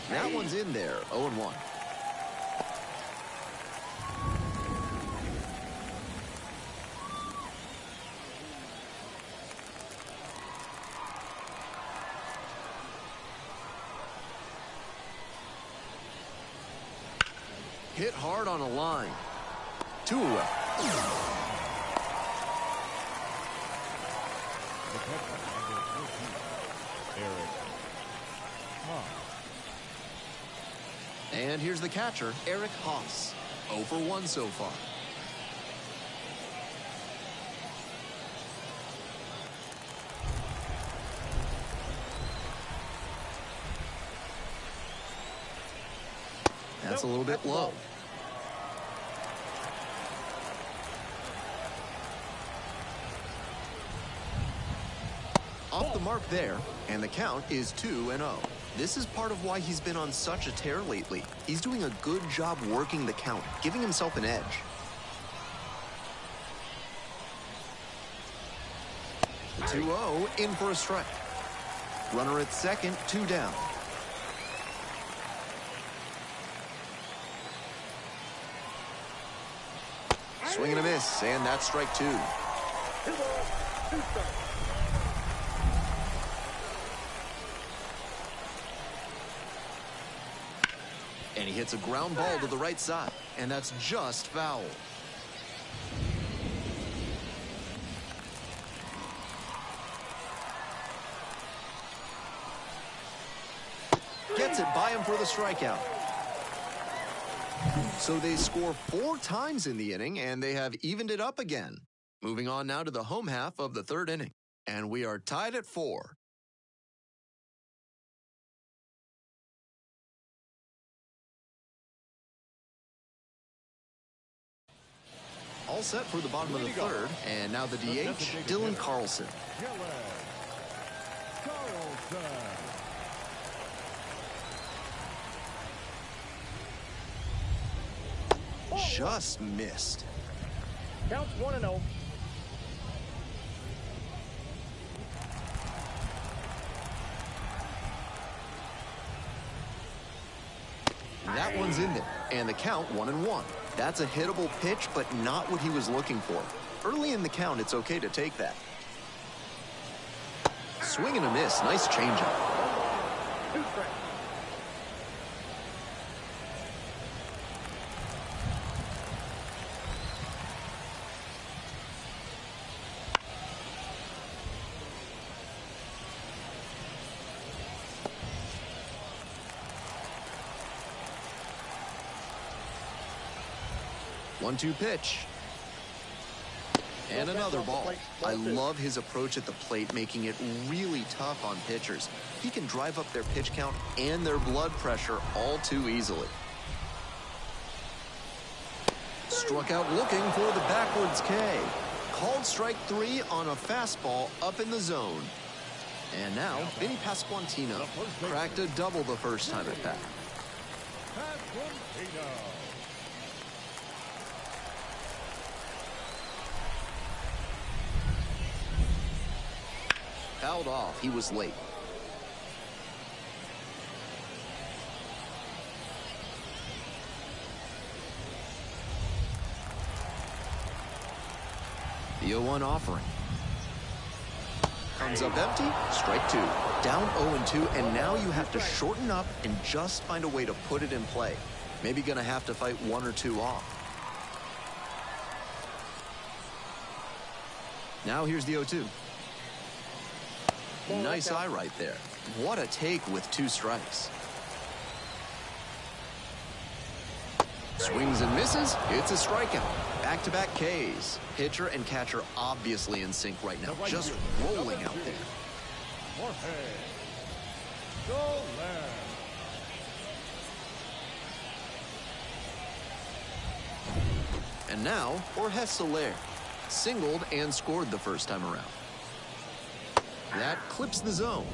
That one's in there, 0-1. Hit hard on a line. 2 away. And here's the catcher, Eric Haas. 0 for 1 so far. That's a little bit low. Off the mark there, and the count is 2-0. This is part of why he's been on such a tear lately. He's doing a good job working the count, giving himself an edge. The 2-0 in for a strike. Runner at second, 2 down. Swing and a miss, and that's strike 2. And he hits a ground ball to the right side, and that's just foul. Gets it by him for the strikeout. So they score 4 times in the inning, and they have evened it up again. Moving on now to the home half of the 3rd inning, and we are tied at 4. All set for the bottom of the 3rd, and now the DH, Dylan Carlson. Just missed. Counts 1-0. That one's in there, and the count 1-1. That's a hittable pitch, but not what he was looking for. Early in the count, it's okay to take that. Swing and a miss. Nice changeup. 2 strikes. One-two pitch. And another ball. I love his approach at the plate, making it really tough on pitchers. He can drive up their pitch count and their blood pressure all too easily. Struck out looking for the backwards K. Called strike 3 on a fastball up in the zone. And now, Vinny Pasquantino cracked a double the first time at bat. Fouled off. He was late. The 0-1 offering. Comes up empty. Strike 2. Down 0-2, and now you have to shorten up and just find a way to put it in play. Maybe gonna have to fight 1 or 2 off. Now here's the 0-2. Nice eye right there. What a take with 2 strikes. Swings and misses. It's a strikeout. Back-to-back Ks. Pitcher and catcher obviously in sync right now. Just rolling out there. And now, Jorge Soler. Singled and scored the first time around. That clips the zone.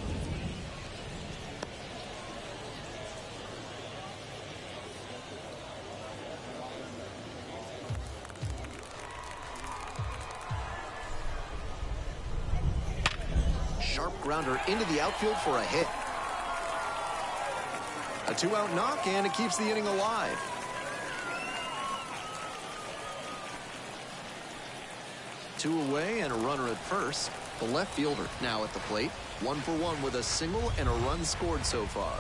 Sharp grounder into the outfield for a hit. A 2-out knock, and it keeps the inning alive. Two away and a runner at first. The left fielder now at the plate. 1 for 1 with a single and a run scored so far.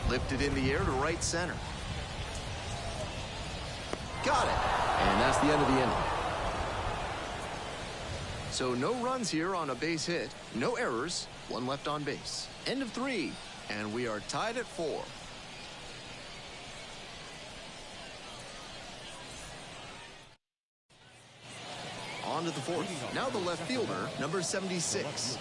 Lifted in the air to right center. Got it. And that's the end of the inning. So no runs here on a base hit. No errors. 1 left on base. End of 3. And we are tied at 4. On to the 4th. Now the left fielder, number 76.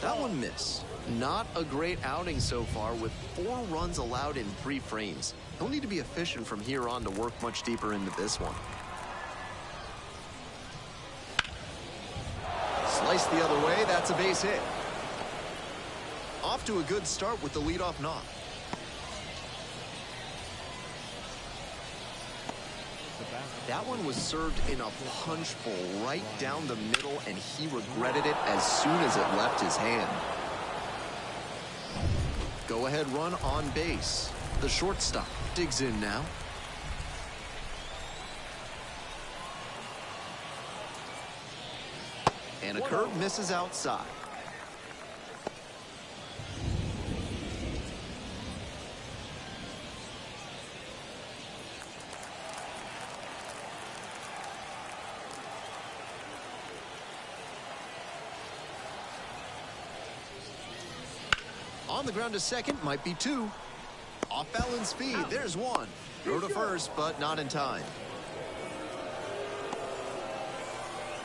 That one missed. Not a great outing so far with 4 runs allowed in 3 frames. He'll need to be efficient from here on to work much deeper into this one. Sliced the other way, that's a base hit. Off to a good start with the leadoff knock. That one was served in a punch bowl right down the middle, and he regretted it as soon as it left his hand. Go-ahead run on base. The shortstop digs in now. And a curve misses outside. On the ground to second, might be 2. Off balance speed, there's 1. Throw to first, but not in time.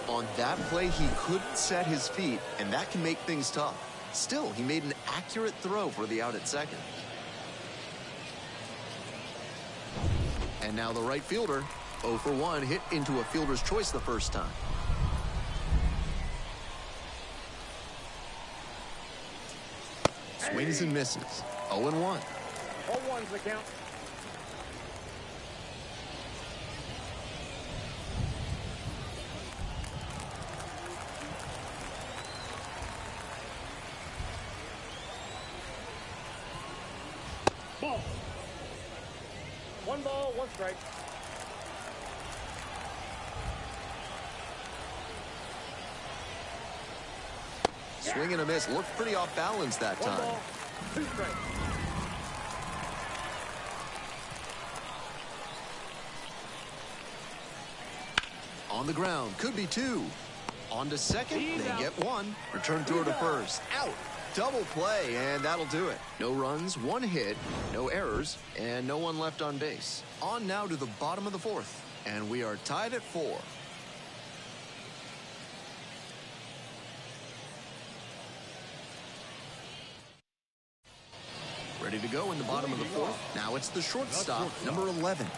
On that play, he couldn't set his feet, and that can make things tough. Still, he made an accurate throw for the out at second. And now the right fielder, 0 for 1, hit into a fielder's choice the first time. Swings and misses. 0 and 1. 0-1's the count. Ball. 1 ball, 1 strike. Swing and a miss. Looked pretty off balance that 1 time. ball, 2 strikes. On the ground, could be 2. On to second, they get 1. Return throw to first. Out. Double play, and that'll do it. No runs, 1 hit, no errors, and no one left on base. On now to the bottom of the 4th, and we are tied at 4. Ready to go in the bottom of the 4th. Now it's the shortstop, number 11.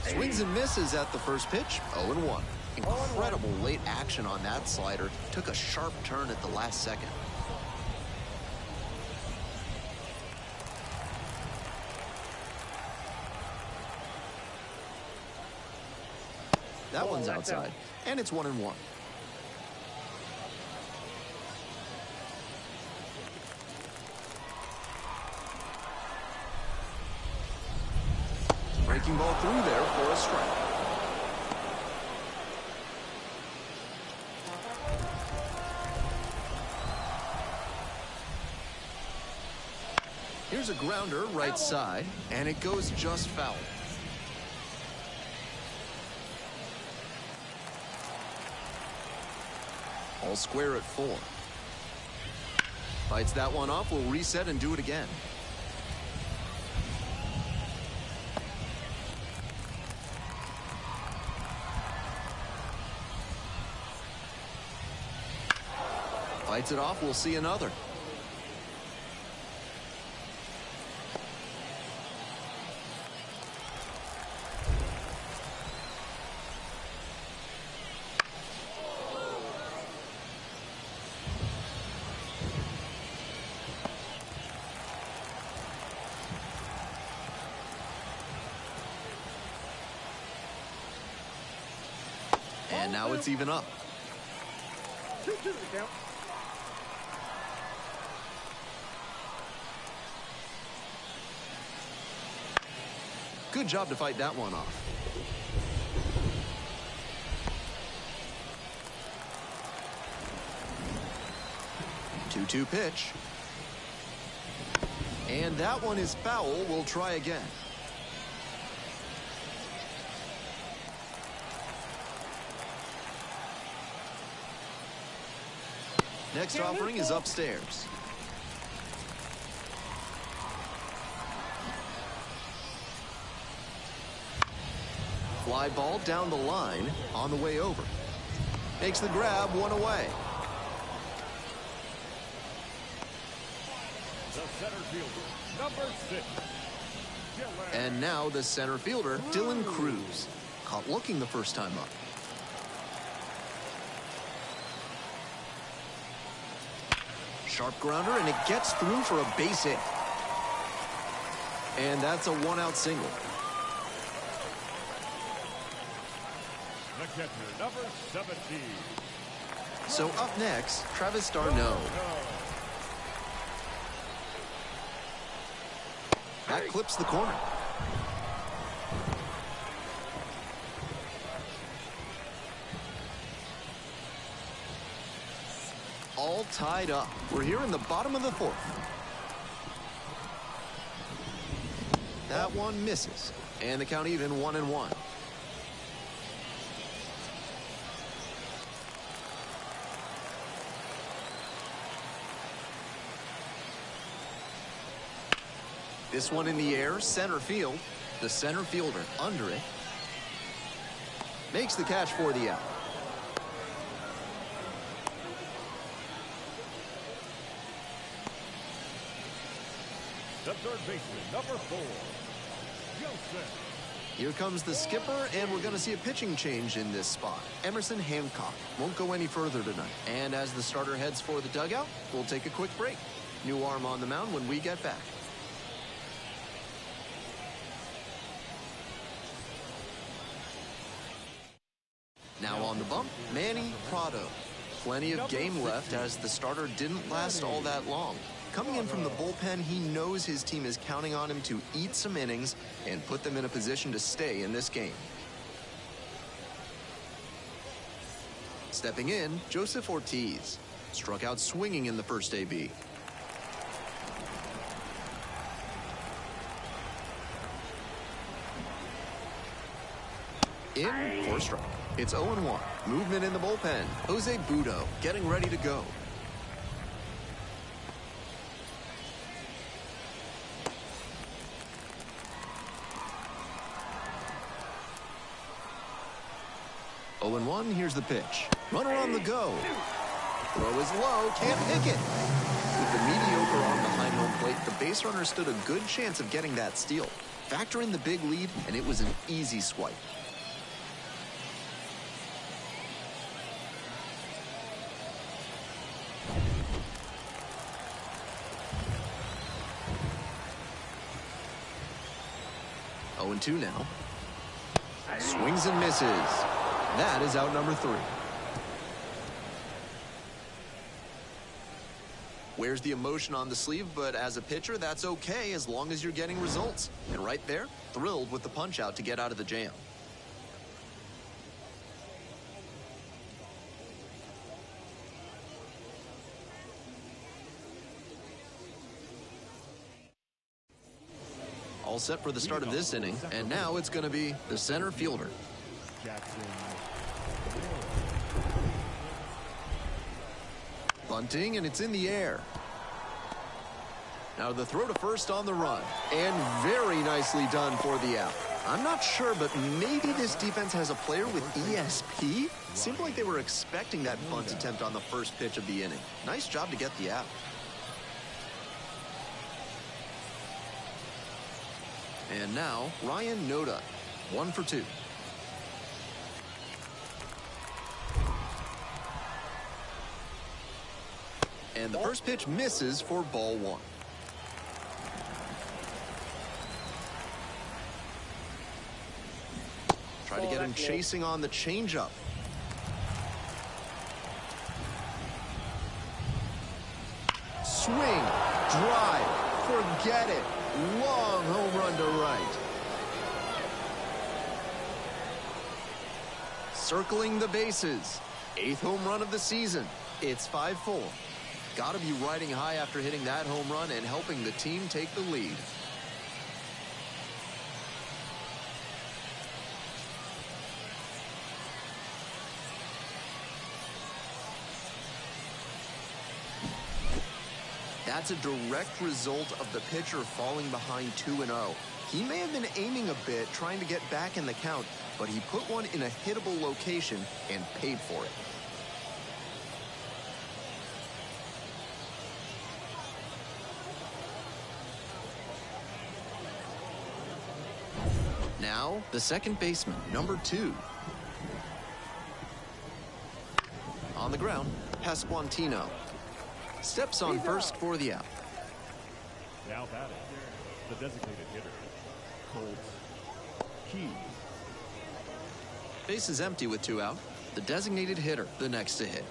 Swings and misses at the first pitch, 0 and 1. Incredible late action on that slider. Took a sharp turn at the last second. That one's outside, and it's 1 and 1. Breaking ball through there for a strike. Here's a grounder right side, and it goes just foul. All square at 4. Fights that one off, we'll reset and do it again. Fights it off, we'll see another. And now it's even up. 2-2 to the count. Good job to fight that one off. Two-two pitch. And that one is foul. We'll try again. Next offering is upstairs. Fly ball down the line on the way over. Makes the grab, one away. The center fielder, number 6. And now the center fielder, Dylan Cruz. Caught looking the first time up. Sharp grounder, and it gets through for a base hit. And that's a one-out single. The catcher, number 17. So up next, Travis d'Arnaud. That clips the corner. All tied up. We're here in the bottom of the fourth. That one misses. And the count even, 1-1. This one in the air, center field. The center fielder under it. Makes the catch for the out. The third baseman, number 4. Joseph. Here comes the skipper, and we're going to see a pitching change in this spot. Emerson Hancock won't go any further tonight. And as the starter heads for the dugout, we'll take a quick break. New arm on the mound when we get back. Now on the bump, Manny Prado. Plenty of game left as the starter didn't last all that long. Coming in from the bullpen, he knows his team is counting on him to eat some innings and put them in a position to stay in this game. Stepping in, Joseph Ortiz. Struck out swinging in the first AB. In for a strike. It's 0-1. Movement in the bullpen. Jose Budo getting ready to go. Oh and 1, here's the pitch. Runner on the go. Throw is low, can't pick it. With the mediocre arm behind home plate, the base runner stood a good chance of getting that steal. Factor in the big lead, and it was an easy swipe. Oh and 2 now. Swings and misses. That is out number 3. Wears the emotion on the sleeve, but as a pitcher, that's okay as long as you're getting results. And right there, thrilled with the punch out to get out of the jam. All set for the start of this inning, and now it's going to be the center fielder. Bunting, and it's in the air. Now the throw to first on the run, and very nicely done for the out. I'm not sure, but maybe this defense has a player with ESP? Seemed like they were expecting that bunt attempt on the first pitch of the inning. Nice job to get the out. And now, Ryan Noda, 1 for 2. And the first pitch misses for ball 1. Try to get him chasing on the changeup. get it. Long home run to right. Circling the bases. 8th home run of the season. It's 5-4. Gotta be riding high after hitting that home run and helping the team take the lead. That's a direct result of the pitcher falling behind 2-0. He may have been aiming a bit, trying to get back in the count, but he put one in a hittable location and paid for it. Now, the second baseman, number 2. On the ground, Pasquantino. Steps on first for the out. Now batting, the designated hitter, Colts Key. Base is empty with 2 out. The designated hitter, the next to hit.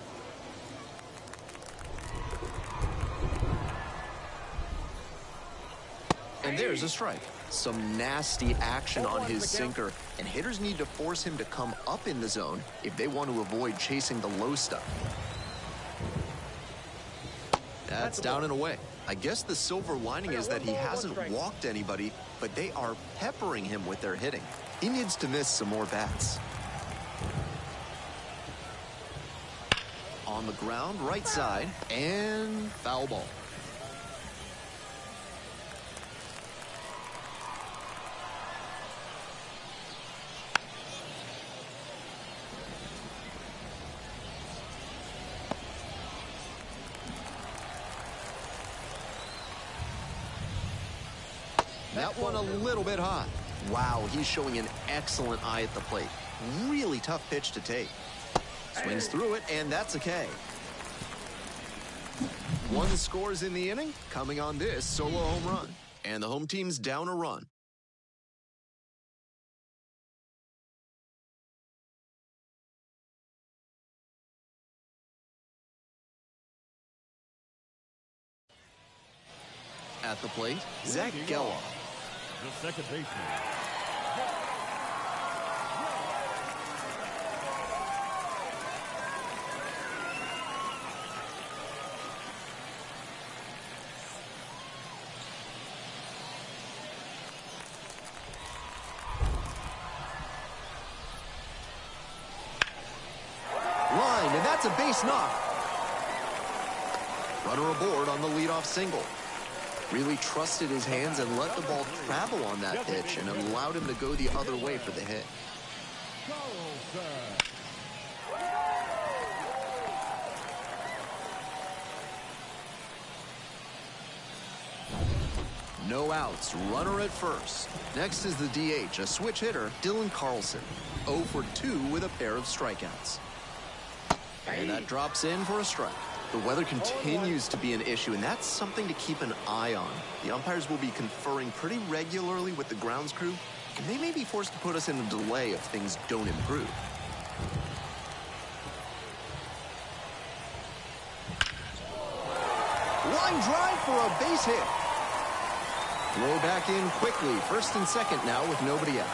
And there's a strike. Some nasty action on his sinker, and hitters need to force him to come up in the zone if they want to avoid chasing the low stuff. That's down and away. I guess the silver lining is that he hasn't walked anybody, but they are peppering him with their hitting. He needs to miss some more bats. On the ground, right side, and foul ball. That one a little bit high. Wow, he's showing an excellent eye at the plate. Really tough pitch to take. Swings through it, and that's a K. 1 scores in the inning, coming on this solo home run. And the home team's down a run. At the plate, Zach Geloff. The second baseman. Line, and that's a base knock. Runner aboard on the leadoff single. Really trusted his hands and let the ball travel on that pitch and allowed him to go the other way for the hit. No outs, runner at first. Next is the DH, a switch hitter, Dylan Carlson. 0 for 2 with a pair of strikeouts. And that drops in for a strike. The weather continues to be an issue, and that's something to keep an eye on. The umpires will be conferring pretty regularly with the grounds crew, and they may be forced to put us in a delay if things don't improve. Line drive for a base hit. Throw back in quickly, first and second now with nobody out.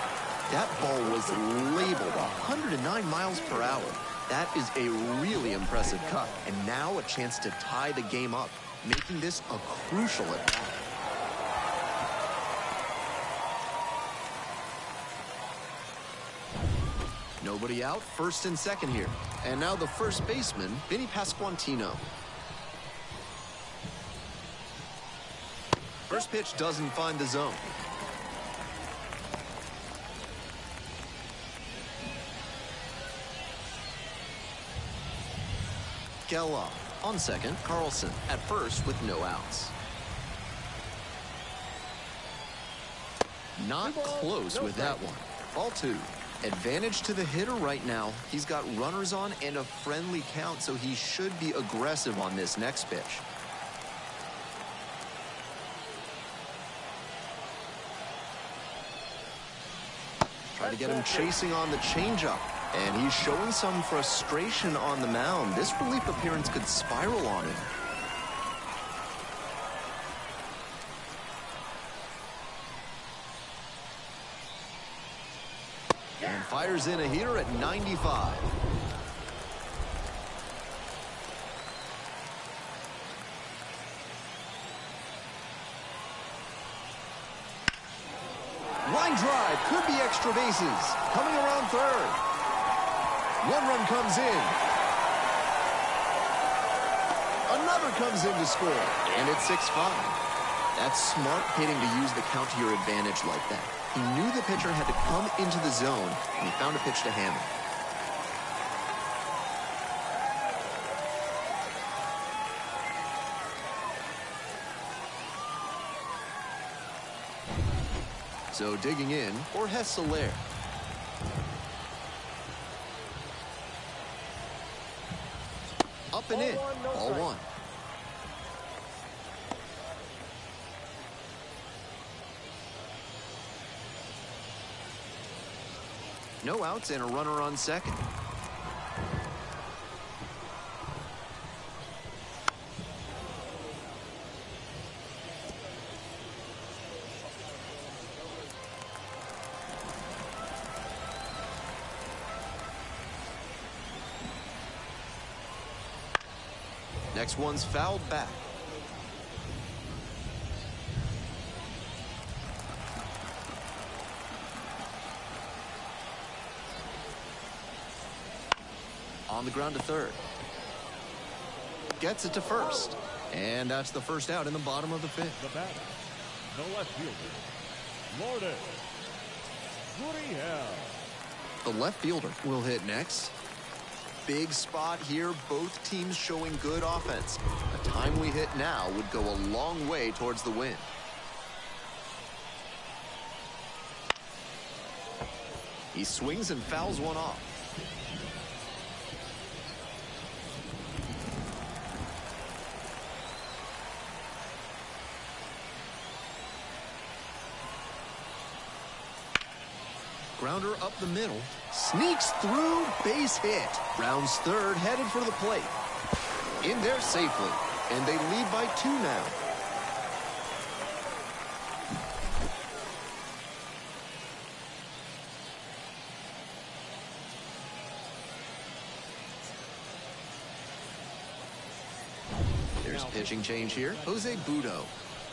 That ball was labeled 109 miles per hour. That is a really impressive cut, and now a chance to tie the game up, making this a crucial at bat. Nobody out, first and second here. And now the first baseman, Vinny Pasquantino. First pitch doesn't find the zone. Geloff on second, Carlson at first with no outs. Not close with that one. Ball 2. Advantage to the hitter right now. He's got runners on and a friendly count, so he should be aggressive on this next pitch. Try to get him chasing on the changeup. And he's showing some frustration on the mound. This relief appearance could spiral on him. And fires in a heater at 95. Line drive, could be extra bases. Coming around third. One run comes in. Another comes in to score, and it's 6-5. That's smart hitting to use the count to your advantage like that. He knew the pitcher had to come into the zone, and he found a pitch to hammer. So digging in for Hesselair. Up and in, ball one. No outs and a runner on second. Next one's fouled back. On the ground to third. Gets it to first. And that's the first out in the bottom of the fifth. The batter, the left fielder, Lourdes Gurriel. The left fielder will hit next. Big spot here, both teams showing good offense. A timely hit now would go a long way towards the win. He swings and fouls one off. Grounder up the middle, sneaks through, base hit. Rounds third, headed for the plate. In there safely, and they lead by 2 now. There's pitching change here. Jose Budo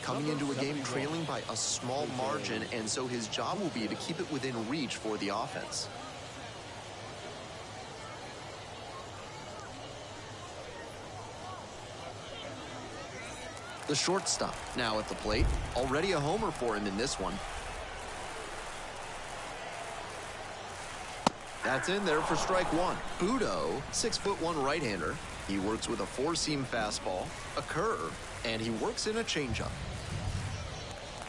coming into a game trailing by a small margin, and so his job will be to keep it within reach for the offense. The shortstop now at the plate. Already a homer for him in this one. That's in there for strike one. Budo, 6'1" right-hander. He works with a 4-seam fastball, a curve, and he works in a changeup.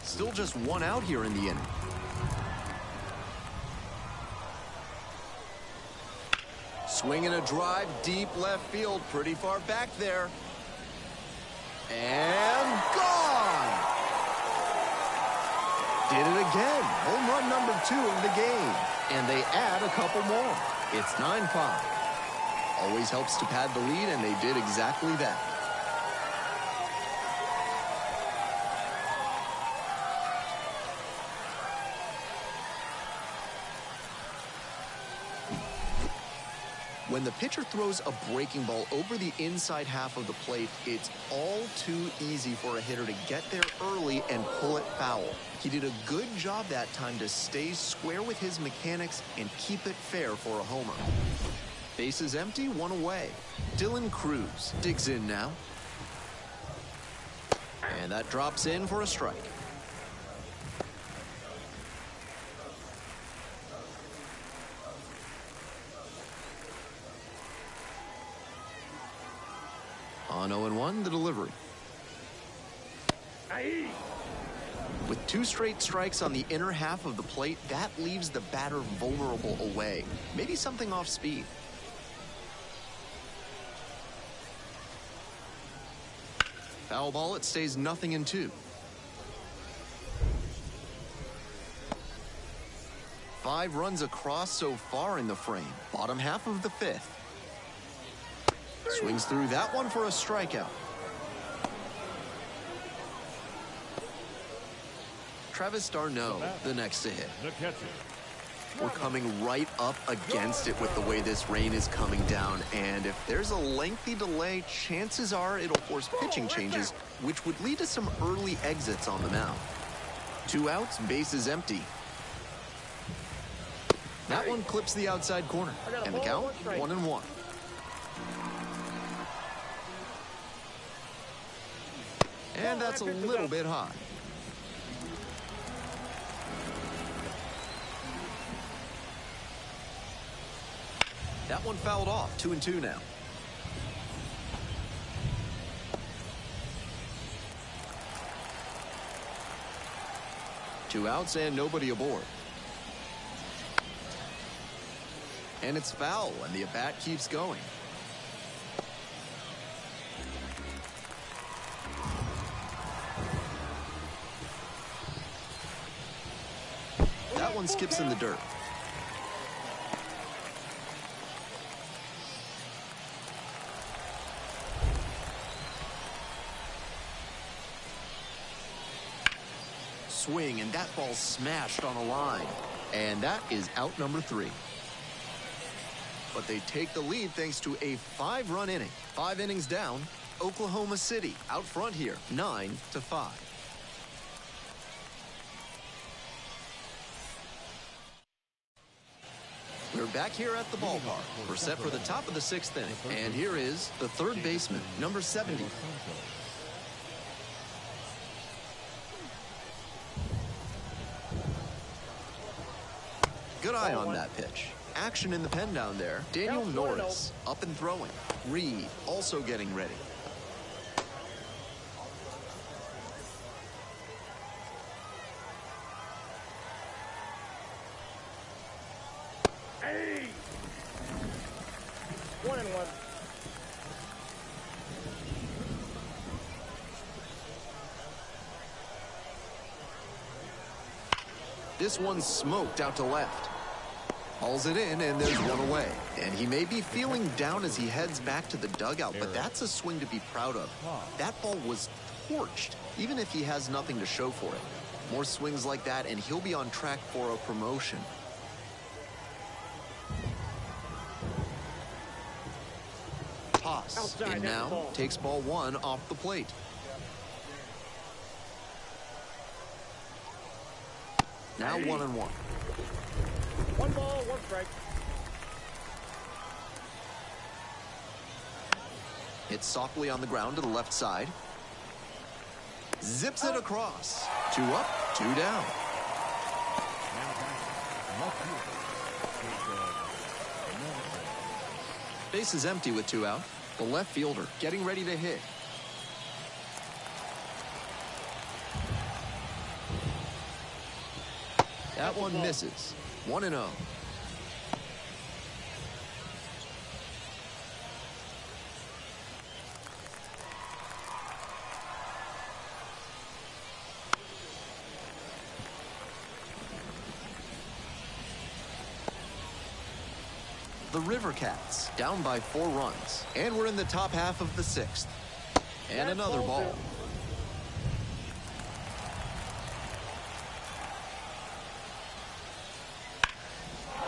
Still just 1 out here in the inning. Swing and a drive, deep left field, pretty far back there. And gone! Did it again. Home run number 2 of the game. And they add a couple more. It's 9-5. Always helps to pad the lead, and they did exactly that. When the pitcher throws a breaking ball over the inside half of the plate, it's all too easy for a hitter to get there early and pull it foul. He did a good job that time to stay square with his mechanics and keep it fair for a homer. Bases empty, 1 away. Dylan Cruz digs in now. And that drops in for a strike. On 0-1, the delivery. With 2 straight strikes on the inner half of the plate, that leaves the batter vulnerable away. Maybe something off speed. Foul ball, it stays 0-2. 5 runs across so far in the frame. Bottom half of the 5th. Swings through that one for a strikeout. Travis d'Arnaud, the next to hit. The catcher, We're coming right up against it with the way this rain is coming down, and if there's a lengthy delay, chances are it'll force pitching changes, which would lead to some early exits on the mound. 2 outs, base is empty. That one clips the outside corner, and the count, 1-1. And that's a little bit high. That one fouled off, 2-2 now. Two outs and nobody aboard. And it's foul, and the at-bat keeps going. That one skips in the dirt. Swing, and that ball smashed on a line. And that is out number 3. But they take the lead thanks to a 5-run inning. 5 innings down, Oklahoma City out front here, 9-5. We're back here at the ballpark. We're set for the top of the 6th inning. And here is the third baseman, number 70. Good eye on that pitch. Action in the pen down there. Daniel Norris up and throwing. Reed also getting ready. Hey! 1-1. This one's smoked out to left. Hauls it in, and there's one away. And he may be feeling down as he heads back to the dugout, but that's a swing to be proud of. That ball was torched, even if he has nothing to show for it. More swings like that, and he'll be on track for a promotion. Toss, Outside, and now ball. takes ball 1 off the plate. Now 1-1. 1 ball, 1 strike. Hits softly on the ground to the left side. Zips it across. 2 up, 2 down. Base is empty with 2 out. The left fielder getting ready to hit. That one misses. 1-0. The River Cats down by 4 runs, and we're in the top half of the 6th. And another ball.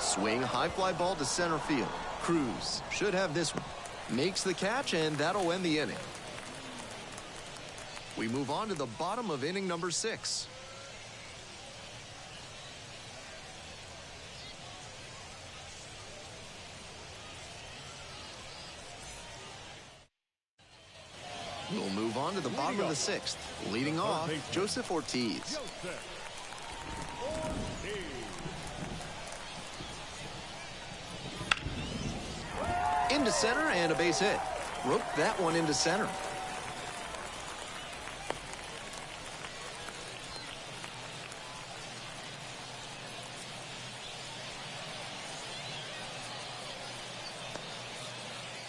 Swing, high fly ball to center field. Cruz should have this one. Makes the catch, and that'll end the inning. We move on to the bottom of inning number 6. We'll move on to the bottom of the 6th. Leading off, Joseph Ortiz. Into center and a base hit. Roped that one into center.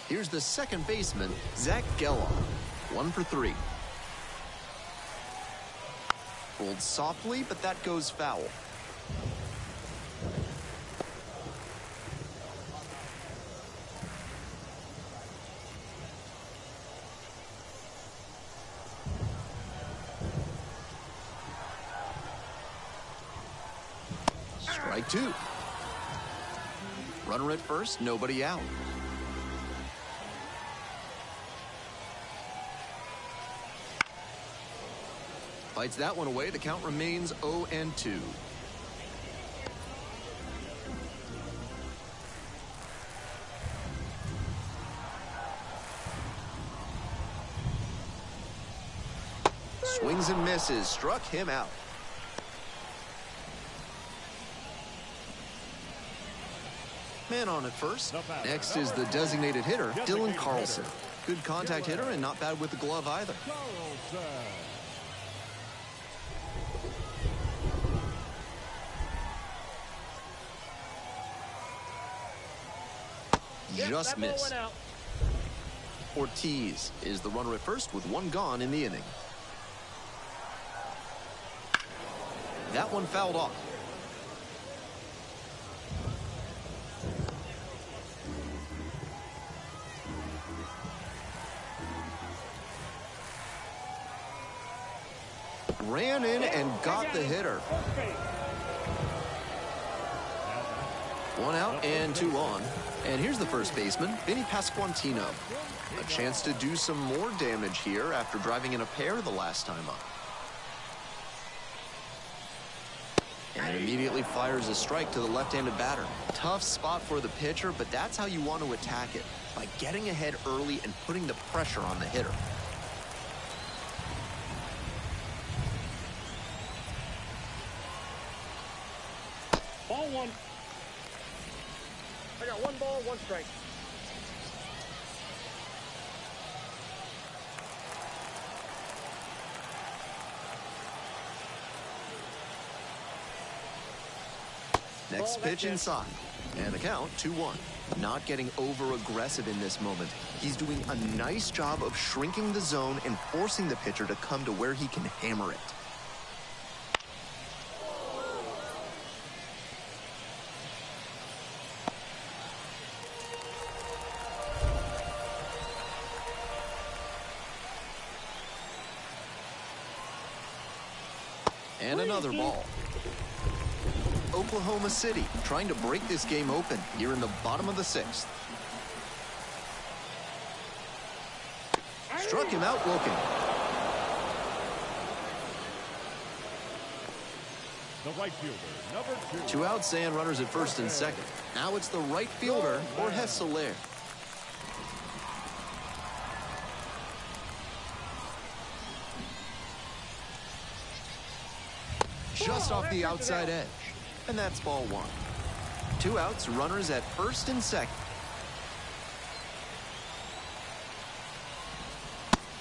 Here's the second baseman, Zach Geloff. 1 for 3. Rolled softly, but that goes foul. Strike 2. Runner at first, nobody out. Fights that one away. The count remains 0-2. Swings and misses. Struck him out. Man on at first. Next is the designated hitter, Dylan Carlson. Good contact hitter and not bad with the glove either. Just missed. Ortiz is the runner at first with one gone in the inning. That one fouled off. Ran in and got the hitter. One out and two on. And here's the first baseman, Vinny Pasquantino. A chance to do some more damage here after driving in a pair the last time up. And immediately fires a strike to the left-handed batter. Tough spot for the pitcher, but that's how you want to attack it, by getting ahead early and putting the pressure on the hitter. Ball one. I got 1 ball, 1 strike. Next pitch inside. And the count 2-1. Not getting over-aggressive in this moment. He's doing a nice job of shrinking the zone and forcing the pitcher to come to where he can hammer it. And another ball. Oklahoma City trying to break this game open here in the bottom of the 6th. Struck him out looking. The right fielder, number 2. 2 outs and runners at first and second. Now it's the right fielder, Jorge Soler. Just off the outside edge. And that's ball 1. 2 outs, runners at first and second.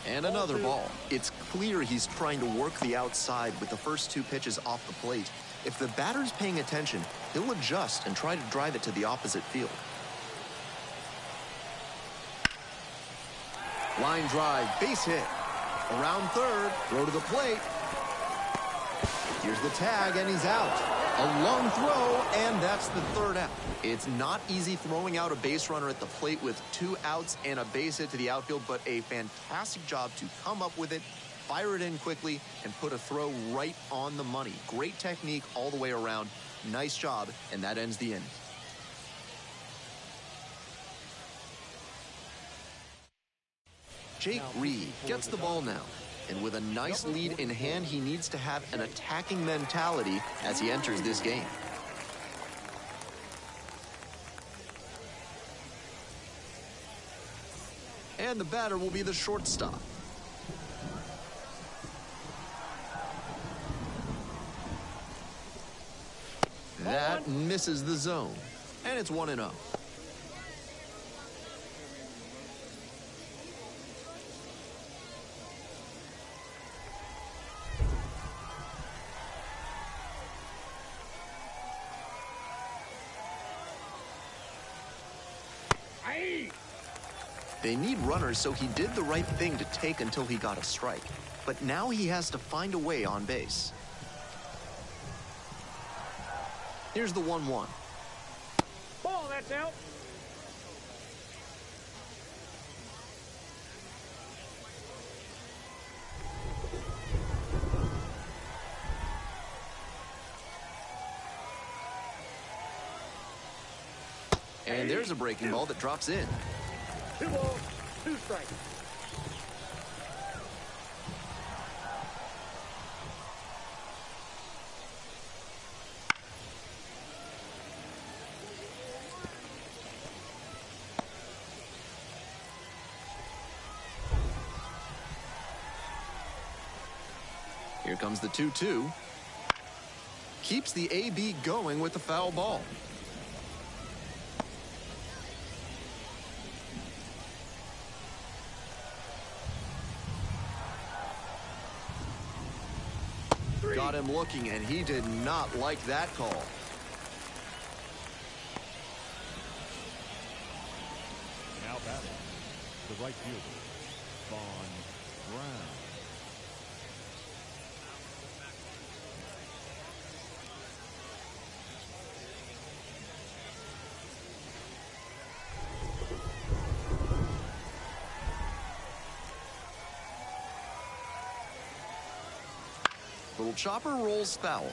And another ball. It's clear he's trying to work the outside with the first 2 pitches off the plate. If the batter's paying attention, he'll adjust and try to drive it to the opposite field. Line drive, base hit. Around third, throw to the plate. Here's the tag, and he's out. A long throw, and that's the 3rd out. It's not easy throwing out a base runner at the plate with 2 outs and a base hit to the outfield, but a fantastic job to come up with it, fire it in quickly, and put a throw right on the money. Great technique all the way around. Nice job, and that ends the inning. Jake Reed gets the ball now. And with a nice lead in hand, he needs to have an attacking mentality as he enters this game. And the batter will be the shortstop. That misses the zone. And it's 1-0. They need runners, so he did the right thing to take until he got a strike. But now he has to find a way on base. Here's the 1-1. Ball, that's out. And there's a breaking ball that drops in. 2 balls, 2 strikes. Here comes the 2-2. Keeps the AB going with the foul ball. Got him looking, and he did not like that call. Now batting, the right fielder, Vaughn Brown. Little chopper rolls foul.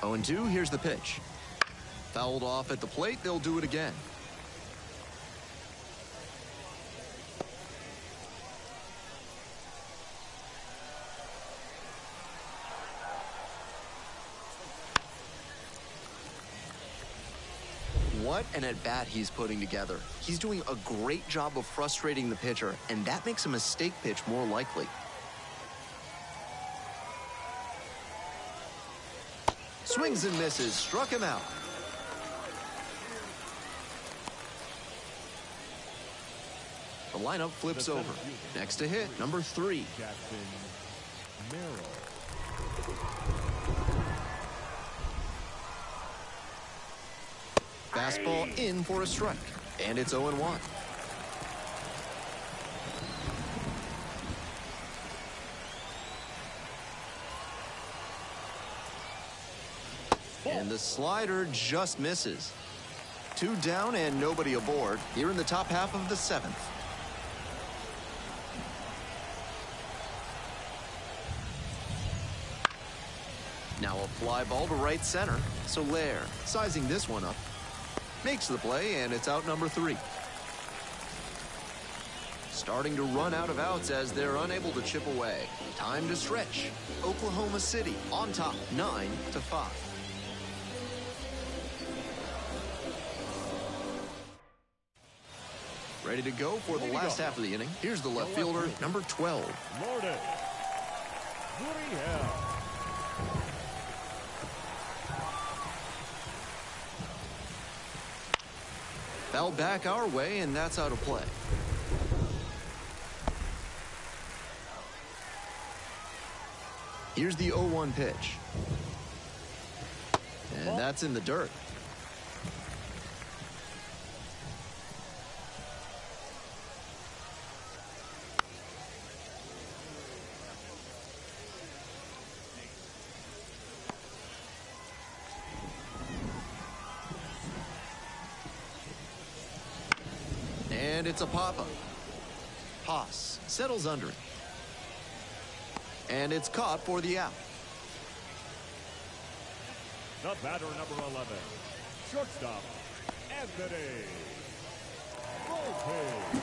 Oh, and 2, here's the pitch. Fouled off at the plate, they'll do it again. What an at-bat he's putting together. He's doing a great job of frustrating the pitcher, and that makes a mistake pitch more likely. Swings and misses, struck him out. The lineup flips over. Next to hit, number 3. Jackson Merrill. Fastball in for a strike, and it's 0-1. And the slider just misses. 2 down and nobody aboard here in the top half of the 7th. Now a fly ball to right center. Soler sizing this one up. Makes the play, and it's out number 3. Starting to run out of outs as they're unable to chip away. Time to stretch. Oklahoma City on top, 9-5. Ready to go for the last half of the inning. Here's the left fielder, number 12. Lourdes Gurriel. Foul back our way, and that's out of play. Here's the 0-1 pitch. And that's in the dirt. And it's a pop-up. Haas settles under it. And it's caught for the out. The batter, number 11, shortstop, Anthony Volpe.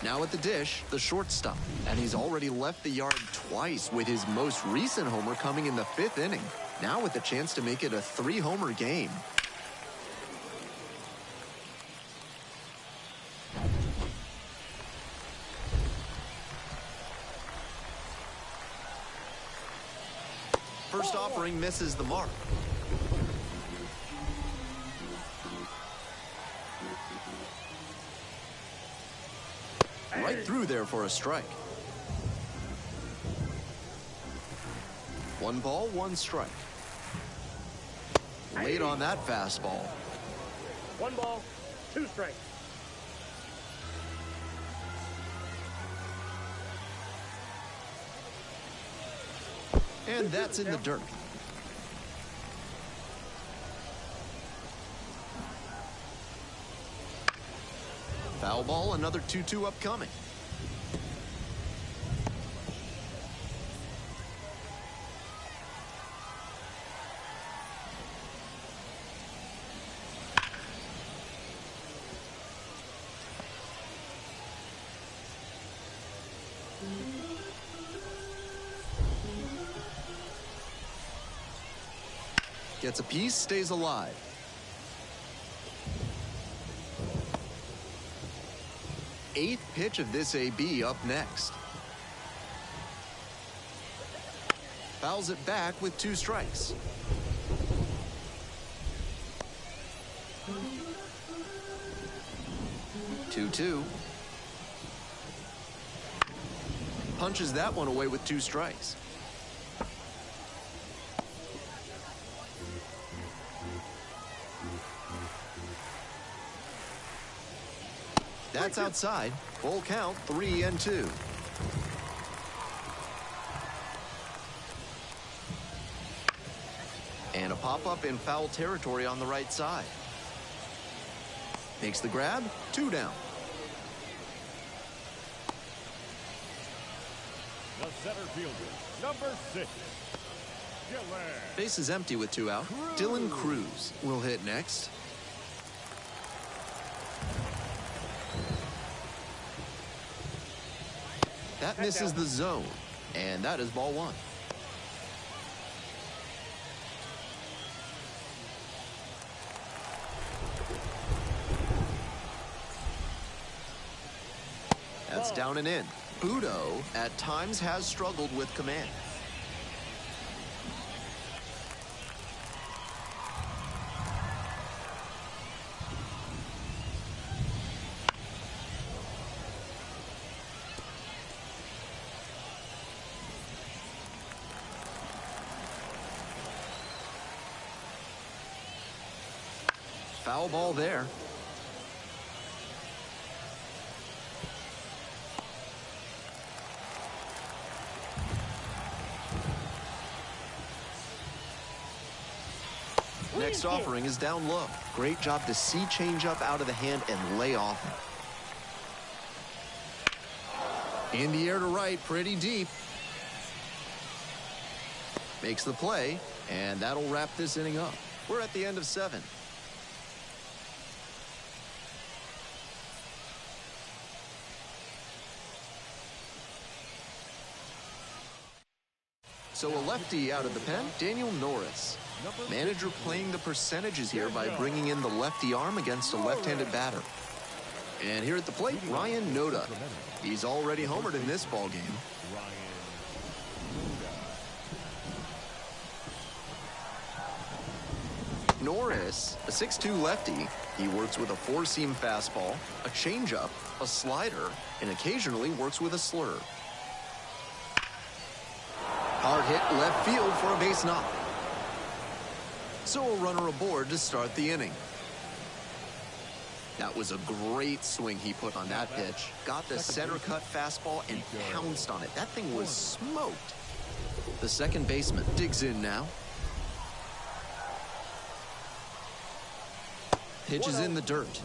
Now at the dish, the shortstop. And he's already left the yard twice, with his most recent homer coming in the 5th inning. Now with the chance to make it a 3-homer game. First offering misses the mark. Right through there for a strike. 1 ball, 1 strike. Late on that fastball. 1 ball, 2 strikes. And that's in the dirt. Foul ball, another 2-2 upcoming. Gets a piece, stays alive. Eighth pitch of this AB up next. Fouls it back with 2 strikes. Two. Punches that one away with 2 strikes. That's outside. Full count, 3-2. And a pop-up in foul territory on the right side. Makes the grab, 2 down. The center fielder, number 6. Base is empty with 2 out. Dylan Cruz will hit next. That misses the zone, and that is ball 1. That's down and in. Budo at times has struggled with command. Foul ball there. Next offering is down low. Great job to see changeup out of the hand and lay off him. In the air to right, pretty deep. Makes the play, and that'll wrap this inning up. We're at the end of 7. So a lefty out of the pen, Daniel Norris. Manager playing the percentages here by bringing in the lefty arm against a left-handed batter. And here at the plate, Ryan Noda. He's already homered in this ball game. Norris, a 6'2 lefty. He works with a 4-seam fastball, a changeup, a slider, and occasionally works with a slur. Hard hit left field for a base knock. So a runner aboard to start the inning. That was a great swing he put on that pitch. Got the center cut fastball and pounced on it. That thing was smoked. The second baseman digs in now. Pitch is in the dirt.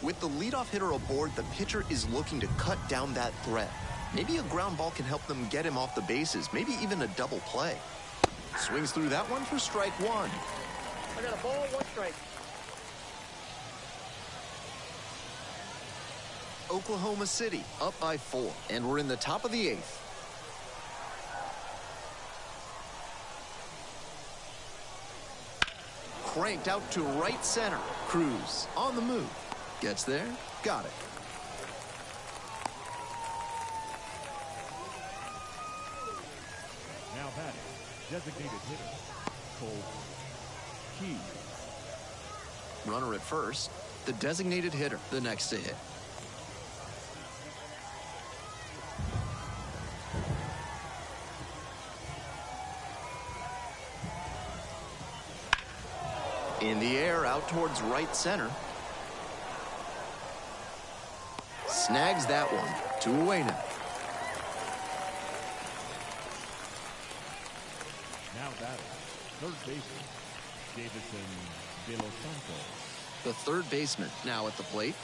With the leadoff hitter aboard, the pitcher is looking to cut down that threat. Maybe a ground ball can help them get him off the bases, maybe even a double play. Swings through that one for strike 1. I got a ball, 1 strike. Oklahoma City up by 4, and we're in the top of the 8th. Cranked out to right center. Cruz on the move. Gets there, got it. Now batting, designated hitter, Cole Key. Runner at first, the designated hitter, the next to hit. In the air, out towards right center. snags that one. 2 away now. Now batting, third baseman, Davison De Los Santos. The third baseman now at the plate.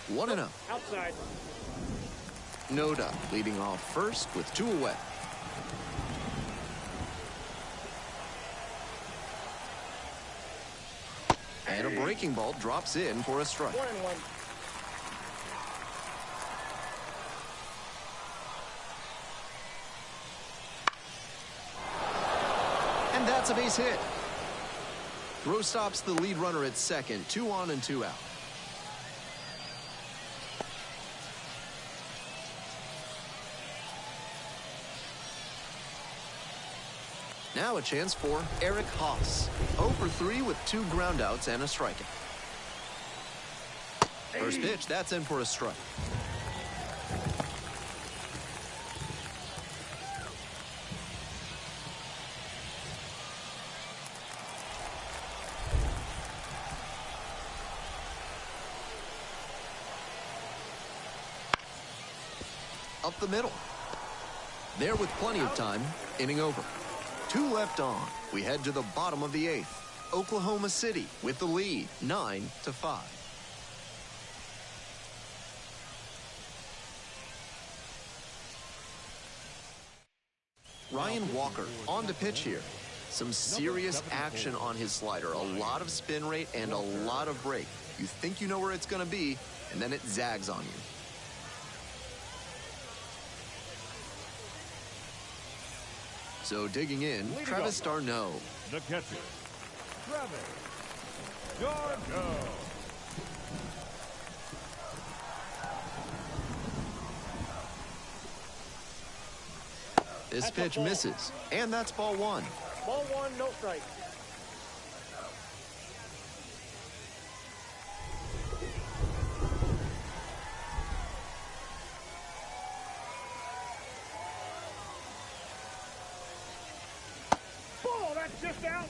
One and up. Outside. Noda leading off first with 2 away. And a breaking ball drops in for a strike. 1-1. And that's a base hit. Throw stops the lead runner at second. 2 on and 2 out. Now a chance for Eric Haas. 0 for 3 with 2 groundouts and a strikeout. First pitch, that's in for a strike. Up the middle. There with plenty of time, inning over. 2 left on. We head to the bottom of the 8th. Oklahoma City with the lead, 9-5. Ryan Walker on to pitch here. Some serious action on his slider. A lot of spin rate and a lot of break. You think you know where it's going to be, and then it zags on you. So digging in, Travis d'Arnaud. The catcher, Travis d'Arnaud. This pitch misses, and that's ball 1. Ball 1, no strike. Ball, that's just out.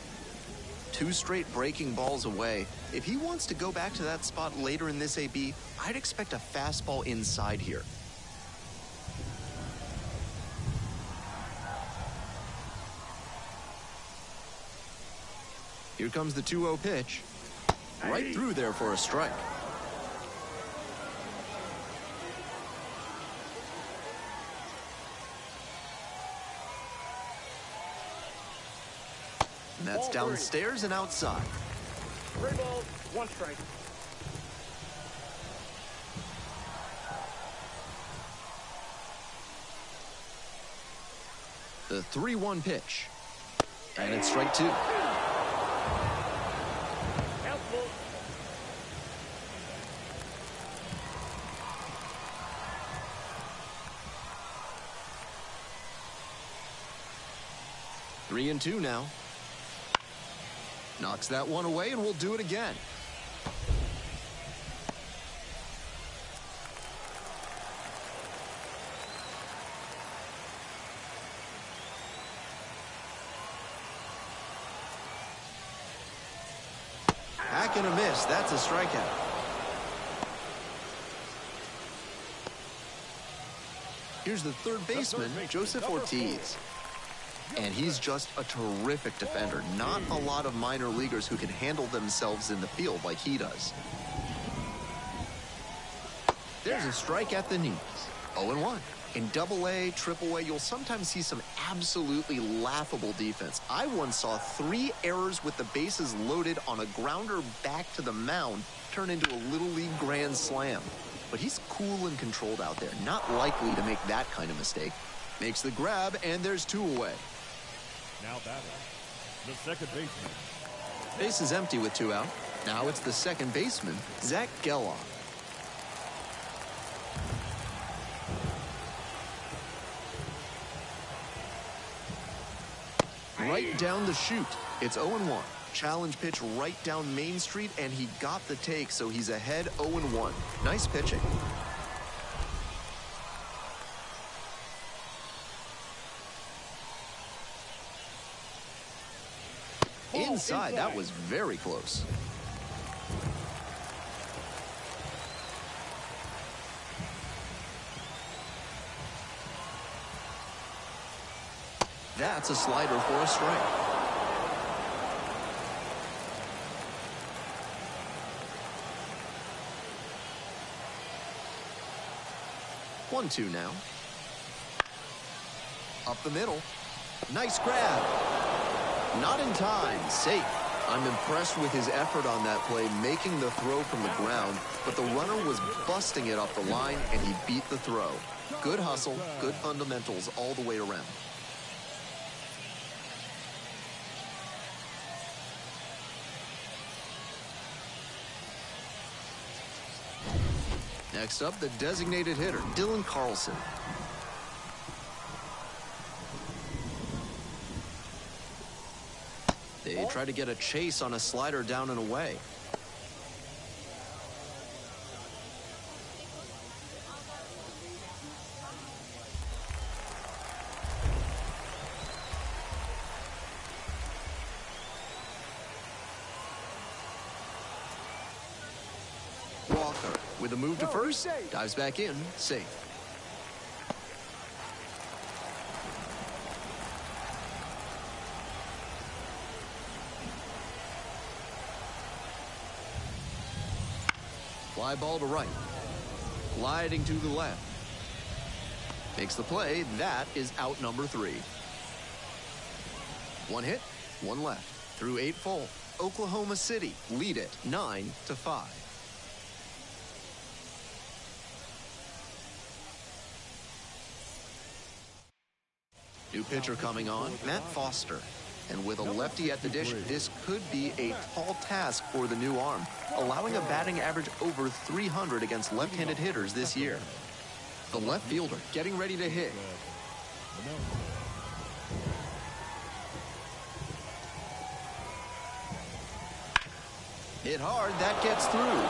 2 straight breaking balls away. If he wants to go back to that spot later in this AB, I'd expect a fastball inside here. Here comes the 2-0 pitch. Right through there for a strike. And that's downstairs and outside. 3 balls, 1 strike. The 3-1 pitch. And it's strike 2. Helpful. Three and 2 now. Knocks that one away, and we'll do it again. Hack and a miss. That's a strikeout. Here's the third baseman, Joseph Ortiz. And he's just a terrific defender. Not a lot of minor leaguers who can handle themselves in the field like he does. There's a strike at the knees. 0-1. In Double-A, Triple-A, you'll sometimes see some absolutely laughable defense. I once saw 3 errors with the bases loaded on a grounder back to the mound turn into a Little League grand slam. But he's cool and controlled out there. Not likely to make that kind of mistake. Makes the grab, and there's 2 away. Now batting, the second baseman. Base is empty with 2 out. Now it's the second baseman, Zach Geloff. Right down the chute. It's 0-1. Challenge pitch right down Main Street, and he got the take, so he's ahead 0-1. Nice pitching. inside. That was very close. That's a slider for a strike. One, two now. Up the middle. Nice grab. Not in time. Safe. I'm impressed with his effort on that play, making the throw from the ground, but the runner was busting it off the line, and he beat the throw. Good hustle, good fundamentals all the way around. Next up, the designated hitter, Dylan Carlson. They try to get a chase on a slider down and away. Walker with a move to first, dives back in, safe. Fly ball to right. Gliding to the left. Makes the play. That is out number 3. One hit, one left. Through 8 full. Oklahoma City lead it 9-5. New pitcher coming on, Matt Foster. And with a lefty at the dish, this could be a tall task for the new arm, allowing a batting average over 300 against left-handed hitters this year. The left fielder getting ready to hit. Hit hard, that gets through.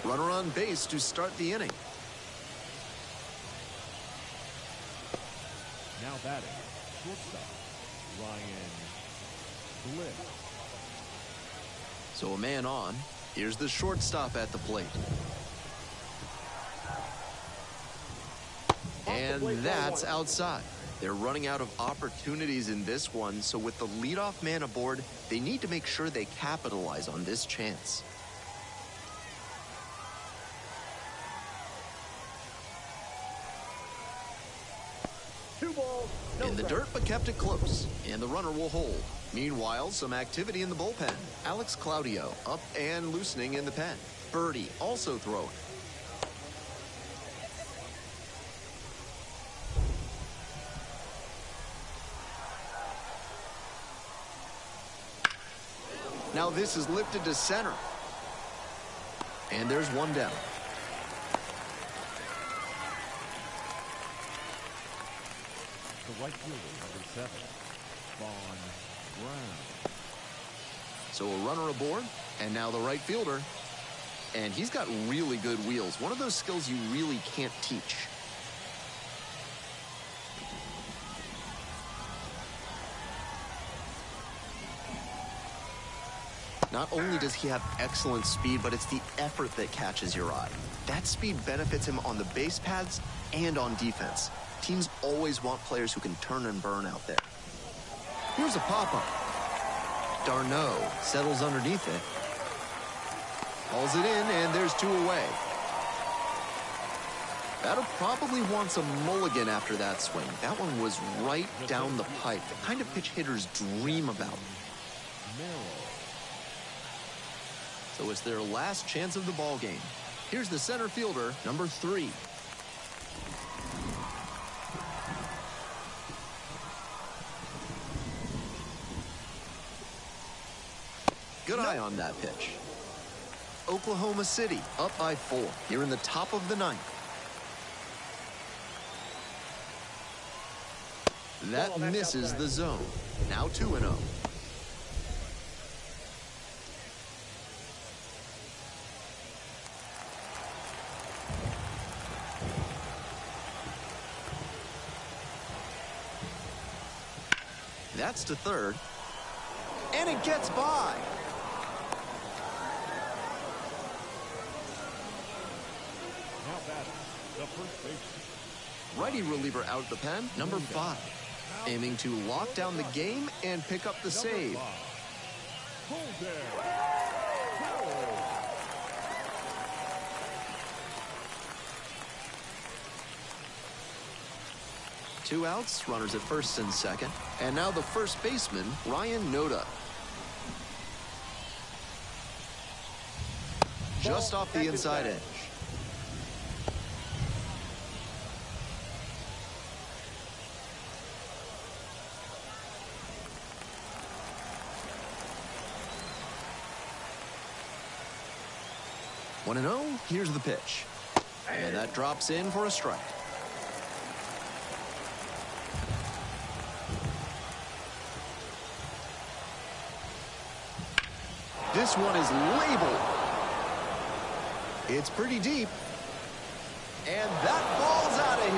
Runner on base to start the inning. Now batting, shortstop, Ryan Bliss. So a man on. Here's the shortstop at the plate. And that's outside. They're running out of opportunities in this one, so with the leadoff man aboard, they need to make sure they capitalize on this chance. In the dirt, but kept it close, and the runner will hold. Meanwhile, some activity in the bullpen. Alex Claudio up and loosening in the pen. Birdie also throwing. Now this is lifted to center. And there's one down. The right fielder, number 7, Vaughn Brown. So a runner aboard, and now the right fielder. And he's got really good wheels. One of those skills you really can't teach. Not only does he have excellent speed, but it's the effort that catches your eye. That speed benefits him on the base paths and on defense. Teams always want players who can turn and burn out there. Here's a pop-up. Darno settles underneath it. Hauls it in, and there's 2 away. Batter probably wants a mulligan after that swing. That one was right down the pipe. The kind of pitch hitters dream about. So it's their last chance of the ball game. Here's the center fielder, number 3. Good eye on that pitch. Oklahoma City up by 4 here in the top of the 9th. That misses the zone. Now 2-0. That's to third. And it gets by. Now batting, the first baseman. Righty reliever out of the pen, number 5. Aiming to lock down the game and pick up the save. Hold there. Two outs, runners at first and second. And now the first baseman, Ryan Noda. Just off the inside edge. One and 0, here's the pitch. And that drops in for a strike. This one is labeled. It's pretty deep. And that ball's out of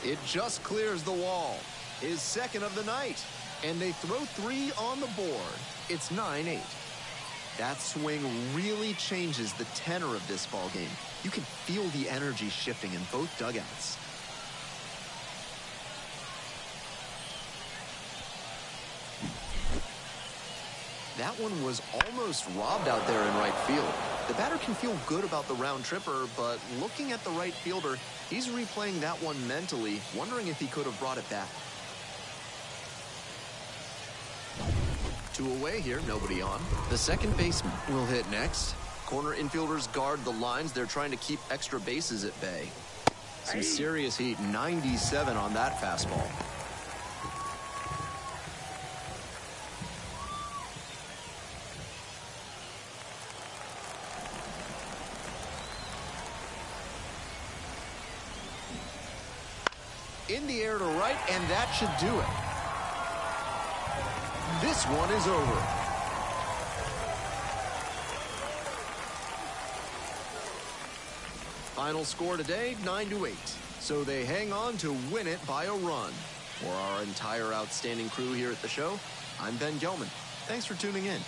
here. It just clears the wall. His second of the night. And they throw 3 on the board. It's 9-8. That swing really changes the tenor of this ball game. You can feel the energy shifting in both dugouts. That one was almost robbed out there in right field. The batter can feel good about the round tripper, but looking at the right fielder, he's replaying that one mentally, wondering if he could have brought it back. 2 away here, nobody on. The second baseman will hit next. Corner infielders guard the lines. They're trying to keep extra bases at bay. Some serious heat, 97 on that fastball. In the air to right, and that should do it. This one is over. Final score today, 9-8. So they hang on to win it by a run. For our entire outstanding crew here at the show, I'm Ben Gelman. Thanks for tuning in.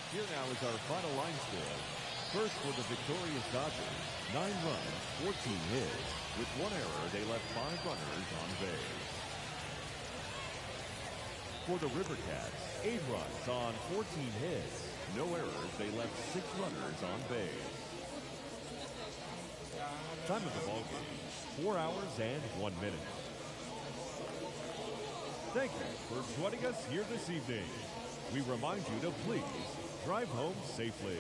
Here now is our final line score. First for the victorious Dodgers, 9 runs, 14 hits. With 1 error, they left 5 runners on base. For the Rivercats, 8 runs on 14 hits. No errors, they left 6 runners on base. Time of the ball game, 4 hours and 1 minute. Thank you for joining us here this evening. We remind you to please drive home safely.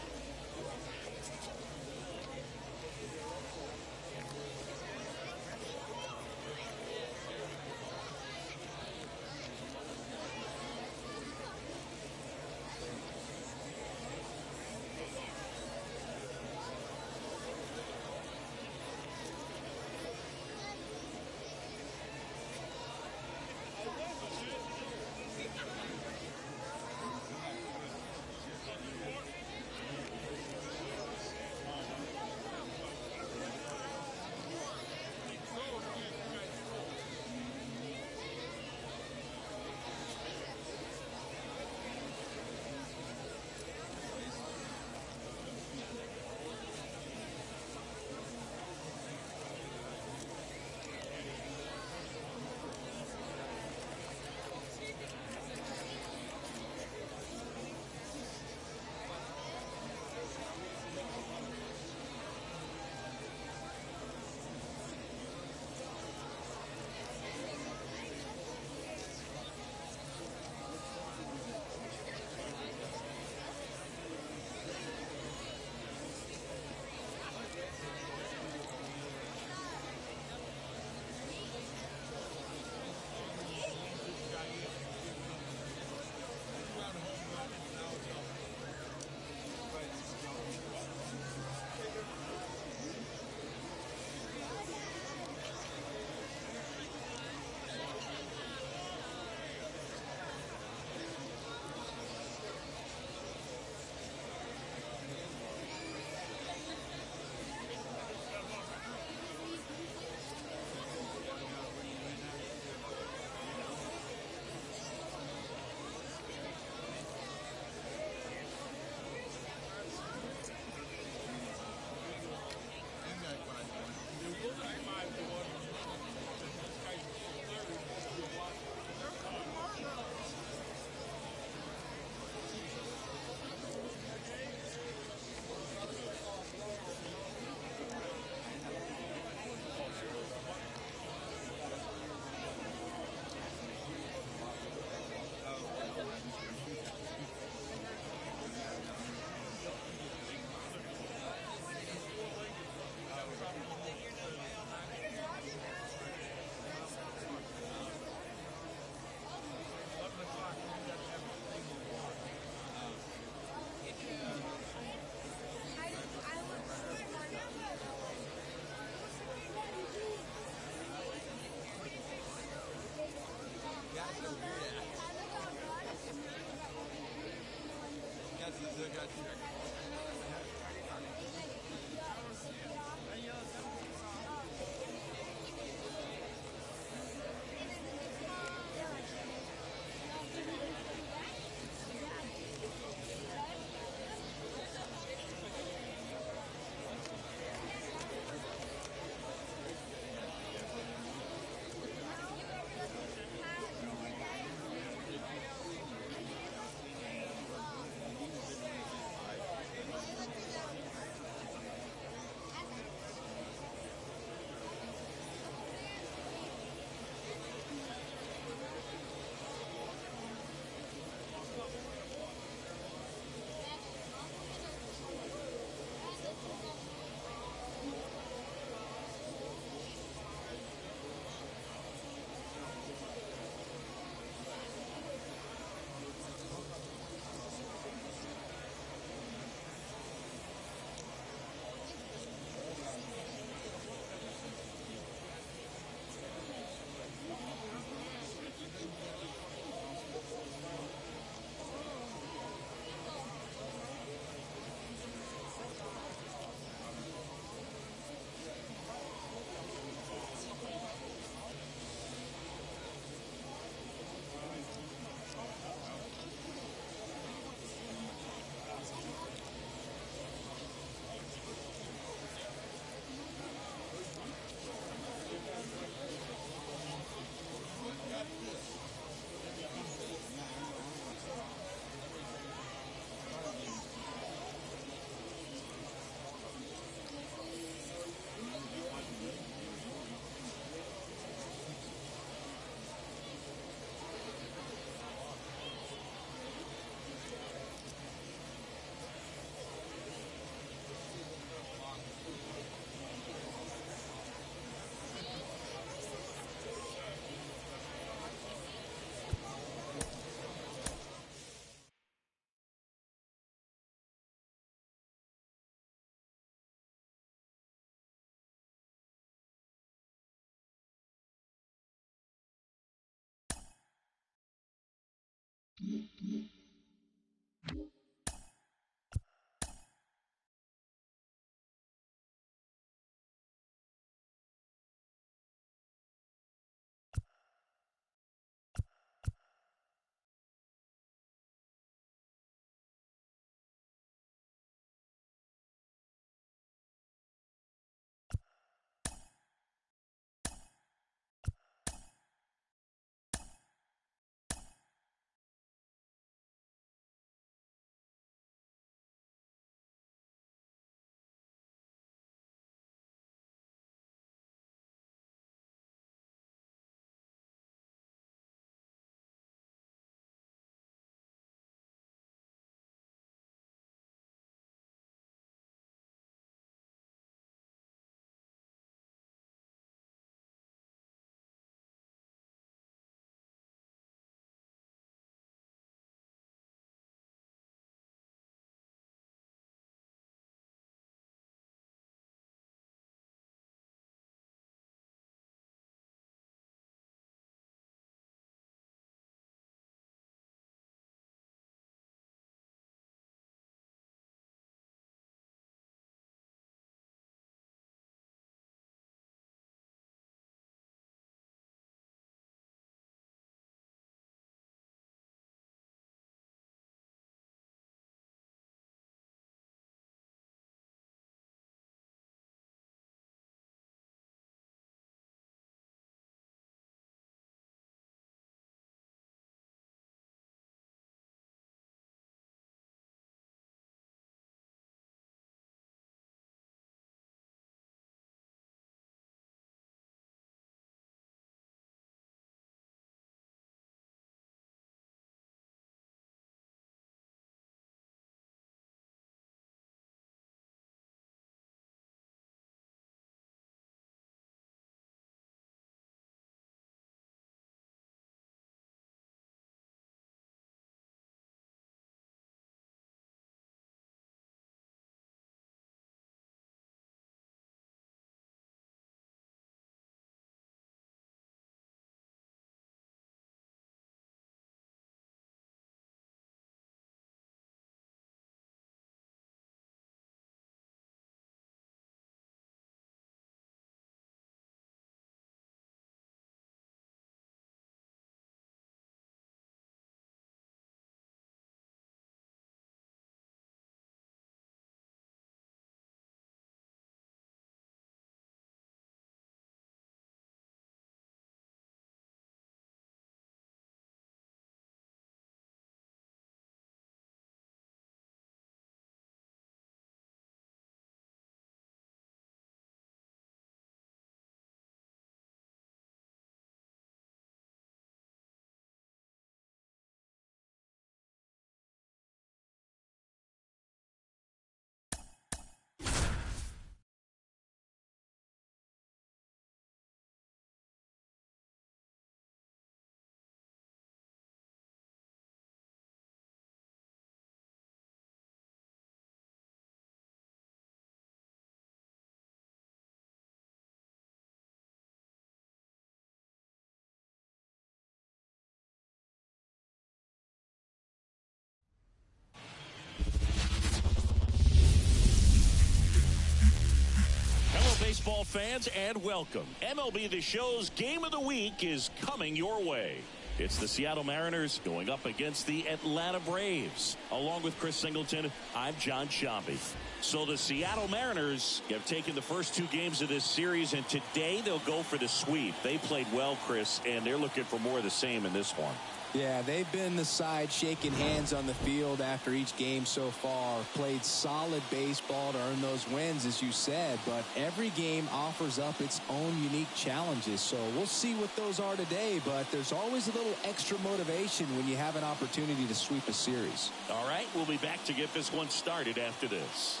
baseball fans, and welcome. MLB The Show's Game of the Week is coming your way. It's the Seattle Mariners going up against the Atlanta Braves. Along with Chris Singleton, I'm John Shambi. So the Seattle Mariners have taken the first two games of this series, and today they'll go for the sweep. They played well, Chris, and they're looking for more of the same in this one. Yeah, they've been the side shaking hands on the field after each game so far. Played solid baseball to earn those wins, as you said, but every game offers up its own unique challenges. So we'll see what those are today, but there's always a little extra motivation when you have an opportunity to sweep a series. All right, we'll be back to get this one started after this.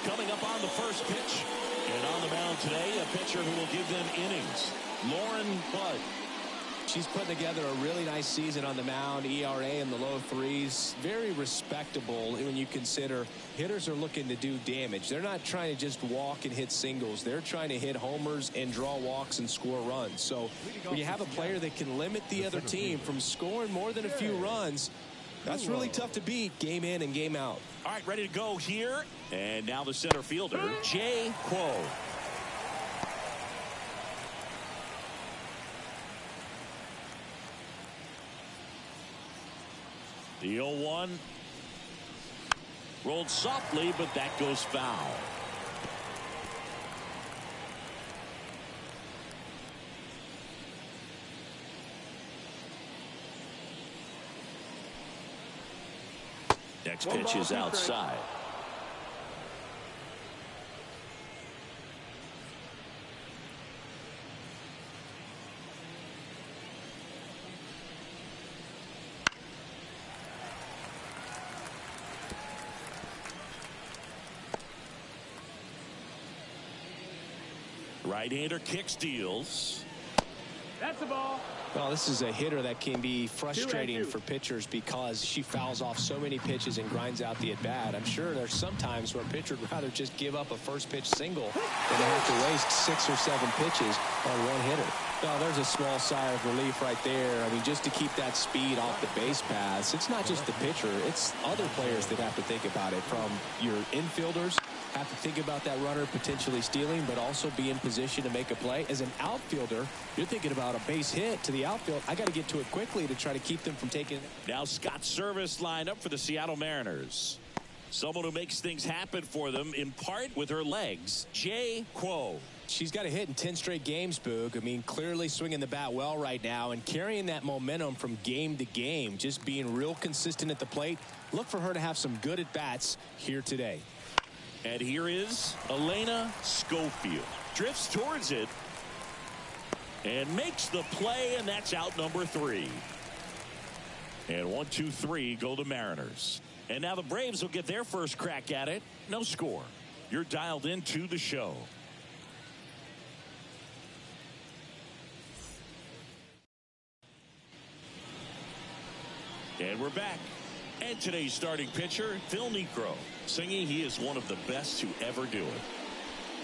Coming up on the first pitch, and on the mound today, a pitcher who will give them innings, Lauren Budd. She's putting together a really nice season on the mound. ERA in the low threes. Very respectable when you consider hitters are looking to do damage. They're not trying to just walk and hit singles. They're trying to hit homers and draw walks and score runs. So when you have a player that can limit the other team from scoring more than a few runs, that's really tough to beat game in and game out. All right, ready to go here. And now the center fielder, Jay Quo. The 0-1 rolled softly, but that goes foul. Next pitch is outside. Right-hander kicks, deals. That's the ball. Well, this is a hitter that can be frustrating for pitchers because she fouls off so many pitches and grinds out the at-bat. I'm sure there's some times where a pitcher would rather just give up a first-pitch single than to have to waste 6 or 7 pitches on one hitter. Well, there's a small sigh of relief right there. I mean, just to keep that speed off the base paths, it's not just the pitcher. It's other players that have to think about it. From your infielders, have to think about that runner potentially stealing, but also be in position to make a play. As an outfielder, you're thinking about a base hit to the outfield. I got to get to it quickly to try to keep them from taking it. Now Scott Service lined up for the Seattle Mariners. Someone who makes things happen for them, in part with her legs, Jay Quo. She's got a hit in 10 straight games, Boog. I mean, clearly swinging the bat well right now and carrying that momentum from game to game, just being real consistent at the plate. Look for her to have some good at-bats here today. And here is Elena Schofield. Drifts towards it and makes the play, and that's out number 3. And 1, 2, 3 go the Mariners. And now the Braves will get their first crack at it. No score. You're dialed into the show. And we're back. And today's starting pitcher, Phil Niekro, singing he is one of the best to ever do it.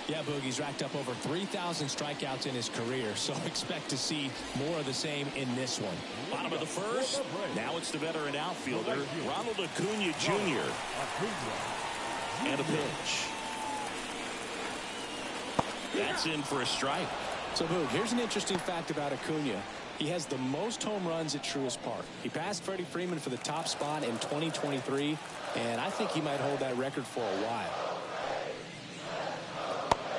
Yeah, Boogie's racked up over 3,000 strikeouts in his career, so expect to see more of the same in this one. Bottom of the first. Now it's the veteran outfielder, Ronald Acuna Jr. And a pitch. That's in for a strike. So, Boog, here's an interesting fact about Acuna. He has the most home runs at Truist Park. He passed Freddie Freeman for the top spot in 2023, and I think he might hold that record for a while.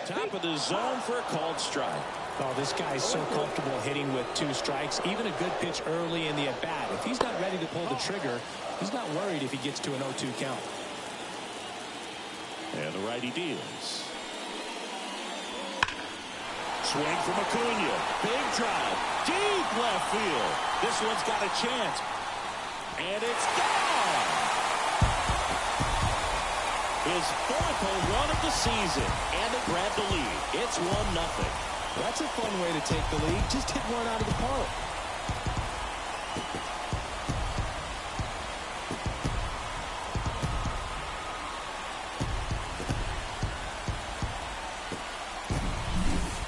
Top of the zone for a called strike. Oh, this guy's so comfortable hitting with 2 strikes. Even a good pitch early in the at-bat. If he's not ready to pull the trigger, he's not worried if he gets to an 0-2 count. And the righty deals. Swing from Acuna. Big drive. Deep left field. This one's got a chance. And it's gone. His 4th home run of the season. And they grab the lead. It's 1-0. That's a fun way to take the lead. Just hit one out of the park.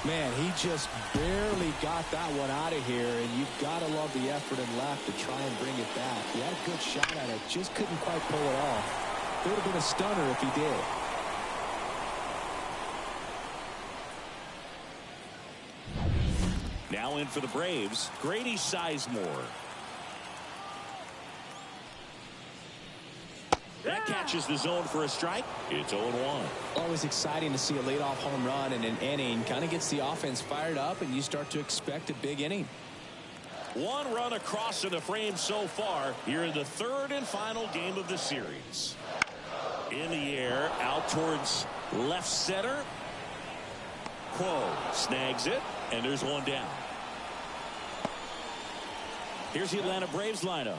Man, he just barely got that one out of here, and you've got to love the effort and left to try and bring it back. He had a good shot at it, just couldn't quite pull it off. It would have been a stunner if he did. now in for the Braves, Grady Sizemore. That catches the zone for a strike. It's 0-1. Always exciting to see a leadoff home run in an inning. Kind of gets the offense fired up, and you start to expect a big inning. One run across in the frame so far here in the third and final game of the series. In the air, out towards left center. Quo snags it, and there's one down. Here's the Atlanta Braves lineup.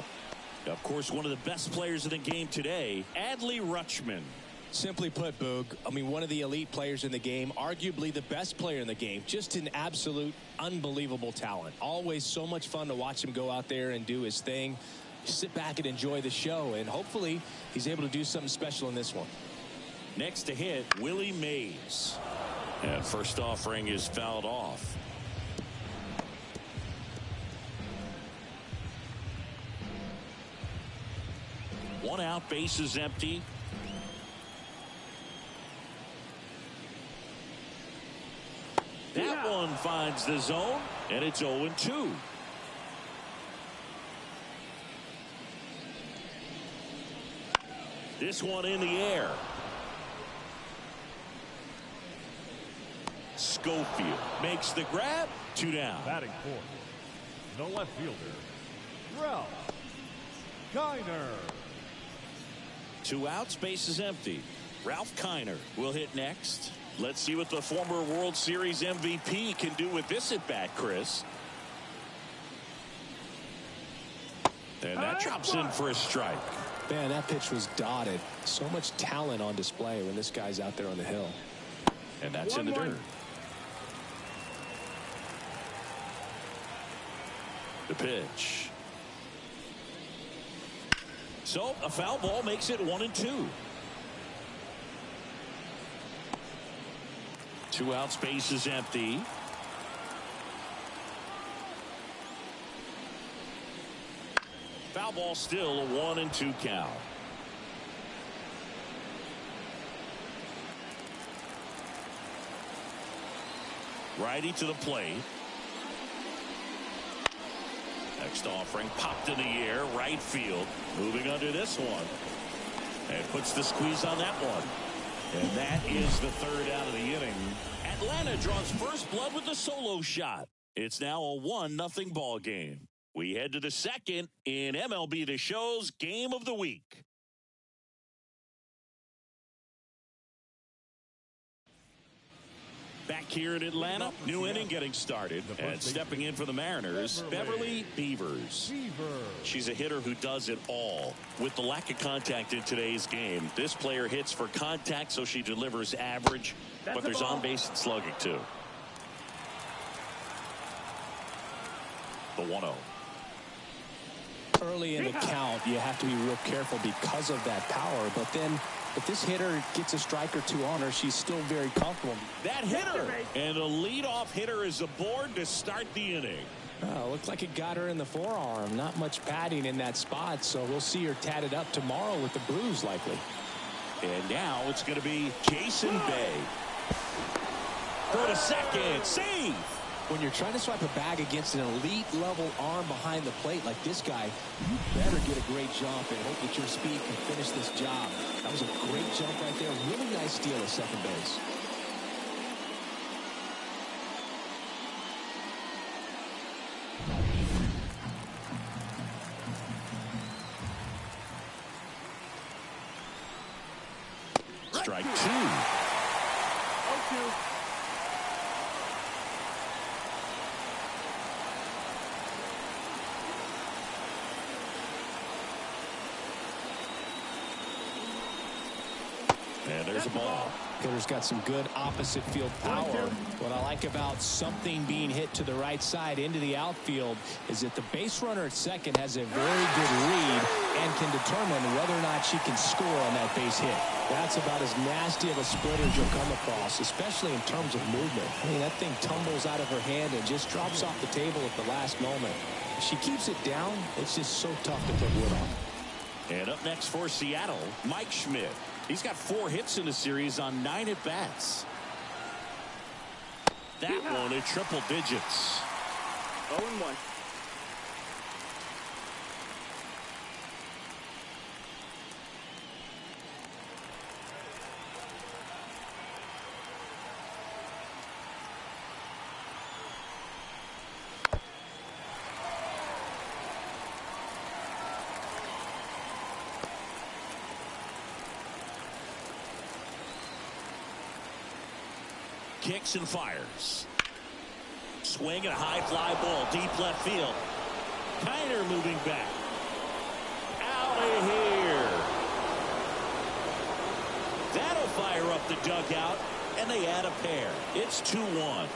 Of course, one of the best players in the game today, Adley Rutschman. Simply put, Boog, I mean, one of the elite players in the game, arguably the best player in the game. Just an absolute unbelievable talent. Always so much fun to watch him go out there and do his thing. Sit back and enjoy the show, and hopefully he's able to do something special in this one. Next to hit, Willie Mays. And first offering is fouled off. One out, base is empty. That one finds the zone, and it's 0-2. This one in the air. Schofield makes the grab. 2 down. Batting fourth, the left fielder, Ralph Kiner. 2 outs, base is empty. Ralph Kiner will hit next. Let's see what the former World Series MVP can do with this at bat, Chris. And that drops in for a strike. Man, that pitch was dotted. So much talent on display when this guy's out there on the hill. And that's in the dirt. The pitch. So a foul ball makes it 1-2. 2 outs, base is empty. Foul ball, still a 1-2 count. Righty to the plate. Next offering popped in the air, right field. Moving under this one. And puts the squeeze on that one. And that is the third out of the inning. Atlanta draws first blood with a solo shot. It's now a 1-0 ball game. We head to the second in MLB The Show's Game of the Week. Back here in Atlanta, new inning getting started. And stepping in for the Mariners, Beverly Beavers. She's a hitter who does it all. With the lack of contact in today's game, this player hits for contact, so she delivers average, but there's on-base and slugging too. The 1-0. Early in the count, you have to be real careful because of that power, but then if this hitter gets a strike or two on her, she's still very comfortable. That hitter, and a leadoff hitter is aboard to start the inning. Looked like it got her in the forearm. Not much padding in that spot, so we'll see her tatted up tomorrow with the bruise likely. And now it's going to be Jason Bay. Go to second, save. When you're trying to swipe a bag against an elite level arm behind the plate like this guy, you better get a great jump and hope that your speed can finish this job. That was a great jump right there. Really nice steal at second base. Strike 2. 0-2. And there's a ball. Hitter's got some good opposite field power. What I like about something being hit to the right side into the outfield is that the base runner at second has a very good read and can determine whether or not she can score on that base hit. That's about as nasty of a split as you'll come across, especially in terms of movement. I mean, that thing tumbles out of her hand and just drops off the table at the last moment. If she keeps it down, it's just so tough to put wood on. And up next for Seattle, Mike Schmidt. He's got 4 hits in the series on 9 at-bats. That one in triple digits. 0-1. Kicks and fires. Swing and a high fly ball deep left field. Kiner moving back. Out of here. That'll fire up the dugout, and they add a pair. It's 2-1.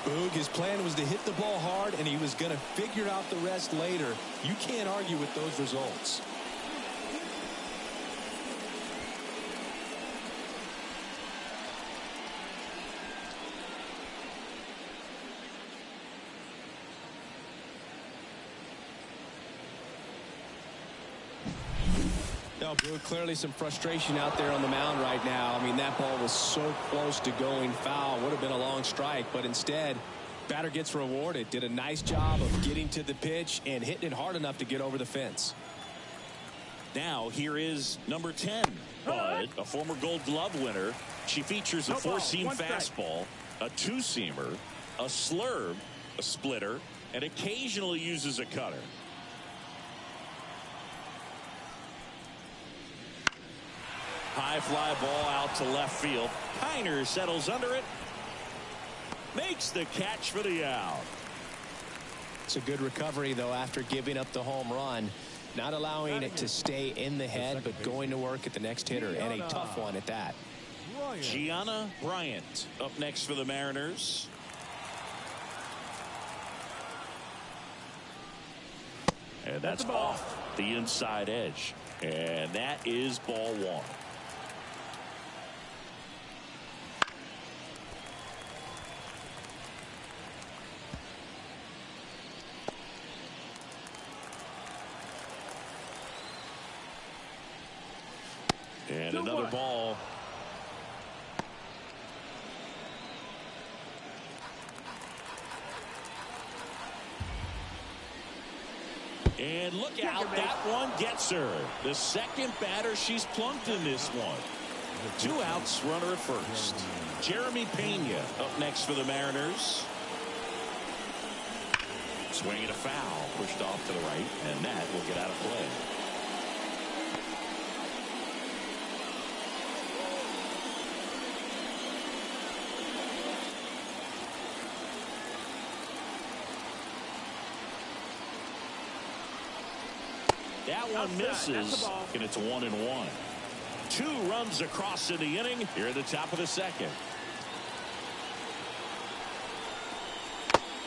Boog, his plan was to hit the ball hard, and he was going to figure out the rest later. You can't argue with those results. No, Boog, clearly some frustration out there on the mound right now. I mean, that ball was so close to going foul. Would have been a long strike, but instead, batter gets rewarded. Did a nice job of getting to the pitch and hitting it hard enough to get over the fence. Now, here is number 10, Bud, a former Gold Glove winner. She features a four-seam fastball, a two-seamer, a slurve, a splitter, and occasionally uses a cutter. High fly ball out to left field. Kiner settles under it. Makes the catch for the out. It's a good recovery, though, after giving up the home run. Not allowing it to stay in the head, but going to work at the next hitter, and a tough one at that. Gianna Bryant up next for the Mariners. And that's off the inside edge. And that is ball one. And another ball. And look out, that one gets her. The second batter she's plunked in this one. 2 outs, runner at first. Jeremy Pena up next for the Mariners. Swinging a foul, pushed off to the right, and that will get out of play. That one misses, and it's 1-1. 2 runs across in the inning here at the top of the second.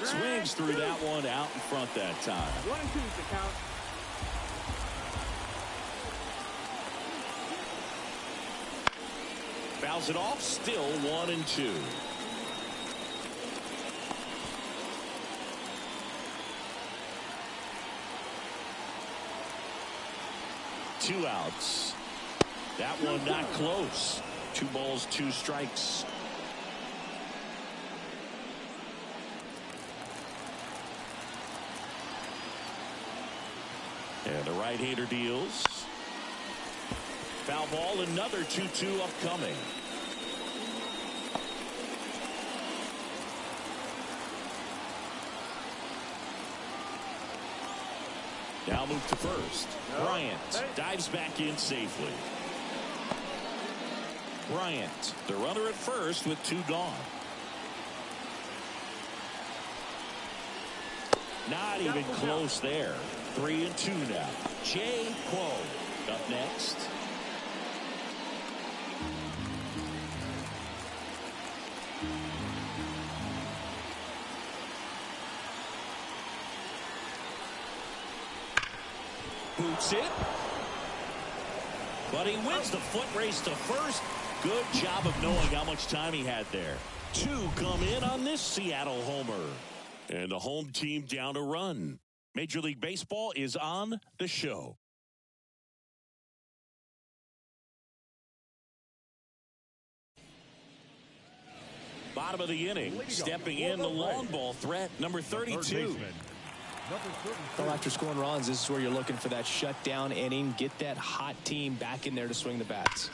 Swings through that one out in front that time. 1-2 to count. Fouls it off, still 1-2. Two outs. That one not close. 2 balls, 2 strikes. And the right-hander deals. Foul ball, another 2-2 upcoming. Now move to first. Bryant dives back in safely. Bryant, the runner at first with 2 gone. Not even close there. 3-2 now. Jay Quo up next. Boots it. But he wins the foot race to first. Good job of knowing how much time he had there. 2 come in on this Seattle homer. And the home team down a run. Major League Baseball is on the show. Bottom of the inning. Stepping in the long ball threat, number 32. Well, after scoring runs, this is where you're looking for that shutdown inning. Get that hot team back in there to swing the bats.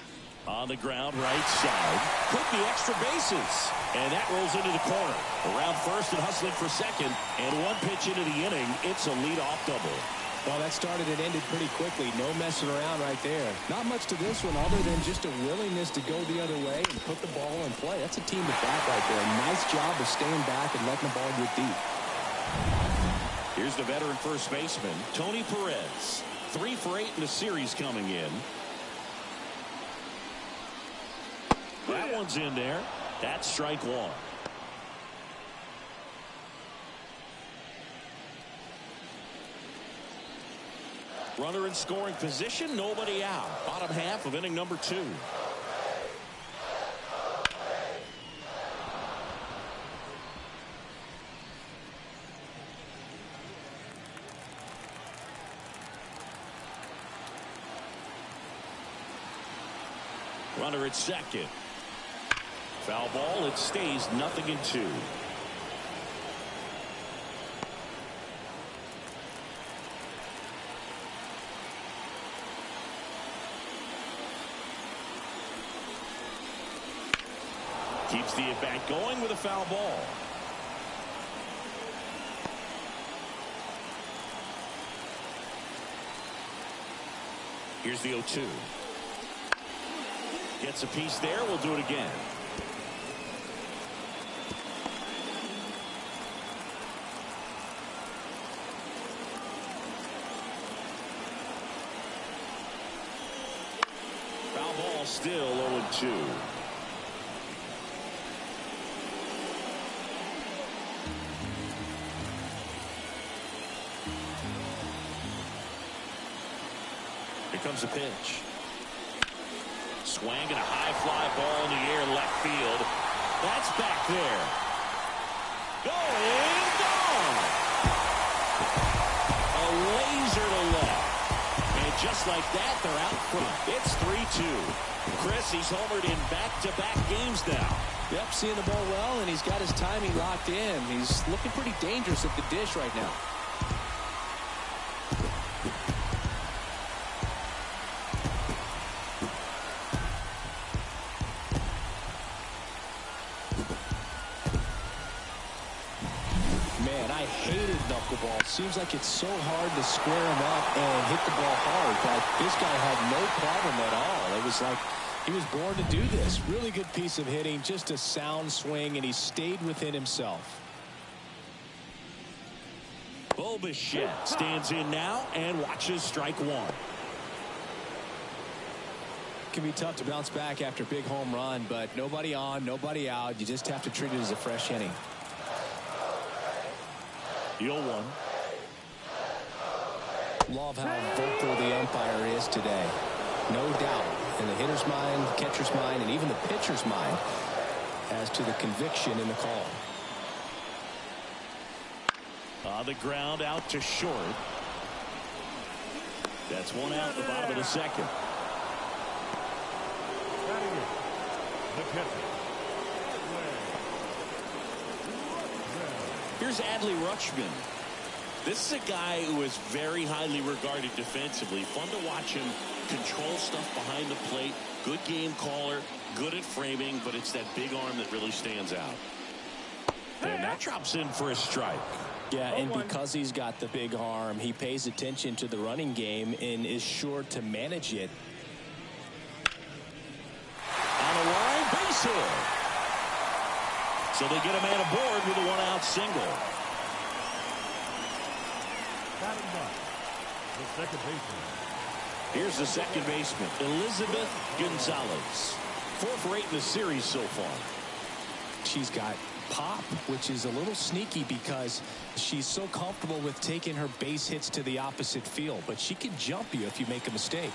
On the ground, right side. Could be extra bases. And that rolls into the corner. Around first and hustling for second. And one pitch into the inning. It's a leadoff double. Well, that started and ended pretty quickly. No messing around right there. Not much to this one other than just a willingness to go the other way and put the ball in play. That's a team to bat right there. Nice job of staying back and letting the ball get deep. Here's the veteran first baseman, Tony Perez. 3 for 8 in the series coming in. That one's in there. That's strike one. Runner in scoring position, nobody out. Bottom half of inning number 2. Runner at second. Foul ball. It stays 0-2. Keeps the at-bat going with a foul ball. Here's the 0-2. Gets a piece there. We'll do it again. Foul ball, still 0-2. Here comes the pitch. Swang and a high fly ball in the air left field. That's back there. Going gone. A laser to left. And just like that, they're out front. It's 3-2. Chris, he's homered in back-to-back games now. Yep, seeing the ball well, and he's got his timing locked in. He's looking pretty dangerous at the dish right now. Knuckleball. Seems like it's so hard to square him up and hit the ball hard, but this guy had no problem at all. It was like he was born to do this. Really good piece of hitting, just a sound swing, and he stayed within himself. Bo Bichette stands in now and watches strike one. It can be tough to bounce back after a big home run, but nobody on, nobody out. You just have to treat it as a fresh inning. The 0-1. Love how vocal the umpire is today. No doubt in the hitter's mind, the catcher's mind, and even the pitcher's mind as to the conviction in the call. On the ground, out to short. That's one out at the bottom of the second. Here's Adley Rutschman. This is a guy who is very highly regarded defensively. Fun to watch him control stuff behind the plate. Good game caller, good at framing, but it's that big arm that really stands out. And that drops in for a strike. Yeah, and because he's got the big arm, he pays attention to the running game and is sure to manage it. On the line, base hit. So they get a man aboard with a one-out single. The second baseman. Here's the second baseman, Elizabeth Gonzalez. 4 for 8 in the series so far. She's got pop, which is a little sneaky because she's so comfortable with taking her base hits to the opposite field, but she can jump you if you make a mistake.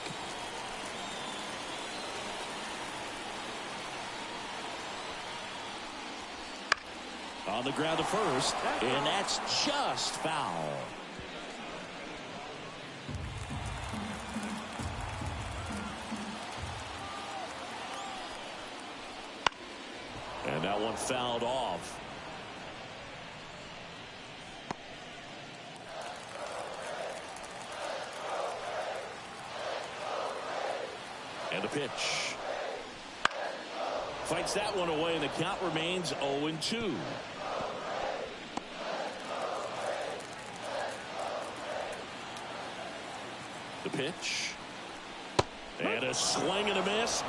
On the ground to first, and that's just foul. And that one fouled off. And the pitch. Fights that one away, and the count remains 0-2. The pitch. And a swing and a miss.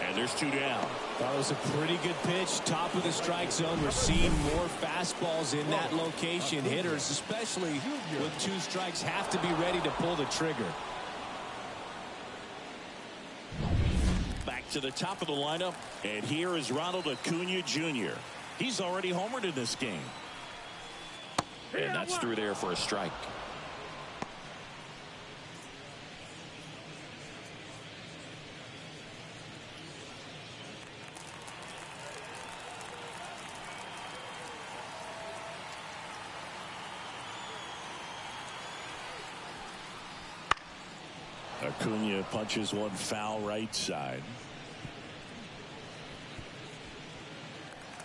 And there's 2 down. That was a pretty good pitch. Top of the strike zone. We're seeing more fastballs in that location. Hitters, especially with 2 strikes, have to be ready to pull the trigger. Back to the top of the lineup. And here is Ronald Acuna Jr. He's already homered in this game. And that's through there for a strike. Acuna punches one foul right side.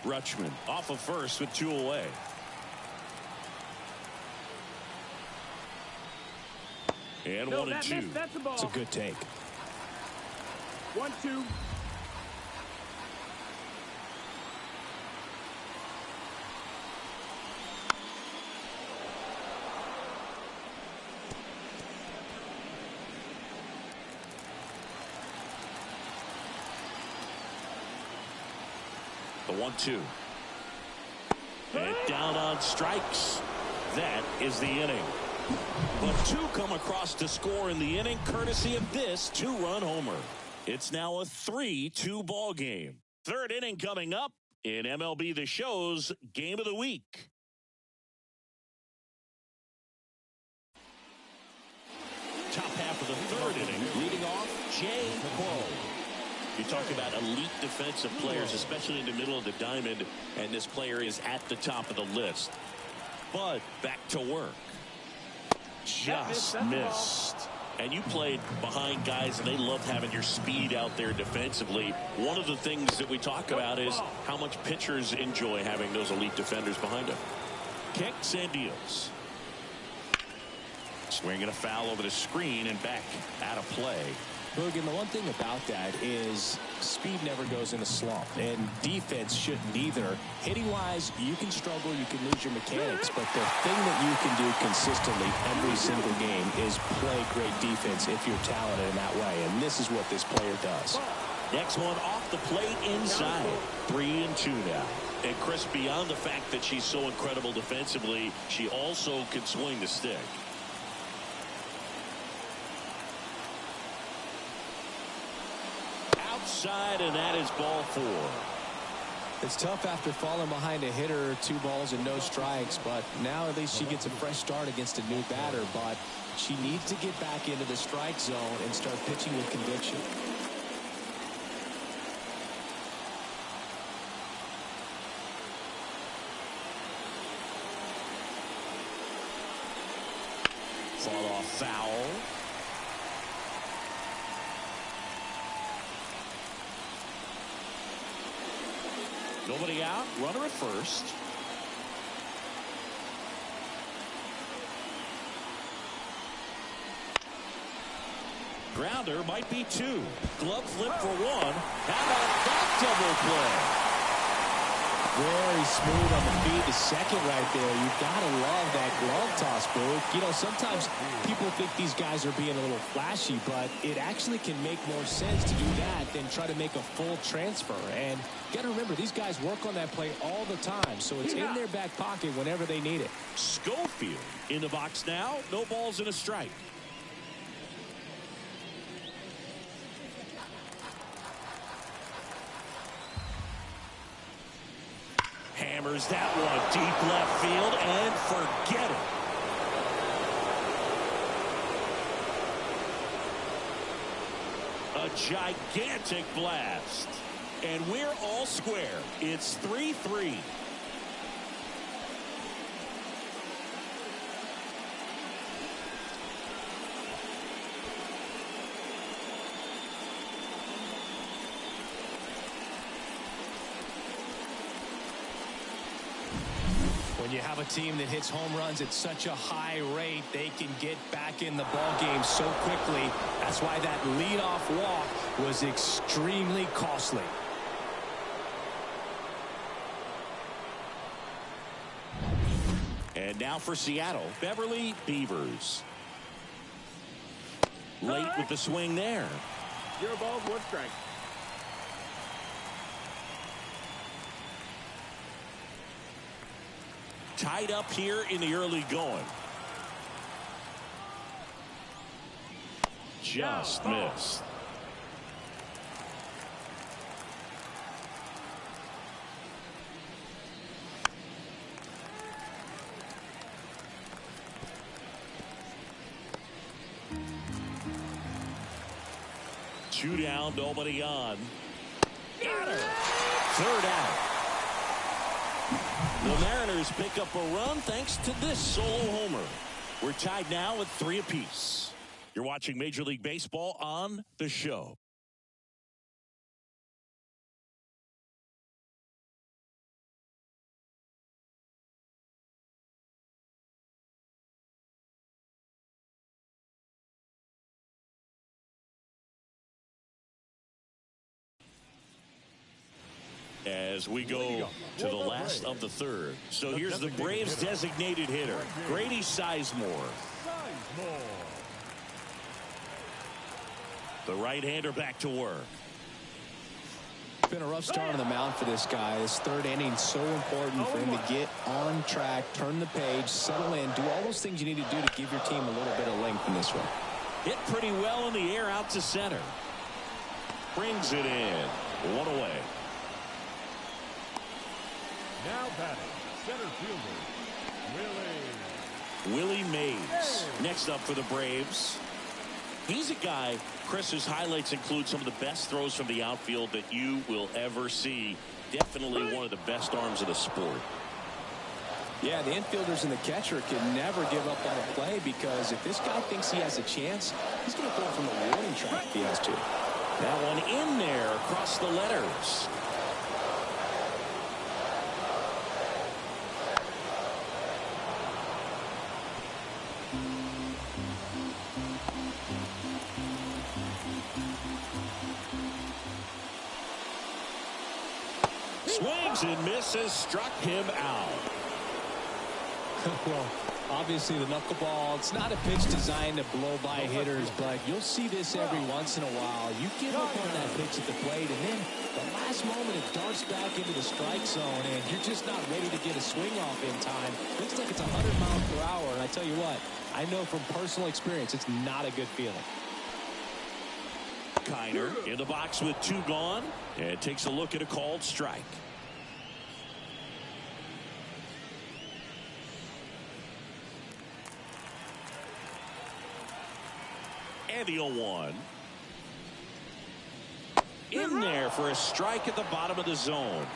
Rutschman off of first with 2 away. And 1-2. That's the ball. It's a good take. 1-2. The 1-2. And down on strikes. That is the inning. But 2 come across to score in the inning, courtesy of this 2-run homer. It's now a 3-2 ball game. 3rd inning coming up in MLB The Show's Game of the Week. Top half of the 3rd inning, leading off Jay Crow. You talk about elite defensive players, especially in the middle of the diamond, and this player is at the top of the list. But back to work. Just missed. And you played behind guys, and they love having your speed out there defensively. One of the things that we talk about is how much pitchers enjoy having those elite defenders behind them. Kicks and deals. Swinging a foul over the screen and back out of play. Boog, and the one thing about that is speed never goes in a slump, and defense shouldn't either. Hitting-wise, you can struggle, you can lose your mechanics, but the thing that you can do consistently every single game is play great defense if you're talented in that way, and this is what this player does. Next one off the plate inside. 3-2 now. And Chris, beyond the fact that she's so incredible defensively, she also can swing the stick. Outside, and that is ball 4. It's tough after falling behind a hitter, 2 balls and no strikes, but now at least she gets a fresh start against a new batter, but she needs to get back into the strike zone and start pitching with conviction. Fall off foul. Nobody out. Runner at first. Grounder might be 2. Glove flip for 1. How about that double play? Very smooth on the feet to second right there. You've got to love that glove toss, Boo. You know, sometimes people think these guys are being a little flashy, but it actually can make more sense to do that than try to make a full transfer. And you got to remember, these guys work on that play all the time, so it's in their back pocket whenever they need it. Schofield in the box now. No balls and a strike. Hammers that one deep left field and forget it. A gigantic blast. And we're all square. It's 3-3. When you have a team that hits home runs at such a high rate, they can get back in the ball game so quickly. That's why that leadoff walk was extremely costly. And now for Seattle, Beverly Beavers. Late with the swing there. 0 balls, 1 strike. Tied up here in the early going. Just missed. Two down, nobody on. Got her. Third out. The Mariners pick up a run thanks to this solo homer. We're tied now at 3 apiece. You're watching Major League Baseball on The Show. As we go to the last of the third. So here's the Braves designated hitter, Grady Sizemore. The right-hander back to work. It's been a rough start on the mound for this guy. His third inning so important for him to get on track, turn the page, settle in, do all those things you need to do to give your team a little bit of length in this one. Hit pretty well in the air out to center. Brings it in. 1 away. Now batting, center fielder, Willie Mays. Next up for the Braves. He's a guy, Chris, whose highlights include some of the best throws from the outfield that you will ever see. Definitely one of the best arms of the sport. Yeah, the infielders and the catcher can never give up on a play because if this guy thinks he has a chance, he's going to throw from the warning track if he has to. That one in there across the letters. Swings and misses, struck him out. Well, obviously the knuckleball, it's not a pitch designed to blow by hitters, but you'll see this every once in a while. You give up on that pitch at the plate, and then the last moment it darts back into the strike zone, and you're just not ready to get a swing off in time. Looks like it's 100 miles per hour, and I tell you what, I know from personal experience, it's not a good feeling. Kiner in the box with 2 gone, and takes a look at a called strike. And the 0-1. In there for a strike at the bottom of the zone.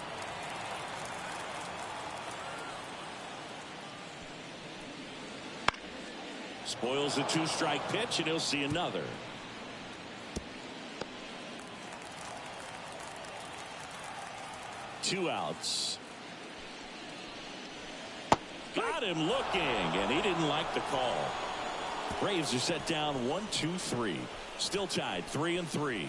Spoils a 2-strike pitch, and he'll see another. Two outs. Got him looking, and he didn't like the call. Braves are set down 1-2-3. Still tied 3-3.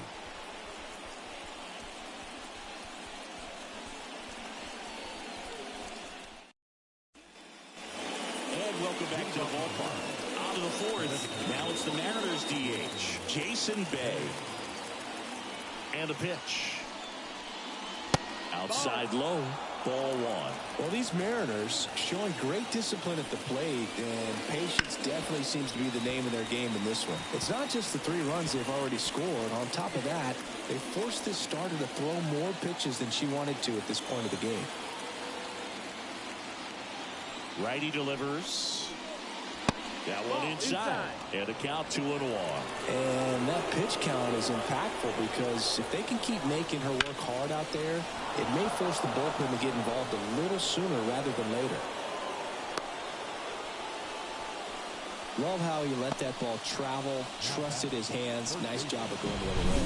And welcome back to the ballpark. Out of the 4th. Now it's the Mariners DH, Jason Bay. And a pitch. Outside low, ball 1. Well, these Mariners showing great discipline at the plate, and patience definitely seems to be the name of their game in this one. It's not just the 3 runs they've already scored. On top of that, they forced this starter to throw more pitches than she wanted to at this point of the game. Righty delivers. That one inside. And a count 2-1. And that pitch count is impactful because if they can keep making her work hard out there, it may force the bullpen to get involved a little sooner rather than later. Love how he let that ball travel, trusted his hands. Nice job of going the other way.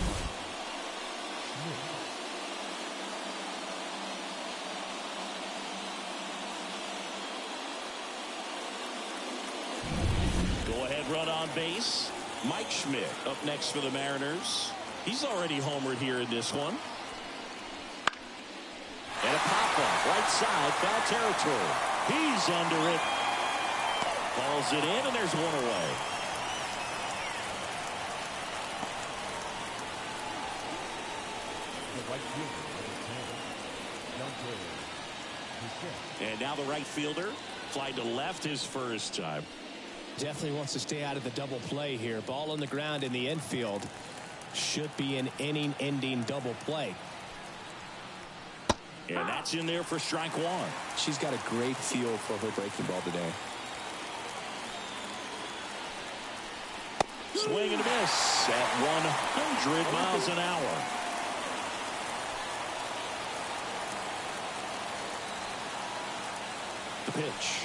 run on base. Mike Schmidt up next for the Mariners. He's already homered here in this one. And a pop-up right side, foul territory. He's under it. Balls it in, and there's one away. The right fielder, and now the right fielder flied to left his first time. Definitely wants to stay out of the double play here. Ball on the ground in the infield. Should be an inning-ending double play. And that's in there for strike one. She's got a great feel for her breaking ball today. Swing and a miss at 100 miles an hour. The pitch.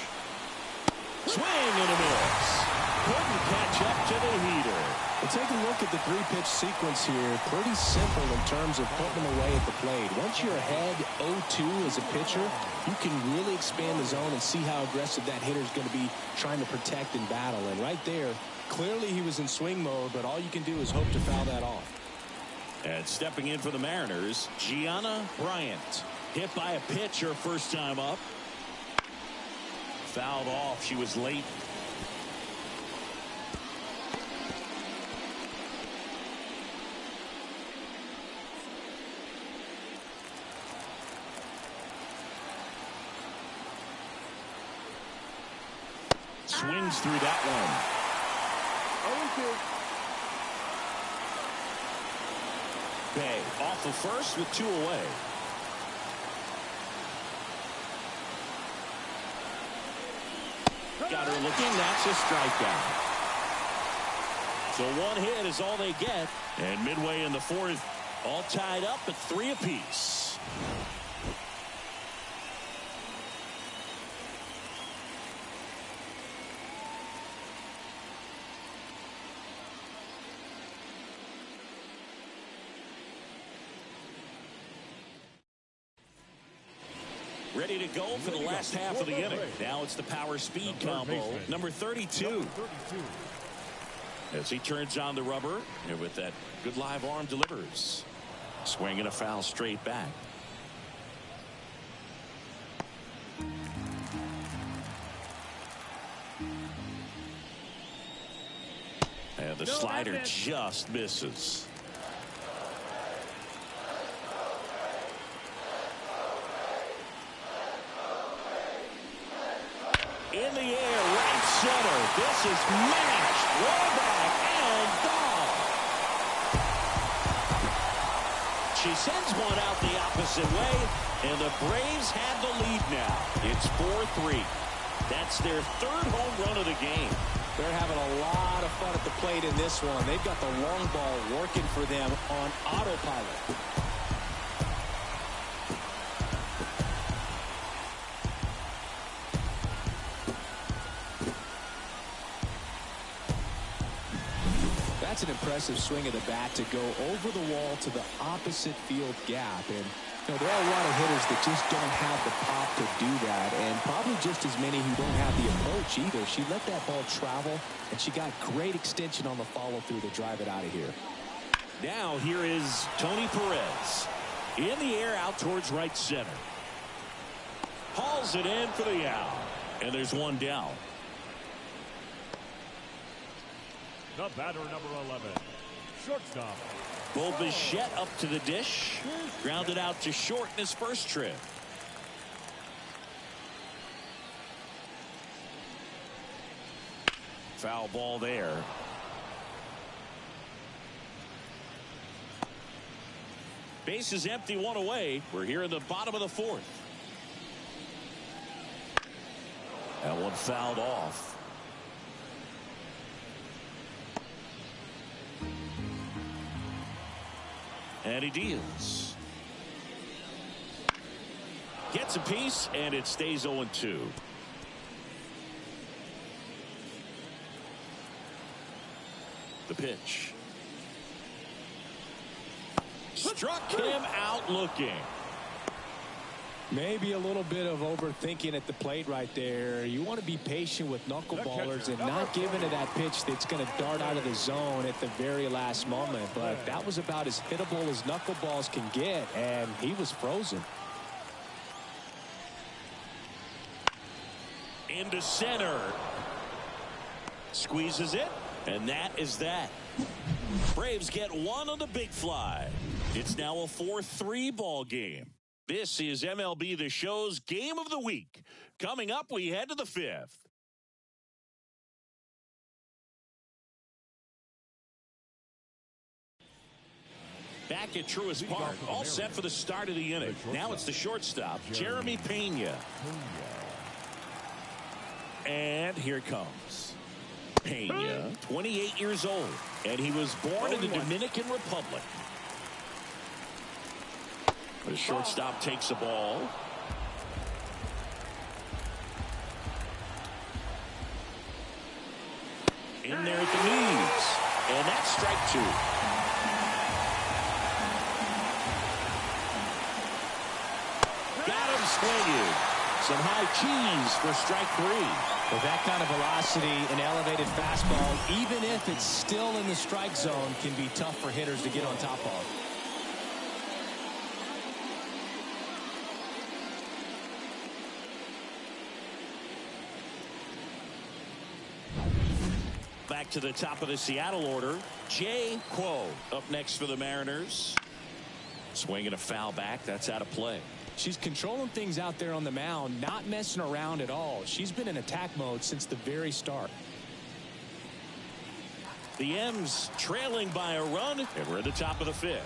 Swing and a miss. Couldn't catch up to the heater. Well, take a look at the three-pitch sequence here. Pretty simple in terms of putting them away at the plate. Once you're ahead 0-2 as a pitcher, you can really expand the zone and see how aggressive that hitter is going to be trying to protect and battle. And right there, clearly he was in swing mode, but all you can do is hope to foul that off. And stepping in for the Mariners, Gianna Bryant. Hit by a pitch her first time up. Fouled off. She was late. Swings through that one. 0-2. Bay off the first with 2 away. Got her looking. That's a strikeout. So one hit is all they get. And midway in the fourth, all tied up at 3 apiece. Ready to go for the last half of the inning. Now it's the power speed combo. Number 32. As he turns on the rubber, and with that good live arm delivers. Swing and a foul straight back. And the slider just misses. In the air, right center. This is mashed. Way back and gone. She sends one out the opposite way, and the Braves have the lead now. It's 4-3. That's their 3rd home run of the game. They're having a lot of fun at the plate in this one. They've got the long ball working for them on autopilot. That's an impressive swing of the bat to go over the wall to the opposite field gap. And you know, there are a lot of hitters that just don't have the pop to do that, and probably just as many who don't have the approach either. She let that ball travel, and she got great extension on the follow-through to drive it out of here. Now here is Tony Perez. In the air out towards right center. Hauls it in for the out. And there's one down. The batter, number 11, shortstop. Bo Bichette up to the dish. Grounded out to short in his first trip. Foul ball there. Base is empty, 1 away. We're here in the bottom of the 4th. That one fouled off. And he deals. Gets a piece, and it stays 0-2. The pitch. Struck him out looking. Maybe a little bit of overthinking at the plate right there. You want to be patient with knuckleballers and not giving to that pitch that's going to dart out of the zone at the very last moment. But that was about as hittable as knuckleballs can get, and he was frozen. Into center. Squeezes it, and that is that. Braves get one on the big fly. It's now a 4-3 ball game. This is MLB The Show's Game of the Week. Coming up, we head to the 5th. Back at Truist Park, all set for the start of the inning. Now it's the shortstop, Jeremy Pena. And here comes Pena, 28 years old, and he was born in the Dominican Republic. The shortstop takes the ball. In there at the knees. And that's strike 2. Got him swinging. Some high cheese for strike 3. With that kind of velocity, an elevated fastball, even if it's still in the strike zone, can be tough for hitters to get on top of. Back to the top of the Seattle order. Jay Quo up next for the Mariners. Swinging a foul back. That's out of play. She's controlling things out there on the mound, not messing around at all. She's been in attack mode since the very start. The M's trailing by a run, and we're at the top of the 5th.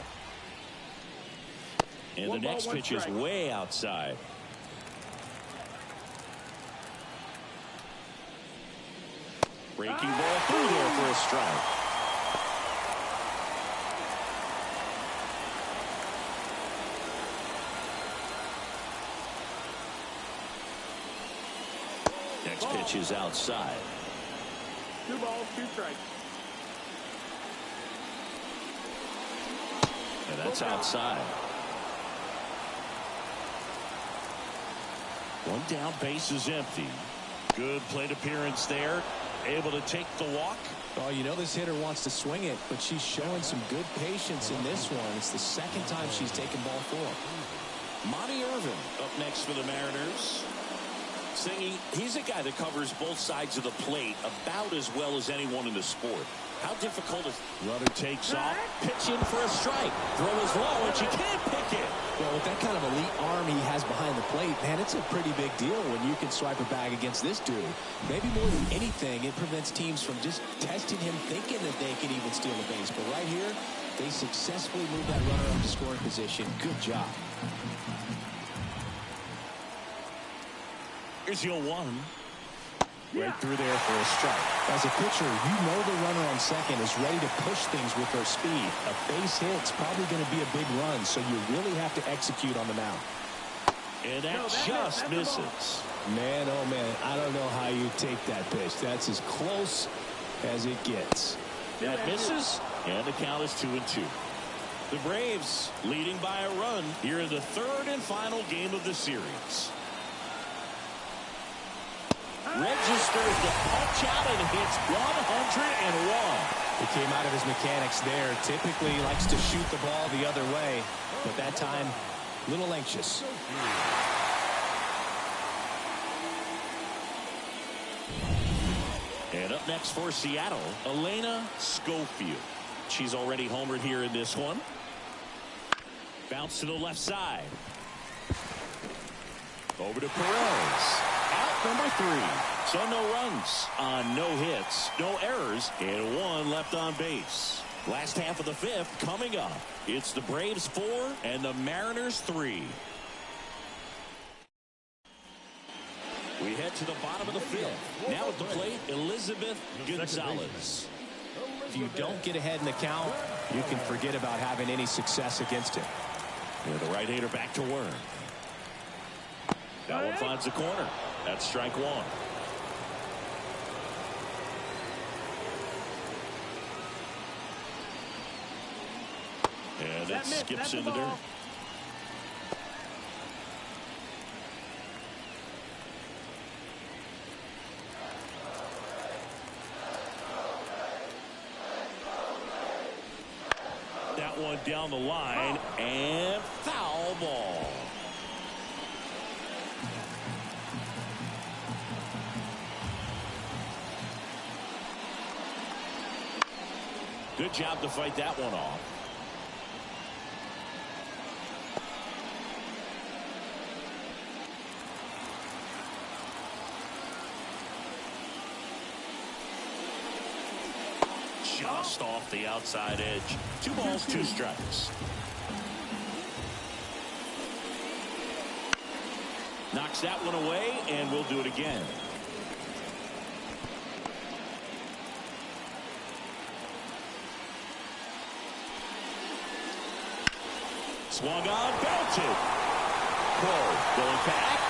And the next pitch is way outside. Breaking ball through there for a strike. Next pitch is outside. 2 balls, 2 strikes. And that's outside. 1 down, base is empty. Good plate appearance there. Able to take the walk. Oh, you know this hitter wants to swing it, but she's showing some good patience in this one. It's the second time she's taken ball 4. Monty Irvin up next for the Mariners. Singy, he's a guy that covers both sides of the plate about as well as anyone in the sport. How difficult is runner takes off, pitch in for a strike. Throw is low, and she can't pick it. Well, with that kind of elite arm he has behind the plate, man, it's a pretty big deal when you can swipe a bag against this dude. Maybe more than anything, it prevents teams from just testing him thinking that they can even steal a base. But right here, they successfully move that runner up to scoring position. Good job. Here's your 1. Right through there for a strike. As a pitcher, you know the runner on second is ready to push things with her speed. A base hit's probably going to be a big run, so you really have to execute on the mound. And that just misses. Man, oh man, I don't know how you take that pitch. That's as close as it gets. That misses, and the count is 2-2. The Braves leading by a run here in the 3rd and final game of the series. Registers the punch out and hits 101. He came out of his mechanics there. Typically likes to shoot the ball the other way, but that time a little anxious. And up next for Seattle, Elena Schofield. She's already homered here in this one. Bounce to the left side. Over to Perez. Out number 3. So no runs on no hits, no errors, and 1 left on base. Last half of the 5th coming up. It's the Braves 4 and the Mariners 3. We head to the bottom of the 5th. Now at the plate, Elizabeth Gonzalez. If you don't get ahead in the count, you can forget about having any success against him. And the right-hander back to work. That one finds the corner. That's strike 1. And it skips into dirt. one down the line, and foul ball. Good job to fight that one off. Just off the outside edge. 2 balls, 2 strikes. Knocks that one away, and we'll do it again. Swung on, belted. Cole going back.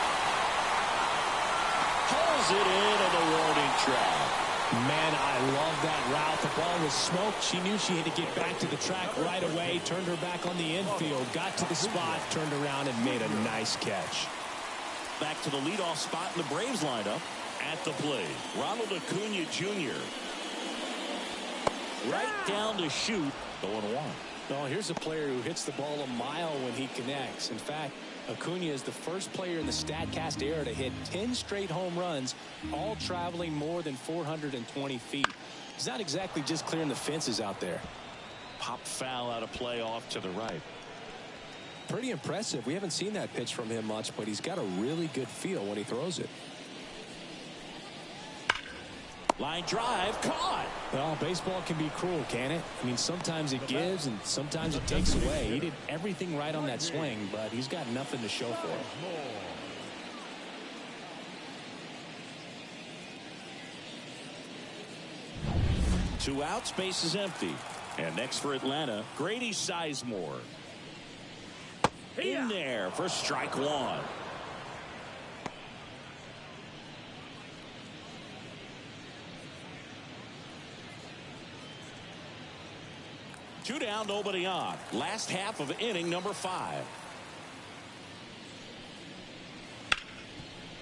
Pulls it in on the warning track. Man, I love that route. The ball was smoked. She knew she had to get back to the track right away. Turned her back on the infield. Got to the spot. Turned around and made a nice catch. Back to the leadoff spot in the Braves lineup. At the plate, Ronald Acuna Jr. Right down to shoot. 0-1. Well, here's a player who hits the ball a mile when he connects. In fact, Acuna is the first player in the StatCast era to hit 10 straight home runs, all traveling more than 420 feet. He's not exactly just clearing the fences out there. Pop foul out of play off to the right. Pretty impressive. We haven't seen that pitch from him much, but he's got a really good feel when he throws it. Line drive, caught. Well, baseball can be cruel, can it? I mean, sometimes it gives and sometimes it takes away. He did everything right on that swing, but he's got nothing to show for it. 2 outs, base is empty. And next for Atlanta, Grady Sizemore. In there for strike 1. Two down, nobody on. Last half of inning number 5.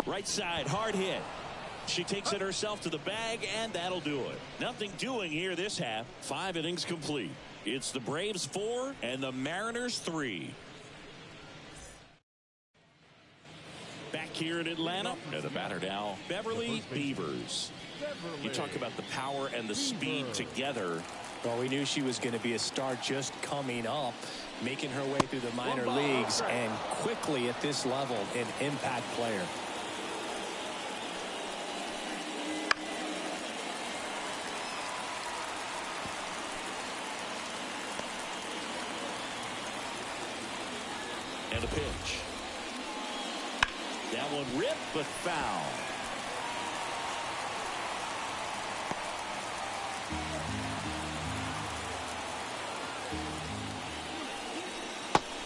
Right side, hard hit. She takes it herself to the bag, and that'll do it. Nothing doing here this half. 5 innings complete. It's the Braves 4 and the Mariners 3. Back here in Atlanta, and the batter now, Beverly Beavers. You talk about the power and the speed together. Well, we knew she was going to be a star just coming up, making her way through the minor leagues, and quickly at this level, an impact player. And a pitch. That one ripped, but foul.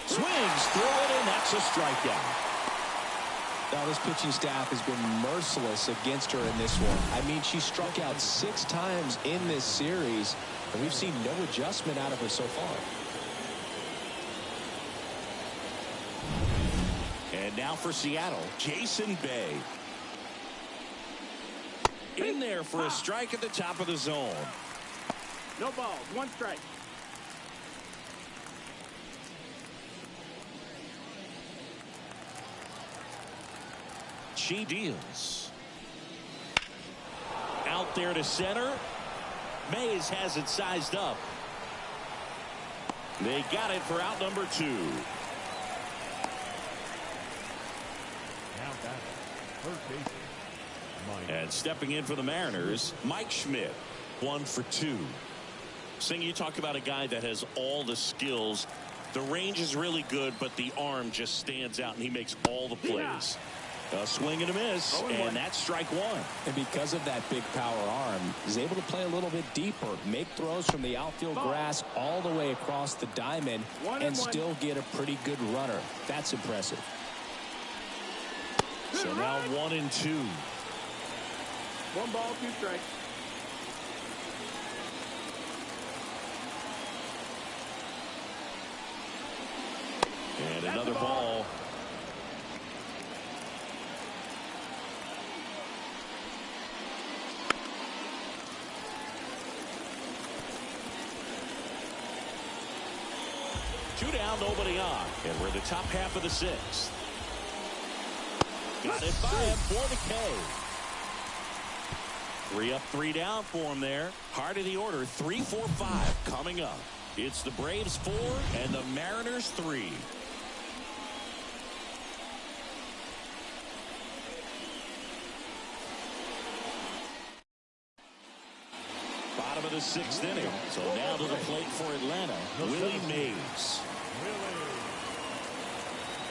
Swings through it, and that's a strikeout. Now, this pitching staff has been merciless against her in this one. I mean, she struck out 6 times in this series, and we've seen no adjustment out of her so far. And now for Seattle, Jason Bay. In there for a strike at the top of the zone. No balls, 1 strike. She deals. Out there to center. Mays has it sized up. They got it for out number 2. Now back, first baseman, Mike. And stepping in for the Mariners, Mike Schmidt, 1 for 2. Sing, you talk about a guy that has all the skills. The range is really good, but the arm just stands out, and he makes all the plays. A swing and a miss, and that's strike 1. And because of that big power arm, he's able to play a little bit deeper, make throws from the outfield grass all the way across the diamond, and still get a pretty good runner. That's impressive. So now 1 and 2. 1 ball, 2 strikes. And another ball. down, nobody on. And we're in the top half of the sixth. Got it by him for the K. 3 up, 3 down for him there. Heart of the order, 3, 4, 5 coming up. It's the Braves 4 and the Mariners 3. Bottom of the 6th inning. So now to the plate for Atlanta, Willie Mays.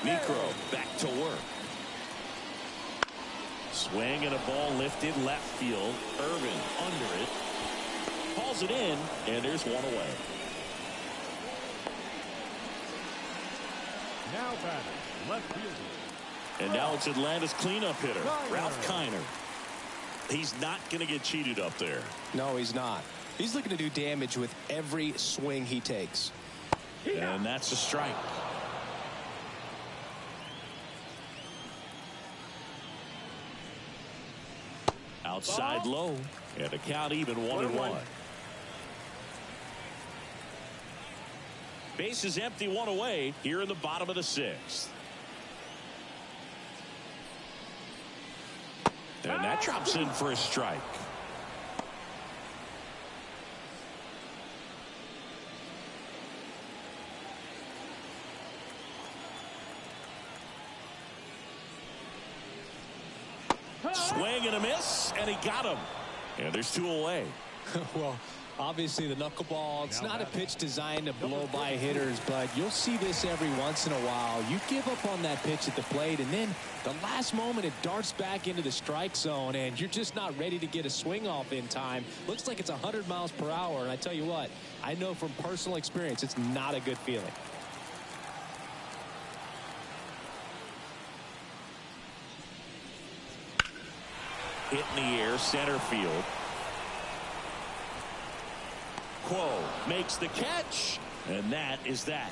Necro back to work. Swing and a ball lifted left field. Irvin under it. Calls it in, and there's one away. Now batting, left fielder. And now it's Atlanta's cleanup hitter, Ralph Kiner. He's not going to get cheated up there. No, he's not. He's looking to do damage with every swing he takes. And that's a strike. Outside low, and the count even 1-1. Base is empty, one away here in the bottom of the 6th. And that drops in for a strike. Swing and a miss, and he got him. And there's 2 away. Well, obviously the knuckleball, it's not a pitch designed to blow by hitters, but you'll see this every once in a while. You give up on that pitch at the plate, and then the last moment it darts back into the strike zone, and you're just not ready to get a swing off in time. Looks like it's 100 miles per hour, and I tell you what, I know from personal experience it's not a good feeling. Hit in the air, center field. Quo makes the catch, and that is that.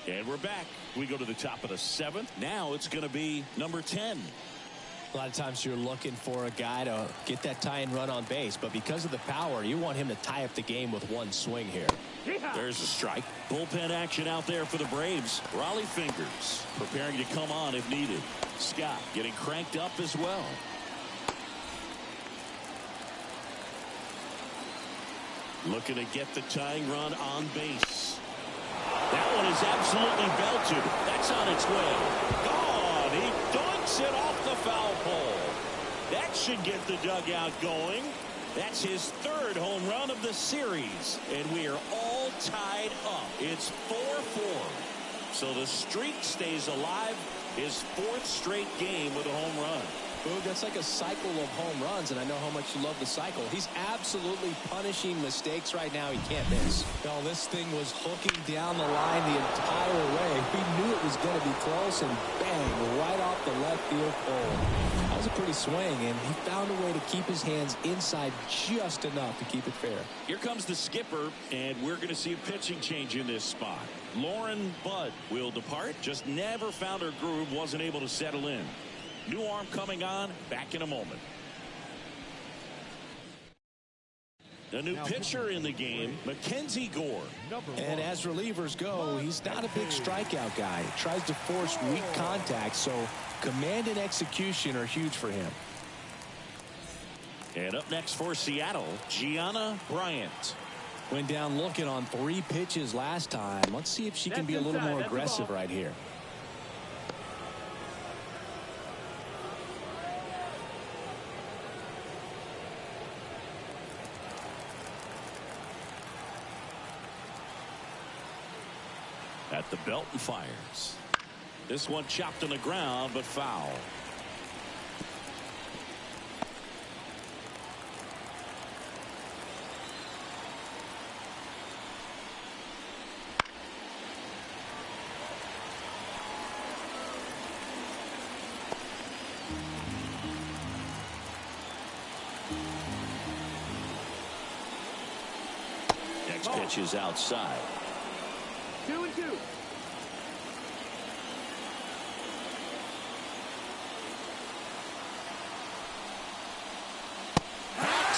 And we're back. We go to the top of the 7th. Now it's going to be number 10. A lot of times you're looking for a guy to get that tying run on base, but because of the power, you want him to tie up the game with one swing here. There's a strike. Bullpen action out there for the Braves. Raleigh Fingers preparing to come on if needed. Scott getting cranked up as well. Looking to get the tying run on base. That one is absolutely belted. That's on its way. Gone. He dunks it off the foul pole. That should get the dugout going. That's his 3rd home run of the series. And we are all tied up. It's 4-4. So the streak stays alive. His 4th straight game with a home run. Boog, that's like a cycle of home runs, and I know how much you love the cycle. He's absolutely punishing mistakes right now he can't miss. No, this thing was hooking down the line the entire way. He knew it was going to be close, and bang, right off the left field pole. That was a pretty swing, and he found a way to keep his hands inside just enough to keep it fair. Here comes the skipper, and we're going to see a pitching change in this spot. Lauren Budd will depart. Just never found her groove, wasn't able to settle in. New arm coming on, back in a moment. A new pitcher in the game, Mackenzie Gore. And as relievers go, he's not a big strikeout guy. He tries to force weak contact, so command and execution are huge for him. And up next for Seattle, Gianna Bryant. Went down looking on 3 pitches last time. Let's see if she can be a little more aggressive right here. At the belt and fires. This one chopped on the ground, but foul. Next pitch is outside. 2-2.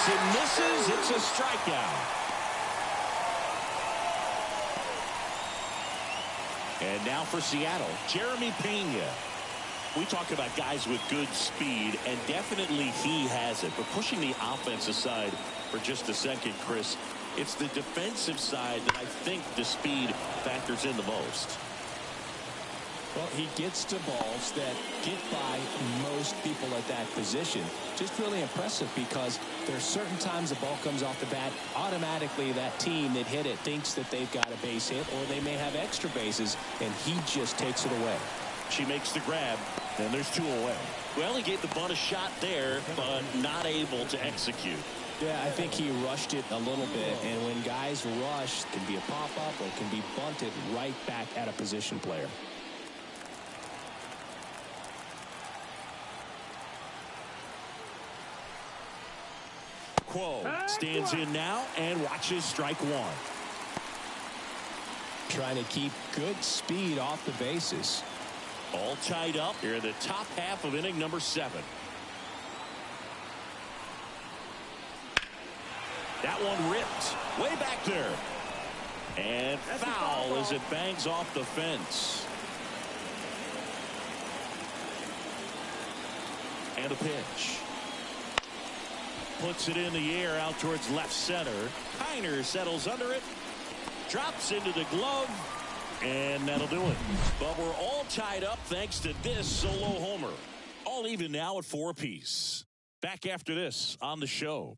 It misses. It's a strikeout. And now for Seattle, Jeremy Pena. We talk about guys with good speed, and definitely he has it. But pushing the offense aside for just a second, Chris, it's the defensive side that I think the speed factors in the most. Well, he gets to balls that get by most people at that position. Just really impressive because there's certain times the ball comes off the bat, automatically that team that hit it thinks that they've got a base hit or they may have extra bases, and he just takes it away. She makes the grab, and there's 2 away. Well, he gave the bunt a shot there, but not able to execute. Yeah, I think he rushed it a little bit, and when guys rush, it can be a pop-up or it can be bunted right back at a position player. Quo stands in now and watches strike 1. Trying to keep good speed off the bases. All tied up here in the top half of inning number 7. That one ripped way back there. And foul as it bangs off the fence. And a pitch. Puts it in the air out towards left center. Kiner settles under it. Drops into the glove. And that'll do it. But we're all tied up thanks to this solo homer. All even now at 4 apiece. Back after this on the show.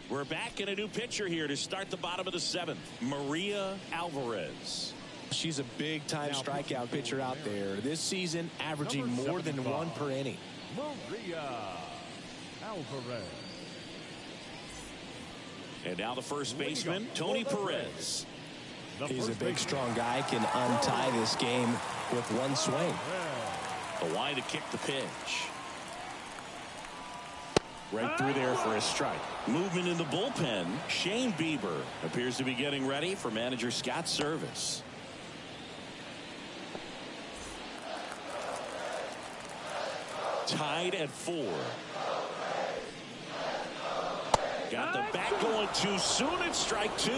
We're back in a new pitcher here to start the bottom of the 7th. Maria Alvarez. She's a big-time strikeout pitcher out there. This season, averaging more than 1 per inning. Maria Alvarez. And now the first baseman, Tony Perez. He's a big, strong guy. Can untie this game with 1 swing. The line to kick the pitch. Right through there for a strike. Movement in the bullpen. Shane Bieber appears to be getting ready for manager Scott's service. Tied at 4. Got the bat going too soon. It's strike 2.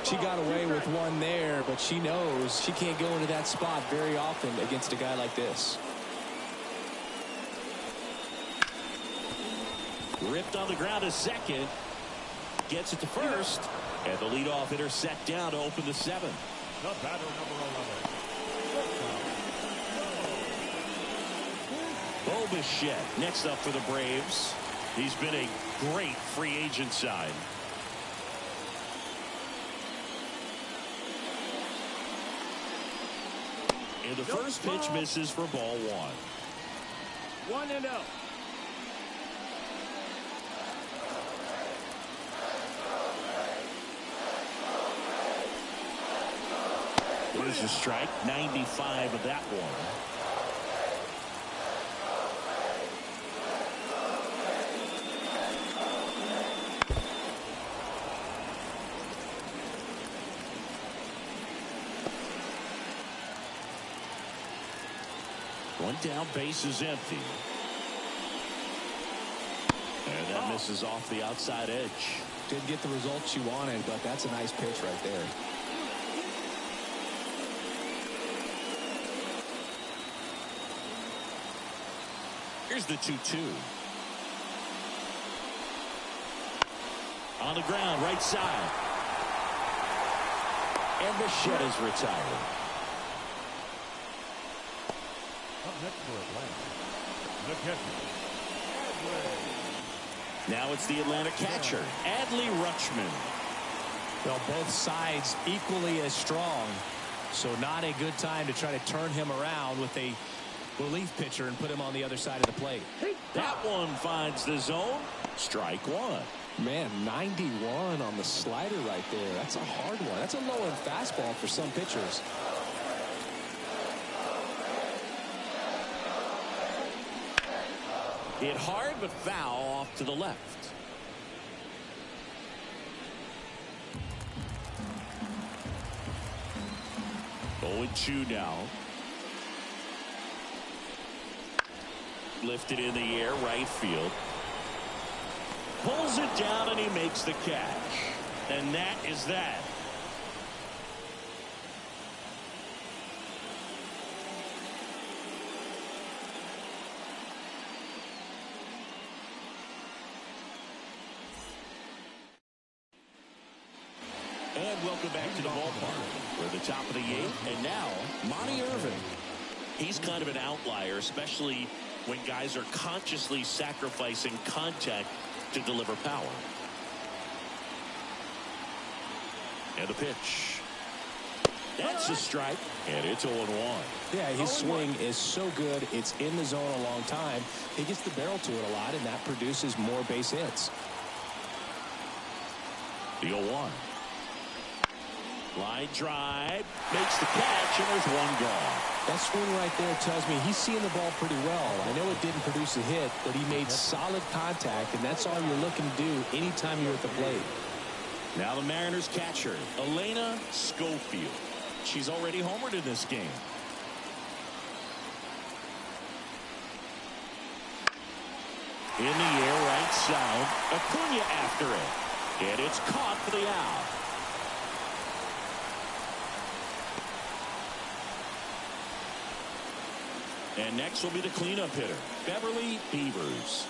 She got away with 1 there, but she knows she can't go into that spot very often against a guy like this. Ripped on the ground to second. Gets it to first. And the leadoff hitter set down to open the 7th. The batter, number 11. Bo Bichette next up for the Braves. He's been a great free agent sign. And the first pitch misses for ball 1. 1-0. There's a strike. 95 of that one. One down, base is empty. And that misses off the outside edge. Didn't get the results she wanted, but that's a nice pitch right there. Here's the 2-2. On the ground, right side. And Bichette is retired. Up next for Atlanta, the catcher, Adley. Now it's the Atlanta catcher, Adley Rutschman. Well, both sides equally as strong, so not a good time to try to turn him around with a relief pitcher and put him on the other side of the plate. That one finds the zone. Strike 1. Man, 91 on the slider right there. That's a hard one. That's a low-end fastball for some pitchers. Hit hard but foul off to the left. 0-2 now. Lifted in the air, right field. Pulls it down, and he makes the catch. And that is that. And welcome back to the ballpark. We're at the top of the 8th, and now Monty Irvin. He's kind of an outlier, especially when guys are consciously sacrificing contact to deliver power. And the pitch. That's a strike, and it's 0-1. Yeah, his swing is so good. It's in the zone a long time. He gets the barrel to it a lot, and that produces more base hits. The 0-1. Line drive, makes the catch, and there's one gone. That swing right there tells me he's seeing the ball pretty well. I know it didn't produce a hit, but he made solid contact, and that's all you're looking to do anytime you're at the plate. Now the Mariners catcher, Elena Schofield. She's already homered in this game. In the air, right side. Acuna after it. And it's caught for the out. And next will be the cleanup hitter, Beverly Beavers.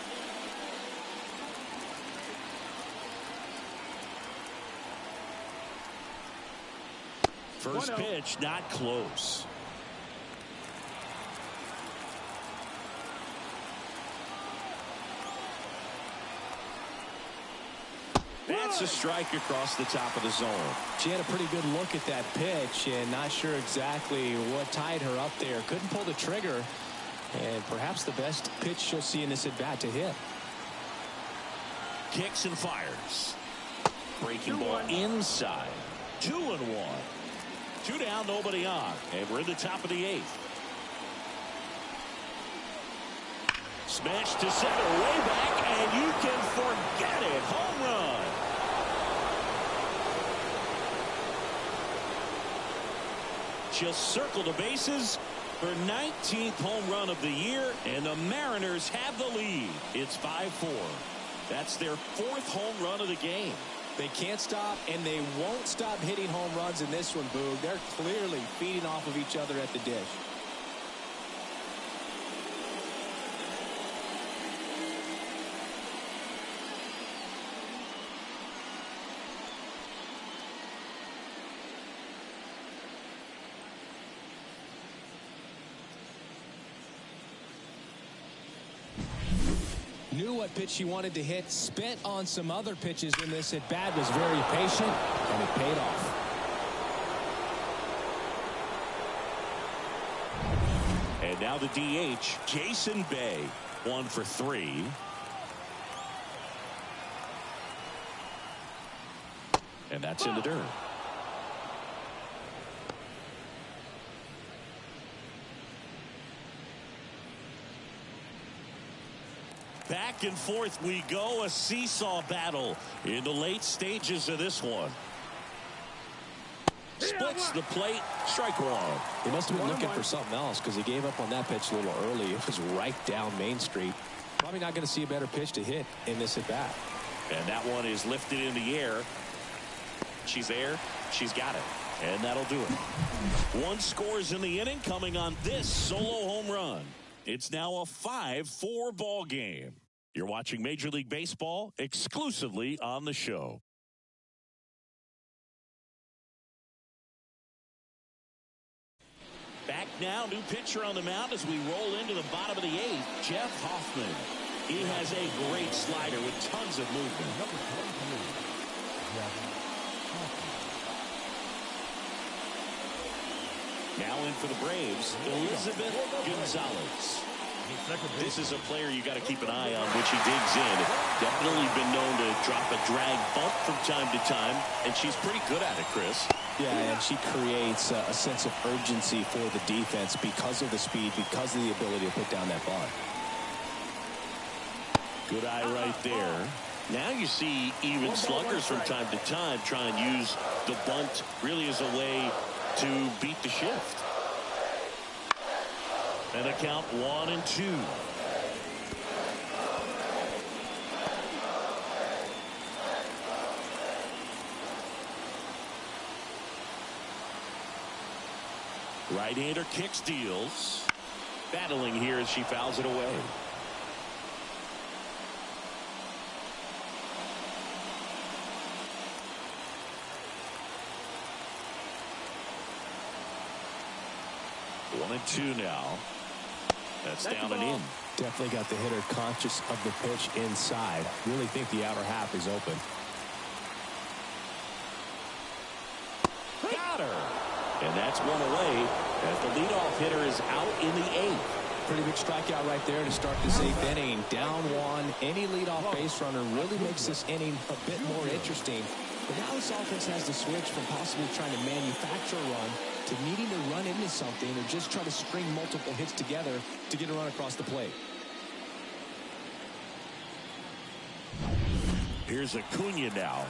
First pitch, not close. That's a strike across the top of the zone. She had a pretty good look at that pitch and not sure exactly what tied her up there. Couldn't pull the trigger, and perhaps the best pitch she'll see in this at-bat to hit. Kicks and fires. Breaking ball inside. 2-1. 2 down, nobody on. And we're in the top of the 8th. Smash to center, way back, and you can forget it. Home run. Just circle the bases. Her 19th home run of the year, and the Mariners have the lead. It's 5-4. That's their 4th home run of the game. They can't stop, and they won't stop hitting home runs in this one, Boog. They're clearly feeding off of each other at the dish. Knew what pitch she wanted to hit, spent on some other pitches in this at bat, was very patient, and it paid off. And now the DH, Jason Bay, 1 for 3. And that's in the dirt. Back and forth we go, a seesaw battle in the late stages of this one. Splits the plate, strike one. He must have been looking for something else because he gave up on that pitch a little early. It was right down Main Street. Probably not going to see a better pitch to hit in this at bat. And that one is lifted in the air. She's there, she's got it, and that'll do it. 1 scores in the inning, coming on this solo home run. It's now a 5-4 ball game. You're watching Major League Baseball exclusively on the show. Back now, new pitcher on the mound as we roll into the bottom of the 8th, Jeff Hoffman. He has a great slider with tons of movement. Number 23, Jeff Hoffman. Now in for the Braves, Elizabeth Gonzalez. This is a player you got to keep an eye on, which he digs in. Definitely been known to drop a drag bump from time to time, and she's pretty good at it, Chris. Yeah, and she creates a sense of urgency for the defense because of the speed, because of the ability to put down that bunt. Good eye right there. Now you see even sluggers from time to time try and use the bunt really as a way to beat the shift. And a count 1-2. Right-hander kicks, deals. Battling here as she fouls it away. One and two now. That's down and in. Definitely got the hitter conscious of the pitch inside. Really think the outer half is open. Got her. And that's one away as the leadoff hitter is out in the eighth. Pretty big strikeout right there to start this eighth inning. Down one. Any leadoff base runner really makes this inning a bit more interesting. But now this offense has to switch from possibly trying to manufacture a run to needing to run into something or just try to string multiple hits together to get a run across the plate. Here's Acuna now.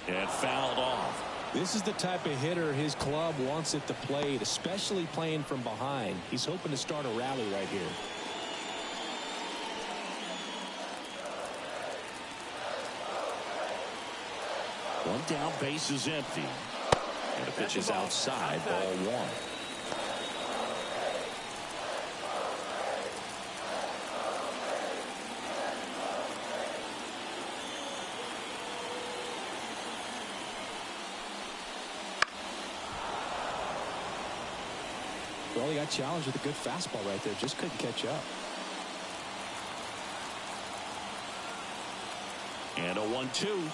And fouled off. This is the type of hitter his club wants at the plate, especially playing from behind. He's hoping to start a rally right here. One down, base is empty. And the pitch is outside, ball one. Well, he got challenged with a good fastball right there. Just couldn't catch up. And a 1-2.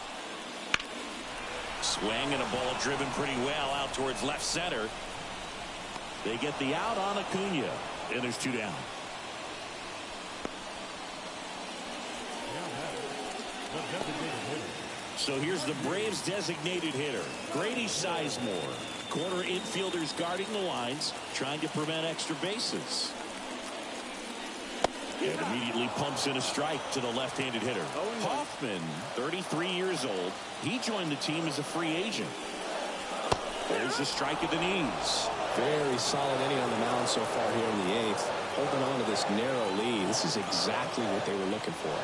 Swing and a ball driven pretty well out towards left center. They get the out on Acuna. And there's two down. So here's the Braves designated hitter, Grady Sizemore. Corner infielders guarding the lines, trying to prevent extra bases. And immediately pumps in a strike to the left-handed hitter. Hoffman, 33 years old. He joined the team as a free agent. There's the strike at the knees. Very solid inning on the mound so far here in the eighth. Holding on to this narrow lead. This is exactly what they were looking for.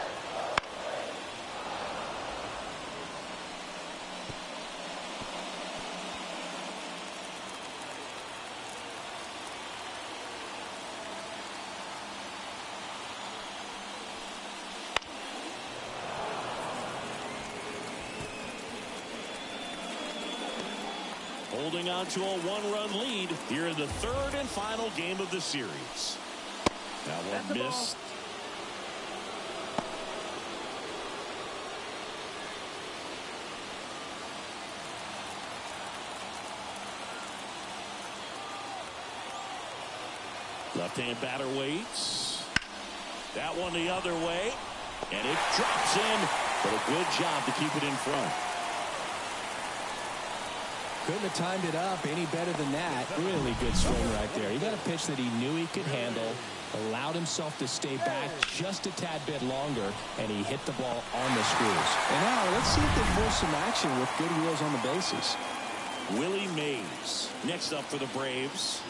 Holding on to a one-run lead here in the third and final game of the series. That one missed. Left-hand batter waits. That one the other way. And it drops in. But a good job to keep it in front. Couldn't have timed it up any better than that. Really good swing right there. He got a pitch that he knew he could handle, allowed himself to stay back just a tad bit longer, and he hit the ball on the screws. And now let's see if they force some action with good wheels on the bases. Willie Mays next up for the Braves.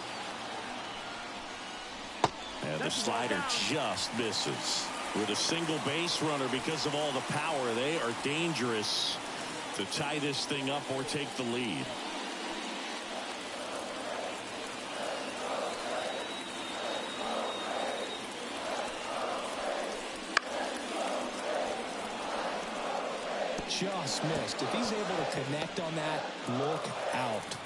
And the slider just misses. With a single base runner, because of all the power, they are dangerous to tie this thing up or take the lead. Just missed. If he's able to connect on that, look out.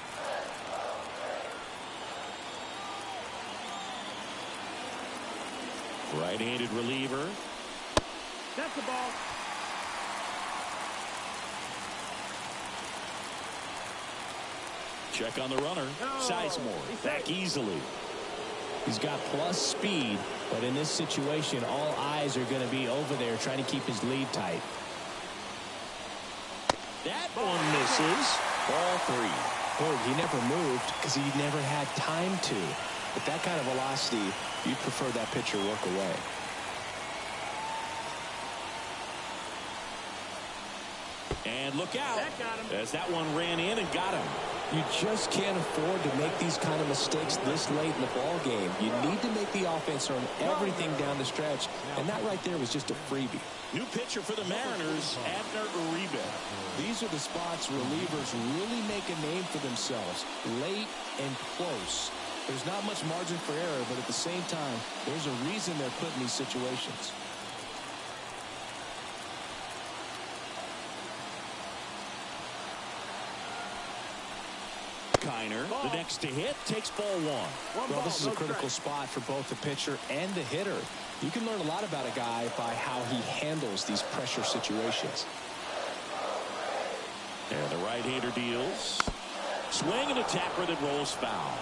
Right-handed reliever. That's the ball. Check on the runner. Sizemore back easily. He's got plus speed, but in this situation, all eyes are going to be over there trying to keep his lead tight. That one misses. Ball three. Boy, he never moved because he never had time to. With that kind of velocity, you'd prefer that pitcher work away. And look out, That got him. as that one ran in and got him. You just can't afford to make these kind of mistakes this late in the ball game. You need to make the offense earn everything down the stretch, and that right there was just a freebie. New pitcher for the Mariners, Abner Uribe. These are the spots relievers really make a name for themselves, late and close. There's not much margin for error, but at the same time, there's a reason they're put in these situations. Kiner, the next to hit, takes ball one. Well, this is a critical spot for both the pitcher and the hitter. You can learn a lot about a guy by how he handles these pressure situations. And the right-hander deals. Swing and a tapper that rolls foul.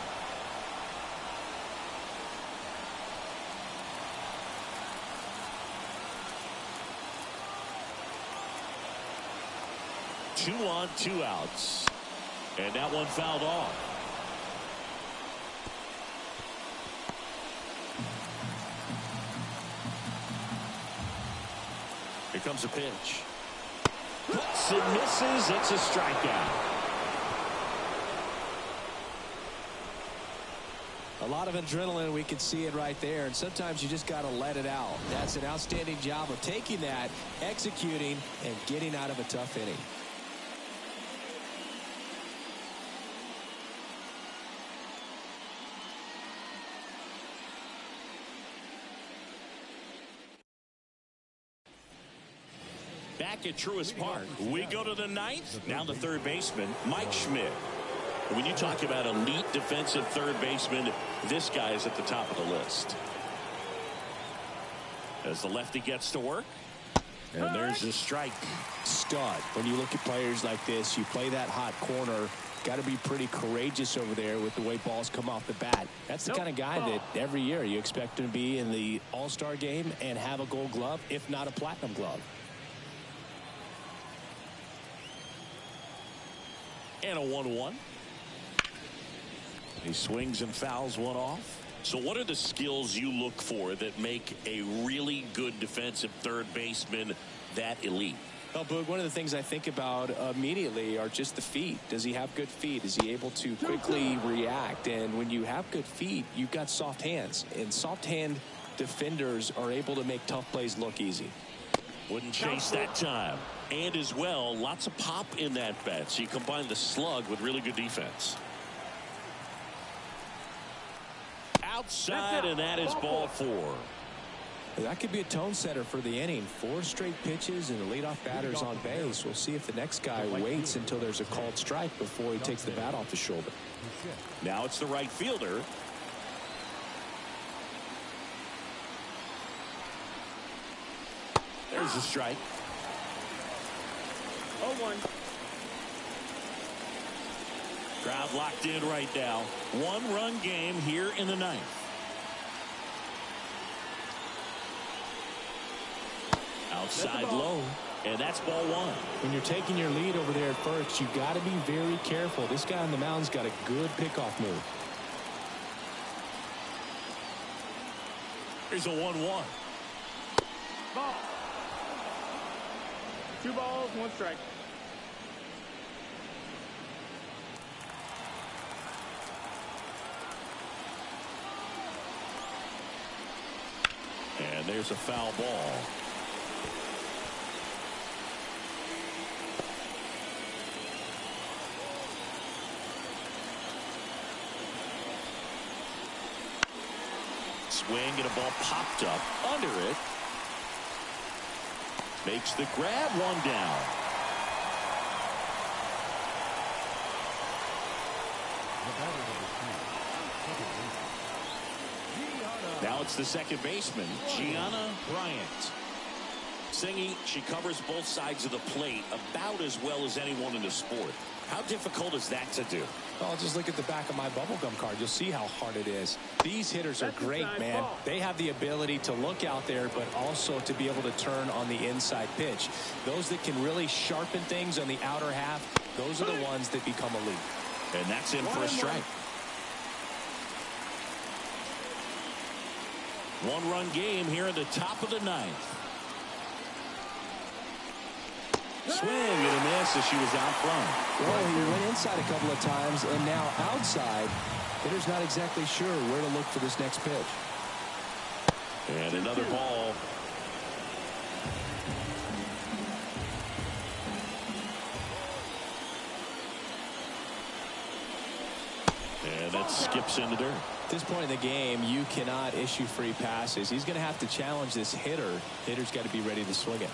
Two on, two outs. And that one fouled off. Here comes a pitch. Puts and misses. It's a strikeout. A lot of adrenaline, we can see it right there, and sometimes you just got to let it out. That's an outstanding job of taking that, executing, and getting out of a tough inning. Back at Truist Park, we go to the ninth. Now the third baseman, Mike Schmidt. When you talk about elite defensive third baseman, this guy is at the top of the list. As the lefty gets to work, and there's a strike. Stud. When you look at players like this, you play that hot corner. Got to be pretty courageous over there with the way balls come off the bat. That's the kind of guy that every year you expect him to be in the All-Star game and have a Gold Glove, if not a Platinum Glove. And a 1-1. He swings and fouls one off. So what are the skills you look for that make a really good defensive third baseman that elite? Well, Boog, one of the things I think about immediately are just the feet. Does he have good feet? Is he able to quickly react? And when you have good feet, you've got soft hands. And soft hand defenders are able to make tough plays look easy. Wouldn't chase that time. And as well, lots of pop in that bat. So you combine the slug with really good defense. Outside, and that is ball four. That could be a tone setter for the inning. 4 straight pitches and the leadoff batter's on base. We'll see if the next guy waits until there's a called strike before he takes the bat off the shoulder. Now it's the right fielder. There's a strike. 0-1. Crowd locked in right now. 1-run game here in the ninth. Outside low, and that's ball one. When you're taking your lead over there at first, you've got to be very careful. This guy on the mound's got a good pickoff move. Here's a 1-1. Ball. 2 balls, 1 strike. And there's a foul ball. Swing and a ball popped up under it. Makes the grab, one down. Now it's the second baseman, Gianna Bryant. Singy, she covers both sides of the plate about as well as anyone in the sport. How difficult is that to do? Well, just look at the back of my bubblegum card. You'll see how hard it is. These hitters are great, man. They have the ability to look out there, but also to be able to turn on the inside pitch. Those that can really sharpen things on the outer half, those are the ones that become elite. And that's in for a strike. 1-run game here in the top of the ninth. Swing and a miss as she was out front. Well, he went inside a couple of times, and now outside. Hitter's not exactly sure where to look for this next pitch. And another ball. And that skips in the dirt. At this point in the game, you cannot issue free passes. He's going to have to challenge this hitter. Hitter's got to be ready to swing it.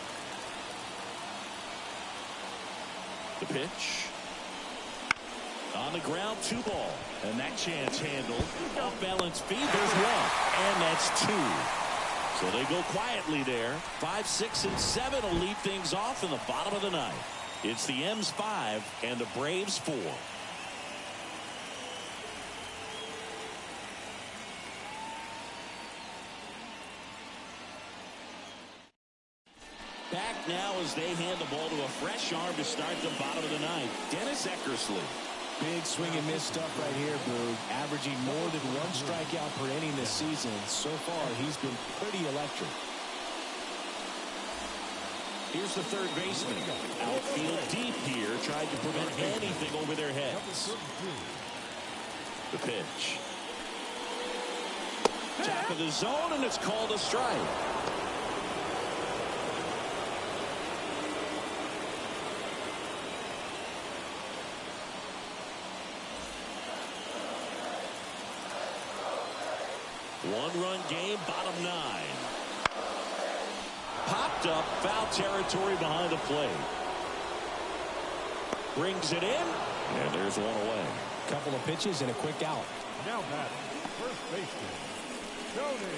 The pitch. On the ground, 2 ball. And that chance handled. Off balance feed. There's 1. And that's 2. So they go quietly there. 5, 6, and 7 will lead things off in the bottom of the 9th. It's the M's 5 and the Braves 4. Back now as they hand the ball to a fresh arm to start the bottom of the 9th. Dennis Eckersley. Big swing and miss stuff right here, Boog. Averaging more than 1 strikeout per inning this season. So far, he's been pretty electric. Here's the third baseman. Outfield deep here, trying to prevent anything over their heads. The pitch. Top of the zone, and it's called a strike. One-run game, bottom 9. Popped up, foul territory behind the plate. Brings it in, and there's 1 away. Couple of pitches and a quick out. Now batting, first baseman, Tony.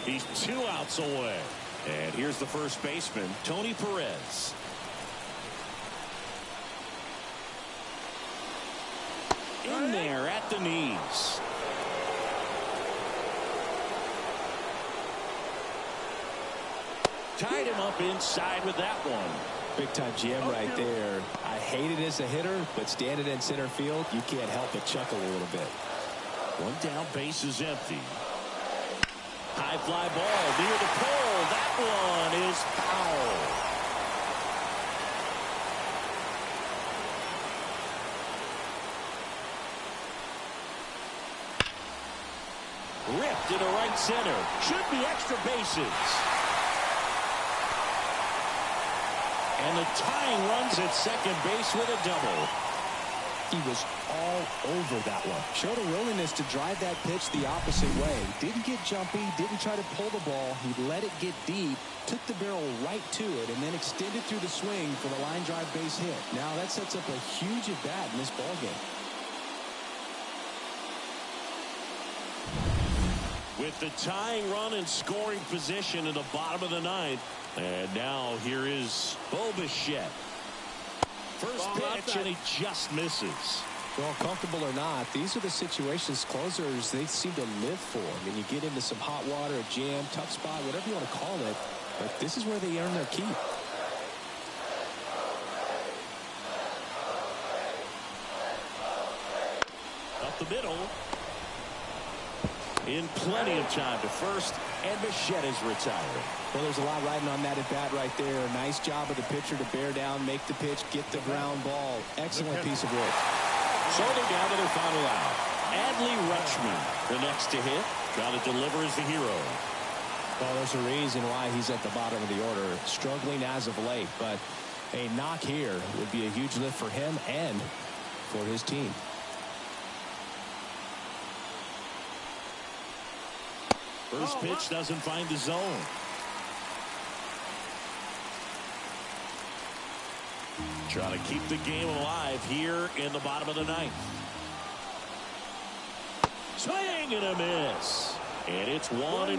He's 2 outs away. And here's the first baseman, Tony Perez. In there at the knees. Tied him up inside with that one. Big time jam right there. I hate it as a hitter, but standing in center field, you can't help but chuckle a little bit. 1 down, base is empty. High fly ball near the pole. That one is foul. Ripped into right center. Should be extra bases. And the tying runs at second base with a double. He was all over that one. Showed a willingness to drive that pitch the opposite way. Didn't get jumpy, didn't try to pull the ball. He let it get deep, took the barrel right to it, and then extended through the swing for the line drive base hit. Now that sets up a huge at-bat in this ballgame. With the tying run in scoring position in the bottom of the 9th. And now here is Bo Bichette. First pitch, and he just misses. Well, comfortable or not, these are the situations closers they seem to live for. I mean, you get into some hot water, a jam, tough spot, whatever you want to call it, but this is where they earn their keep. Up the middle. In plenty of time to first, and Bichette is retired. Well, there's a lot riding on that at-bat right there. Nice job of the pitcher to bear down, make the pitch, get the ground ball. Excellent piece of work. So they're down to their final out. Adley Rutschman, the next to hit. Got to deliver as the hero. Well, there's a reason why he's at the bottom of the order. Struggling as of late, but a knock here would be a huge lift for him and for his team. First pitch doesn't find the zone. Trying to keep the game alive here in the bottom of the 9th. Swing and a miss. And it's 1-1.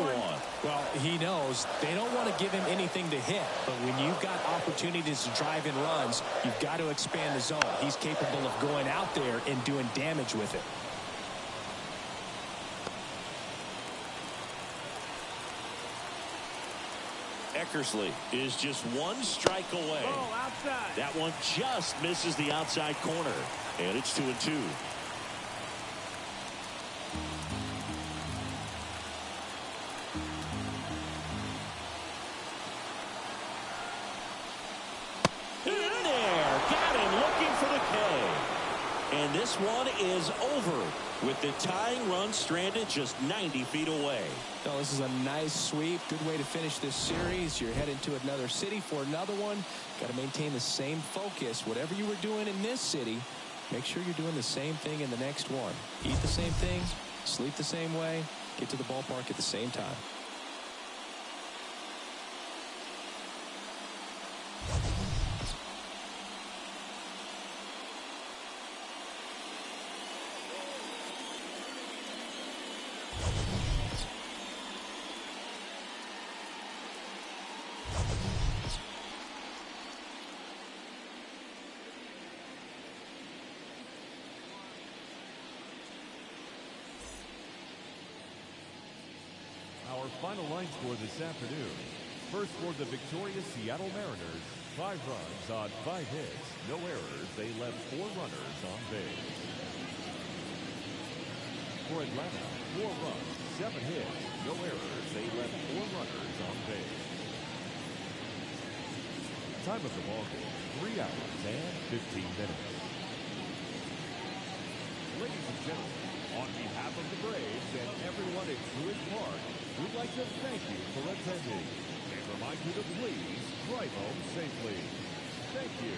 Well, he knows they don't want to give him anything to hit, but when you've got opportunities to drive in runs, you've got to expand the zone. He's capable of going out there and doing damage with it. Eckersley is just 1 strike away. That one just misses the outside corner. And it's 2-2. And this one is over with the tying run stranded just 90 feet away. No, this is a nice sweep. Good way to finish this series. You're heading to another city for another one. Got to maintain the same focus. Whatever you were doing in this city, make sure you're doing the same thing in the next one. Eat the same things, sleep the same way, get to the ballpark at the same time. Our final line score this afternoon. First for the victorious Seattle Mariners, 5 runs on 5 hits, no errors. They left 4 runners on base. For Atlanta, 4 runs, 7 hits, no errors. They left 4 runners on base. Time of the ball game, 3 hours and 15 minutes. Ladies and gentlemen, on behalf of the Braves and everyone at Truist Park, we'd like to thank you for attending and remind you to please drive home safely. Thank you.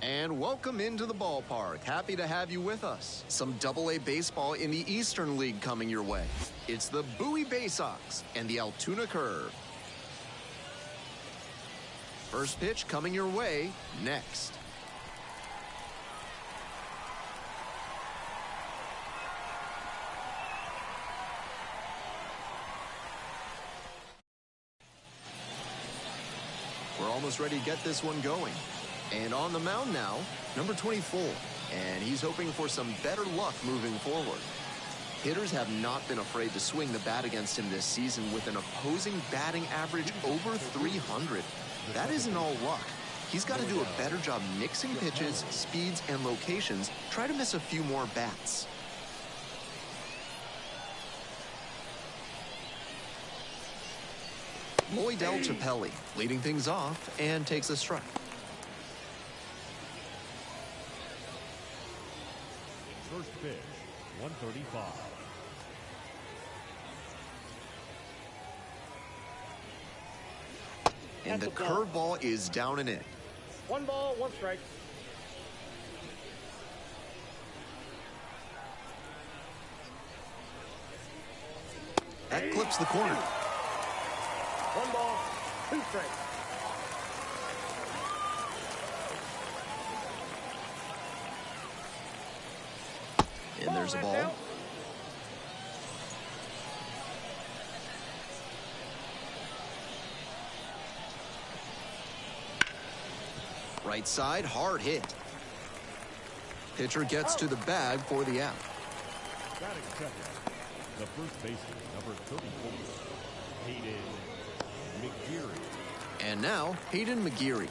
And welcome into the ballpark. Happy to have you with us. Some Double-A baseball in the Eastern League coming your way. It's the Bowie Bay Sox and the Altoona Curve. First pitch coming your way next. We're almost ready to get this one going. And on the mound now, number 24. And he's hoping for some better luck moving forward. Hitters have not been afraid to swing the bat against him this season with an opposing batting average over 300. That isn't all luck. He's got to do a better job mixing pitches, speeds, and locations. Try to miss a few more bats. Lloydell Chappelli leading things off and takes a strike. First pitch, 135. And the curveball is down and in. 1 ball, 1 strike. That clips the corner. 1 ball, 2 strikes. And there's a ball. Right side, hard hit. Pitcher gets to the bag for the out. Batting second, the first baseman, number 34, Hayden McGeary. And now, Hayden McGeary.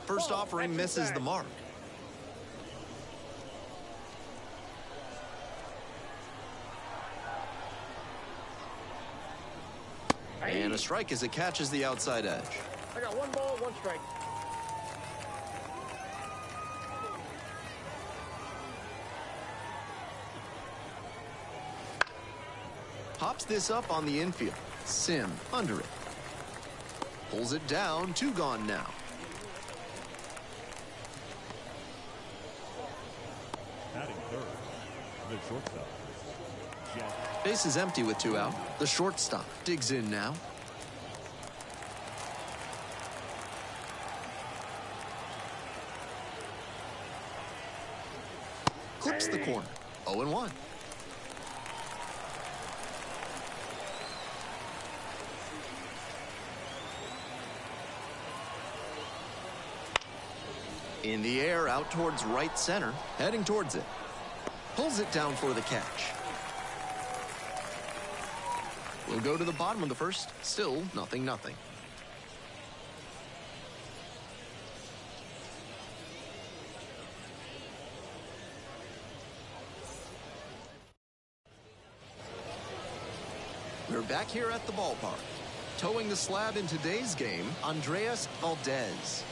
First offering misses the mark. And a strike as it catches the outside edge. I got 1 ball, 1 strike. Pops this up on the infield. Sim under it. Pulls it down, 2 gone now. Batting third, the shortstop. Base is empty with 2 out. The shortstop digs in now. Clips the corner. 0-1. In the air, out towards right center, heading towards it. Pulls it down for the catch. We'll go to the bottom of the first. Still 0-0. We're back here at the ballpark. Towing the slab in today's game, Andreas Valdez.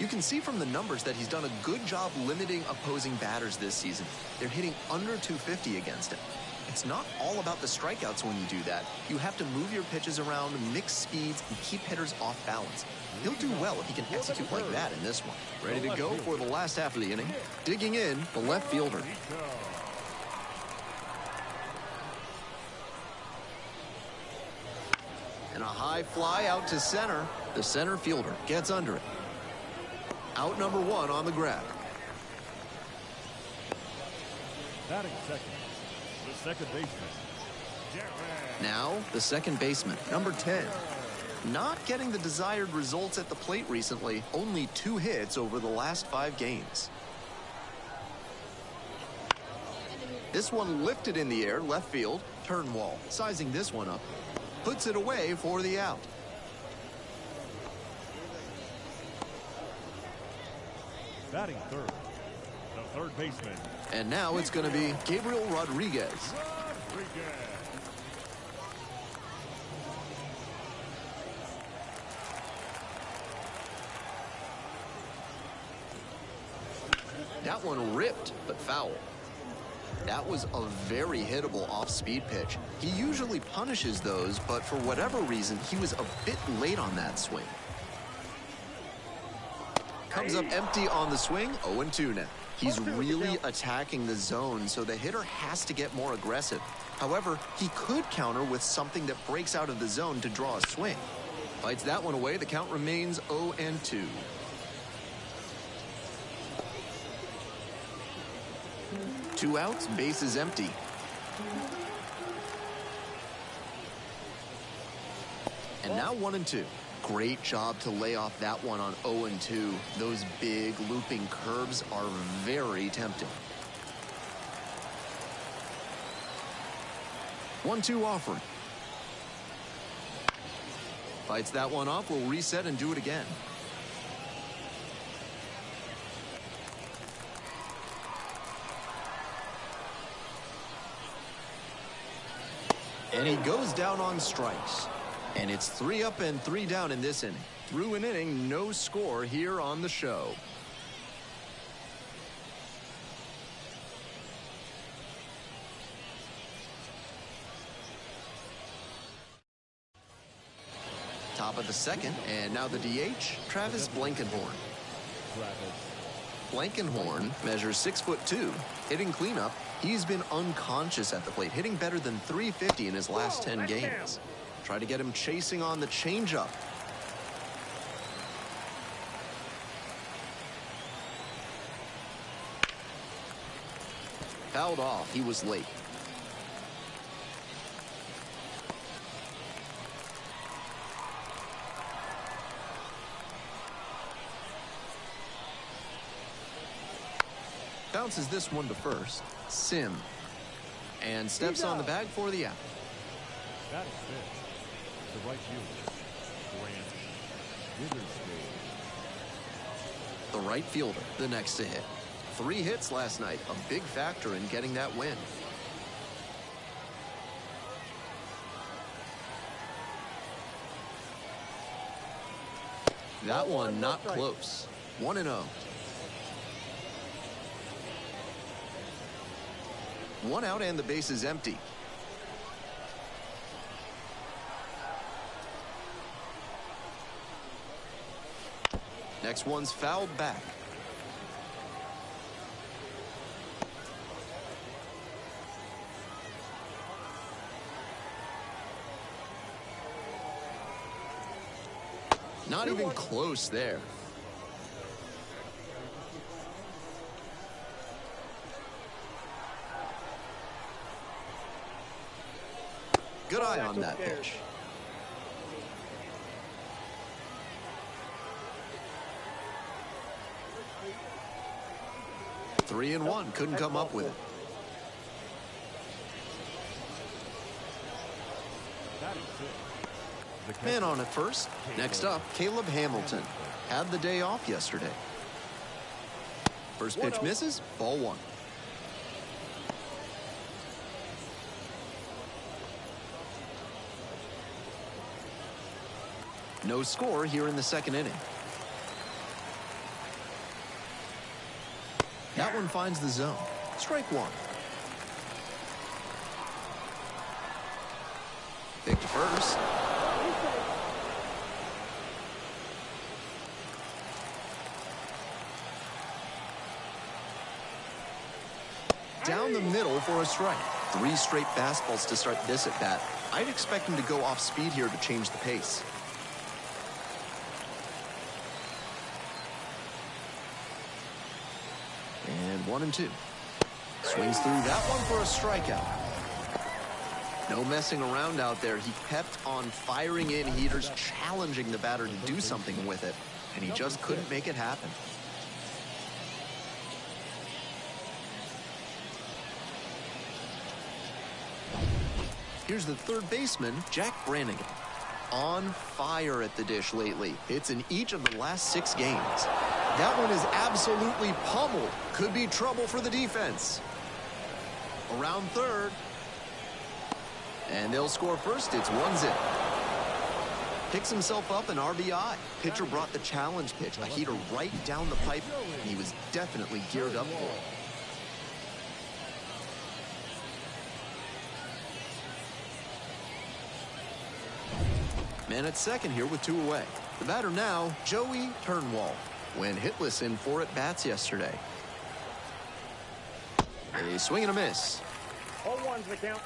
You can see from the numbers that he's done a good job limiting opposing batters this season. They're hitting under 250 against him. It's not all about the strikeouts when you do that. You have to move your pitches around, mix speeds, and keep hitters off balance. He'll do well if he can execute like that in this one. Ready to go for the last half of the inning. Digging in, the left fielder. And a high fly out to center. The center fielder gets under it. Out number 1 on the grab. Batting second, the second baseman. Now, the second baseman, number 10. Not getting the desired results at the plate recently. Only 2 hits over the last 5 games. This one lifted in the air, left field. Turnwall, sizing this one up. Puts it away for the out. Batting third, the third baseman. And now it's going to be Gabriel Rodriguez. That one ripped, but foul. That was a very hittable off-speed pitch. He usually punishes those, but for whatever reason, he was a bit late on that swing. Comes up empty on the swing, 0-2 now. He's really attacking the zone, so the hitter has to get more aggressive. However, he could counter with something that breaks out of the zone to draw a swing. Fights that one away, the count remains 0-2. Two outs, base is empty. And now 1-2. Great job to lay off that one on 0-2. Those big looping curves are very tempting. 1-2 offering. Fights that one off, will reset and do it again. And he goes down on strikes. And it's 3 up and 3 down in this inning. Through an inning, no score here on the show. Top of the second, and now the DH, Travis Blankenhorn. Blankenhorn measures 6'2", hitting cleanup. He's been unconscious at the plate, hitting better than .350 in his last 10 games. Try to get him chasing on the changeup. Fouled off. He was late. Bounces this one to first. Sim. And steps on the bag for the out. That is it. The right fielder, Grant Witherspoon. The right fielder, the next to hit. 3 hits last night, a big factor in getting that win. That one not close. 1-0. 1 out and the base is empty. Next one's fouled back. Not even close there. Good eye on that pitch. Three and one, couldn't come up with it. Man on at first. Next up, Caleb Hamilton. Had the day off yesterday. First pitch misses, ball 1. No score here in the second inning. That one finds the zone. Strike 1. Pick to first. Down the middle for a strike. 3 straight fastballs to start this at bat. I'd expect him to go off speed here to change the pace. And 1-2. Swings through that one for a strikeout. No messing around out there. He kept on firing in heaters, challenging the batter to do something with it, and he just couldn't make it happen. Here's the third baseman, Jack Brannigan. On fire at the dish lately. Hits in each of the last 6 games. That one is absolutely pummeled. Could be trouble for the defense. Around third. And they'll score first. It's 1-0. Picks himself up an RBI. Pitcher brought the challenge pitch. A heater right down the pipe. He was definitely geared up for it. Man at second here with 2 away. The batter now, Joey Turnwald. Went hitless in 4 at-bats yesterday. A swing and a miss. 0-1's the count.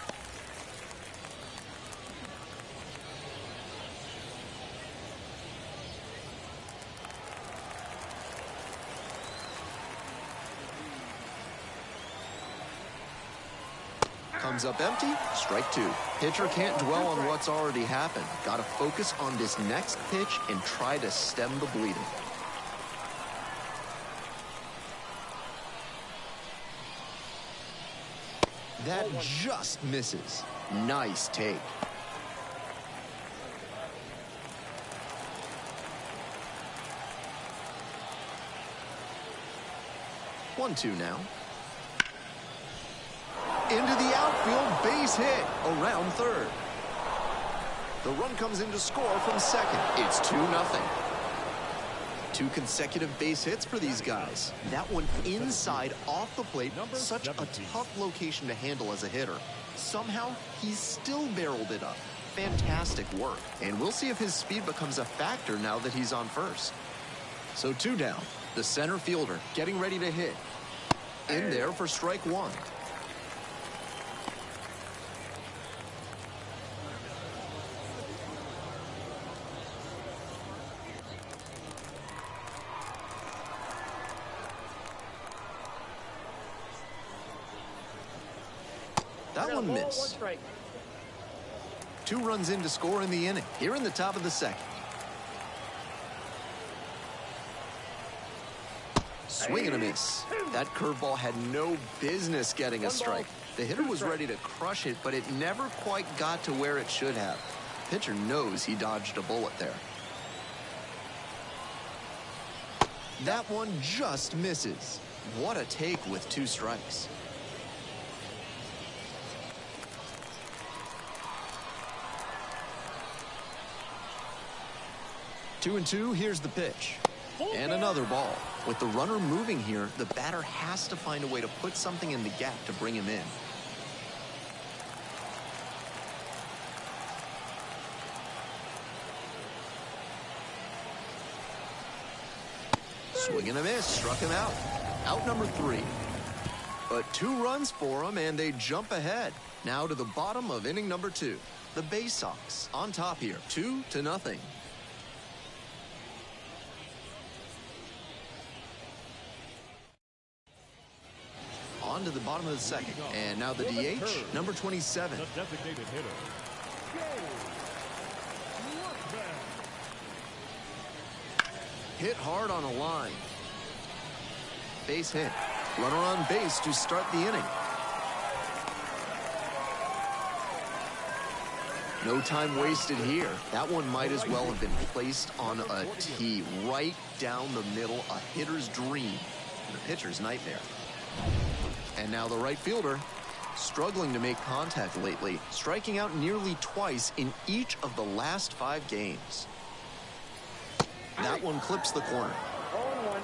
Comes up empty, strike two. Pitcher can't dwell on what's already happened. Got to focus on this next pitch and try to stem the bleeding. That just misses. Nice take. 1-2 now. Into the outfield, base hit, around third. The run comes in to score from second. It's 2-0. 2 consecutive base hits for these guys. That one inside off the plate, such a tough location to handle as a hitter. Somehow, he's still barreled it up. Fantastic work. And we'll see if his speed becomes a factor now that he's on first. So 2 down. The center fielder getting ready to hit. In there for strike one. That one missed. 2 runs in to score in the inning. Here in the top of the second. Swing and a miss. That curveball had no business getting a strike. The hitter was ready to crush it, but it never quite got to where it should have. Pitcher knows he dodged a bullet there. That one just misses. What a take with 2 strikes. Two and two, here's the pitch. And another ball. With the runner moving here, the batter has to find a way to put something in the gap to bring him in. Swing and a miss, struck him out. Out number 3. But 2 runs for him, and they jump ahead. Now to the bottom of inning number 2. The Bay Sox on top here, 2-0. On to the bottom of the second. And now the DH, number 27. The designated hitter. Hit hard on a line. Base hit. Runner on base to start the inning. No time wasted here. That one might as well have been placed on a tee right down the middle. A hitter's dream and a pitcher's nightmare. And now the right fielder, struggling to make contact lately, striking out nearly twice in each of the last 5 games. That one clips the corner. 0-1.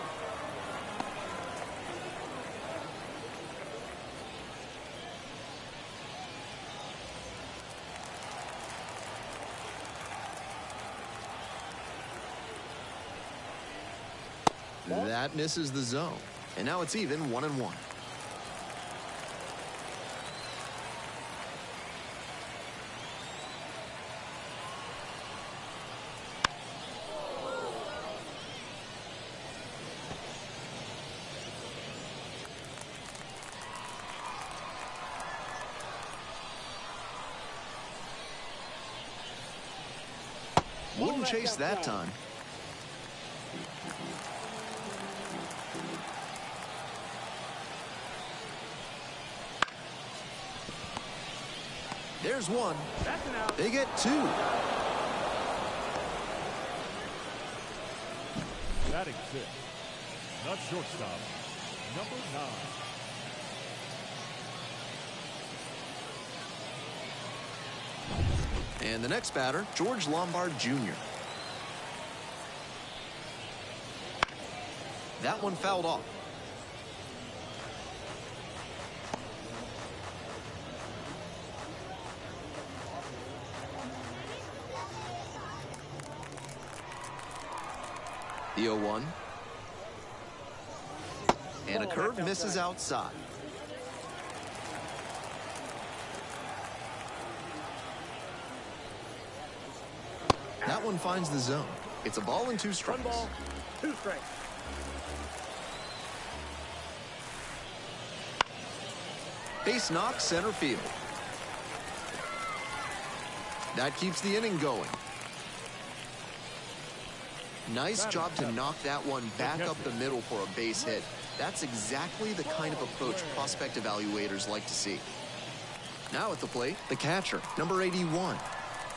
That misses the zone. And now it's even 1-1. Wouldn't chase that time. There's one. That's an out. They get 2. Batting 6. Not shortstop. Number 9. And the next batter, George Lombard Jr. That one fouled off. The 0-1. And a curve misses outside. That one finds the zone. It's a ball and 2 strikes. 1 ball, 2 strikes. Base knock, center field. That keeps the inning going. Nice job to knock that one back up the middle for a base hit. That's exactly the kind of approach prospect evaluators like to see. Now at the plate, the catcher, number 81.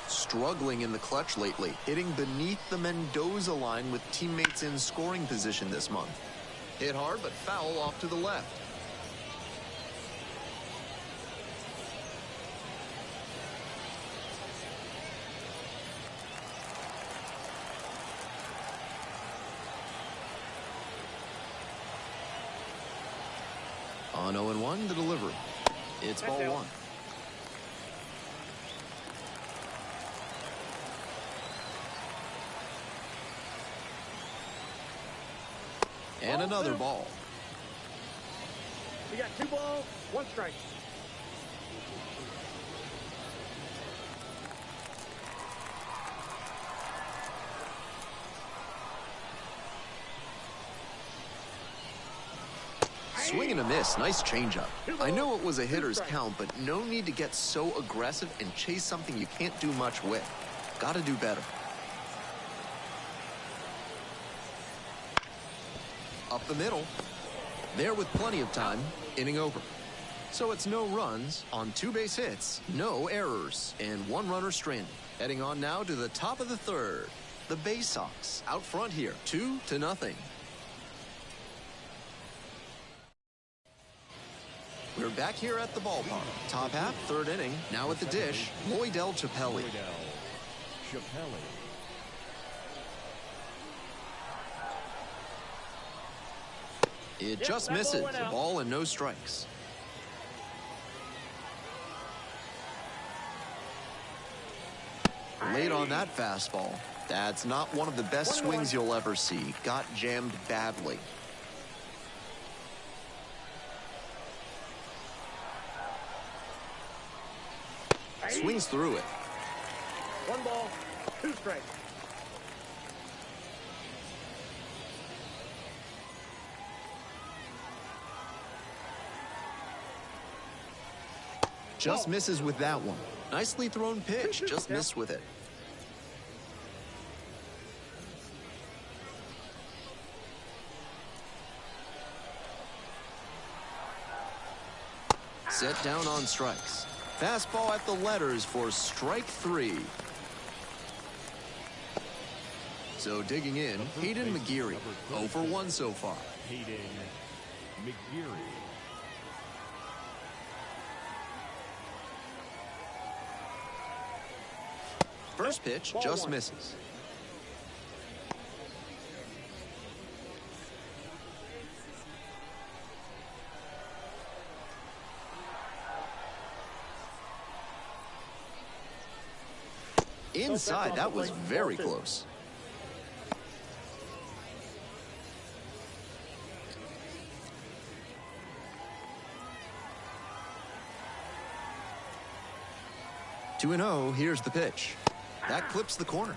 Struggling in the clutch lately, hitting beneath the Mendoza line with teammates in scoring position this month. Hit hard, but foul off to the left. On 0-1, the delivery. It's ball one. And another ball. We got 2 balls, 1 strike. Swing and a miss. Nice changeup. I know it was a hitter's count, but no need to get so aggressive and chase something you can't do much with. Got to do better. Up the middle. There with plenty of time. Inning over. So it's no runs on 2 base hits, no errors, and 1 runner stranded. Heading on now to the top of the third. The Bay Sox out front here, 2-0. We're back here at the ballpark. Top half, 3rd inning. Now at the dish, Lloydell Chappelli. It just misses. A ball and no strikes. Late on that fastball. That's not one of the best swings you'll ever see. Got jammed badly. Swings through it. 1 ball, 2 strikes. Just misses with that one. Nicely thrown pitch. Just missed with it. Set down on strikes. Fastball at the letters for strike 3. So digging in, Hayden McGeary. 0 for 1 so far. Hayden McGeary. First pitch just misses. Inside, that was very close. Two and 0, here's the pitch. That clips the corner.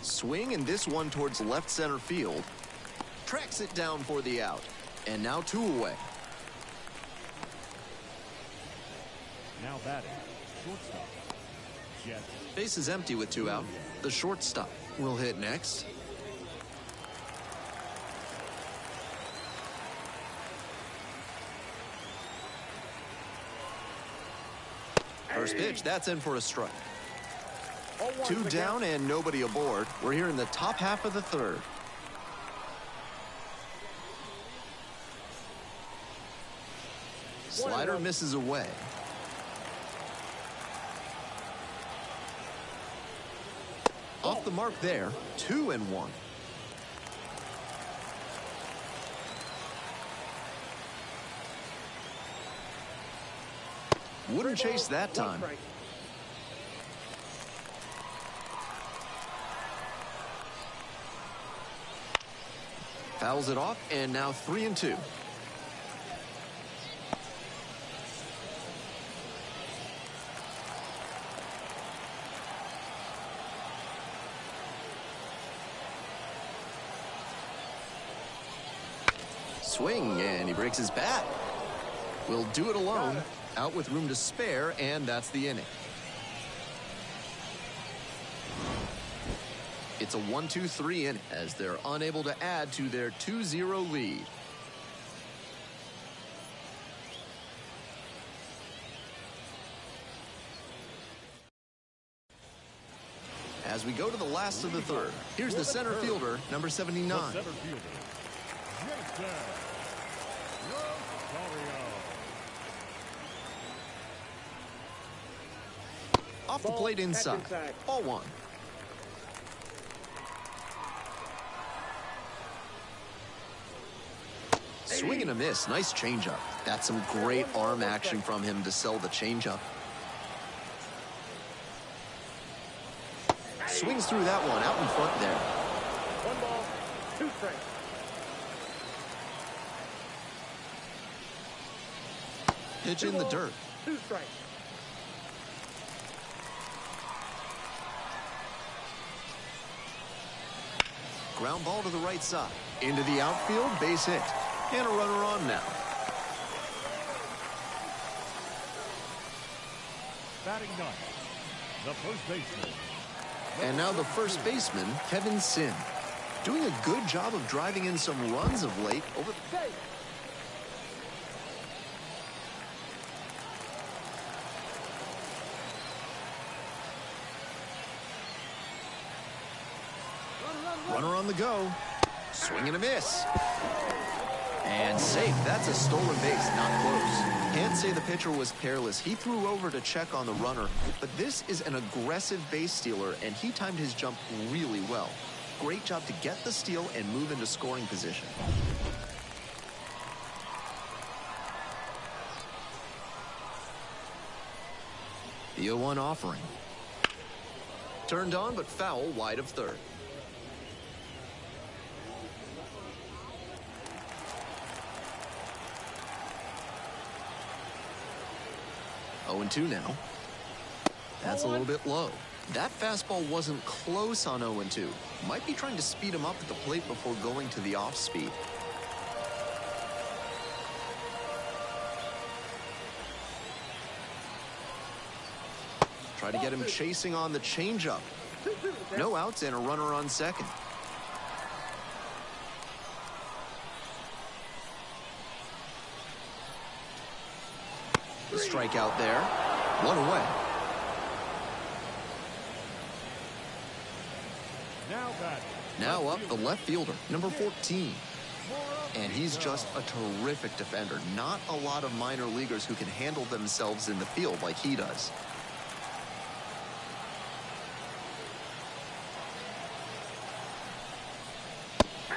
Swing and this one towards left center field. Tracks it down for the out. And now 2 away. Now batting, shortstop. Jets. Base is empty with 2 out. The shortstop will hit next. First pitch, that's in for a strike. 2 down and nobody aboard. We're here in the top half of the 3rd. Slider misses away. Off the mark there, 2 and 1. Wouldn't chase that time. Fouls it off, and now 3 and 2. Swing, and he breaks his bat. Will do it alone, out with room to spare, and that's the inning. It's a 1-2-3 inning as they're unable to add to their 2-0 lead. As we go to the last of the third, here's the center fielder, number 79. The center fielder, Jason Rosario. Off the plate inside. Ball one. Swing and a miss. Nice changeup. That's some great arm action from him to sell the changeup. Swings through that one out in front there. 1 ball, 2 strikes. Pitch in the dirt. 2 strikes. Ground ball to the right side. Into the outfield, base hit. And a runner on now. Batting ninth, the first baseman. And now the first baseman, Kevin Sin. Doing a good job of driving in some runs of late over the... Runner on the go. Swing and a miss. And safe. That's a stolen base, not close. Can't say the pitcher was careless. He threw over to check on the runner, but this is an aggressive base stealer, and he timed his jump really well. Great job to get the steal and move into scoring position. The 0-1 offering. Turned on, but foul wide of third. 0-2 now. That's a little bit low. That fastball wasn't close on 0-2. Might be trying to speed him up at the plate before going to the off speed. Try to get him chasing on the changeup. No outs and a runner on second. The strikeout there. One away. Now up the left fielder, number 14. And he's just a terrific defender. Not a lot of minor leaguers who can handle themselves in the field like he does.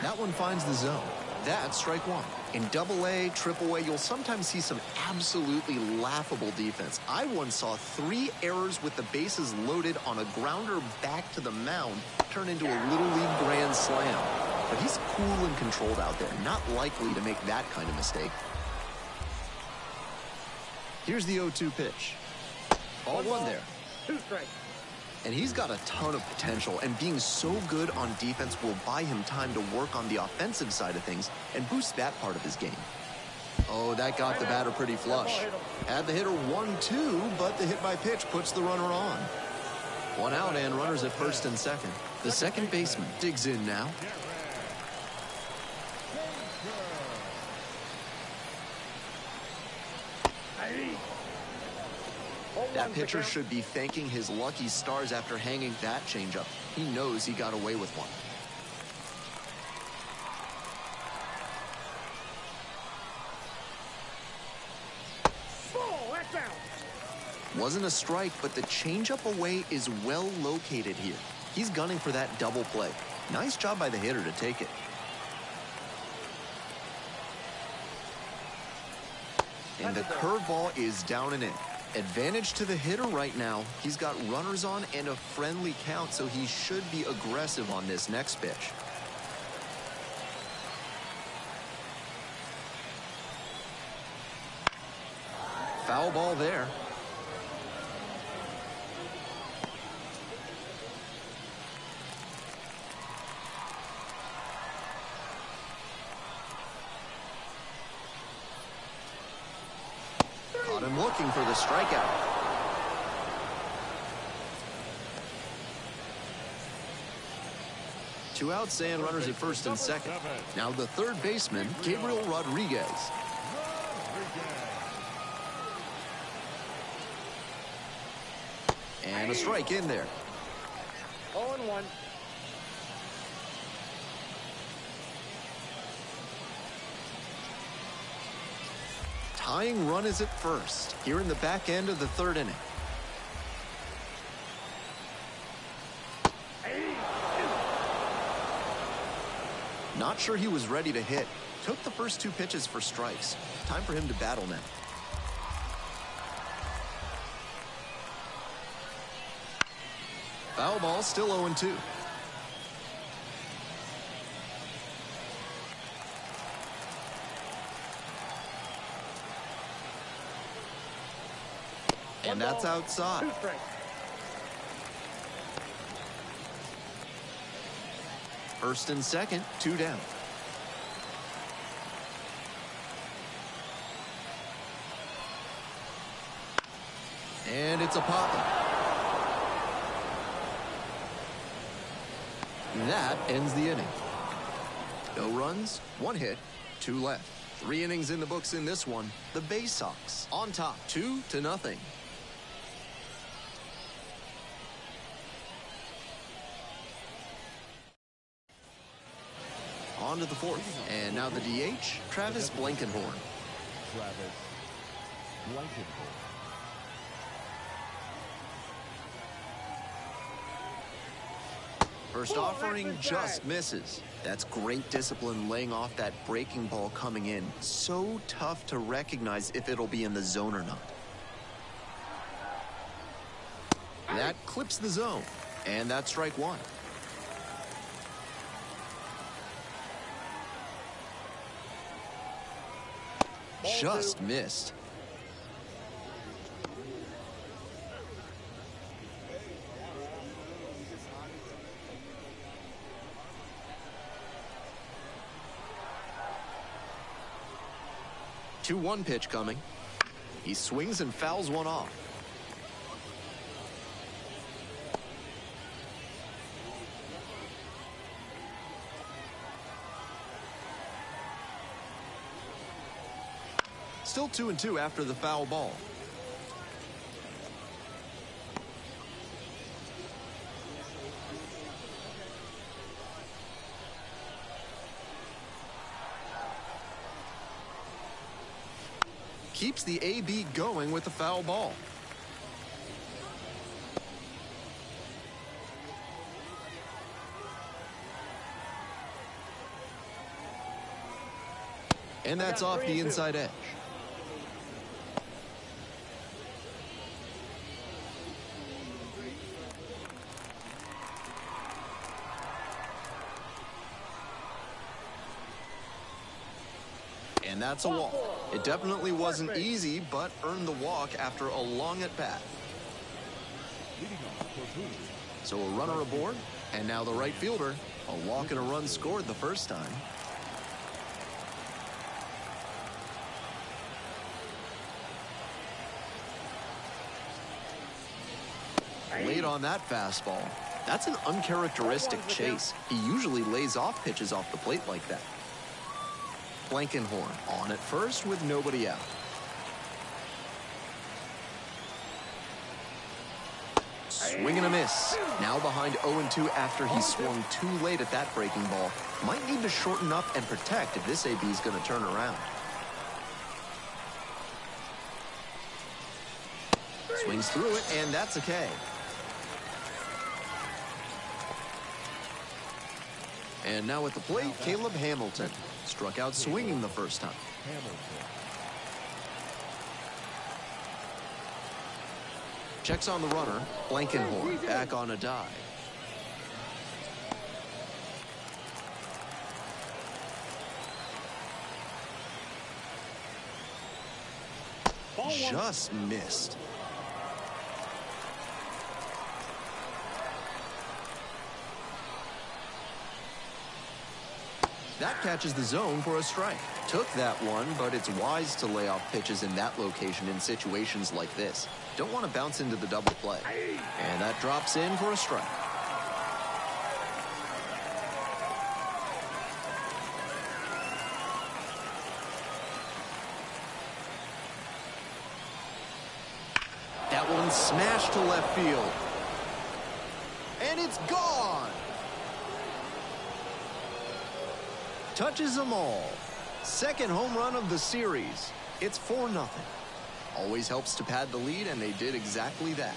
That one finds the zone. That's strike one. In Double-A, Triple-A, you'll sometimes see some absolutely laughable defense. I once saw 3 errors with the bases loaded on a grounder back to the mound turn into a Little League grand slam. But he's cool and controlled out there, not likely to make that kind of mistake. Here's the 0-2 pitch. Ball one there. 2 strikes. And he's got a ton of potential, and being so good on defense will buy him time to work on the offensive side of things and boost that part of his game. Oh, that got the batter pretty flush. Had the hitter 1-2, but the hit by pitch puts the runner on. 1 out and runners at first and second. The second baseman digs in now. That pitcher should be thanking his lucky stars after hanging that changeup. He knows he got away with one. Ball, that's out. Wasn't a strike, but the changeup away is well located here. He's gunning for that double play. Nice job by the hitter to take it. And the curveball is down and in. Advantage to the hitter right now. He's got runners on and a friendly count, so he should be aggressive on this next pitch. Foul ball there. looking for the strikeout. Two outs and runners at first and second. Now the third baseman, Gabriel Rodriguez. And a strike in there. 0-1. Tying run is at first here in the back end of the third inning. Not sure he was ready to hit. Took the first two pitches for strikes. Time for him to battle now. Foul ball, still 0-2. And that's outside. 2 strikes. First and second, 2 down. And it's a pop-up. That ends the inning. No runs, 1 hit, 2 left. 3 innings in the books in this one. The Bay Sox on top, 2-0. On to the fourth. And now the DH, Travis Blankenhorn. Travis Blankenhorn. First offering just misses. That's great discipline laying off that breaking ball coming in. So tough to recognize if it'll be in the zone or not. That clips the zone. And that's strike 1. Just missed. Two-one pitch coming. He swings and fouls one off. Still 2-2 after the foul ball. Keeps the AB going with the foul ball. And that's off the inside edge. And that's a walk. It definitely wasn't easy, but earned the walk after a long at bat. So a runner aboard, and now the right fielder. A walk and a run scored the first time. Late on that fastball. That's an uncharacteristic chase. He usually lays off pitches off the plate like that. Blankenhorn on at first with nobody out. Swing and a miss. Now behind 0-2 after he swung too late at that breaking ball. Might need to shorten up and protect if this AB is going to turn around. Swings through it, and that's a K. And now at the plate, Caleb Hamilton. Struck out swinging the first time. Checks on the runner. Blankenhorn back on a dive. Just missed. That catches the zone for a strike. Took that one, but it's wise to lay off pitches in that location in situations like this. Don't want to bounce into the double play. And that drops in for a strike. That one smashed to left field. And it's gone. Touches them all. Second home run of the series. It's 4-0. Always helps to pad the lead, and they did exactly that.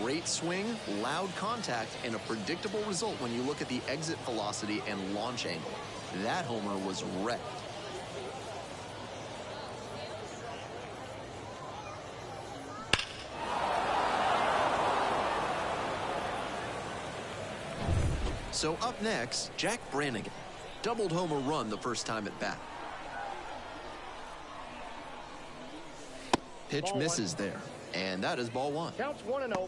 Great swing, loud contact, and a predictable result when you look at the exit velocity and launch angle. That homer was wrecked. So up next, Jack Brannigan. Doubled home a run the first time at bat. Pitch misses there, and that is ball one. Counts 1-0.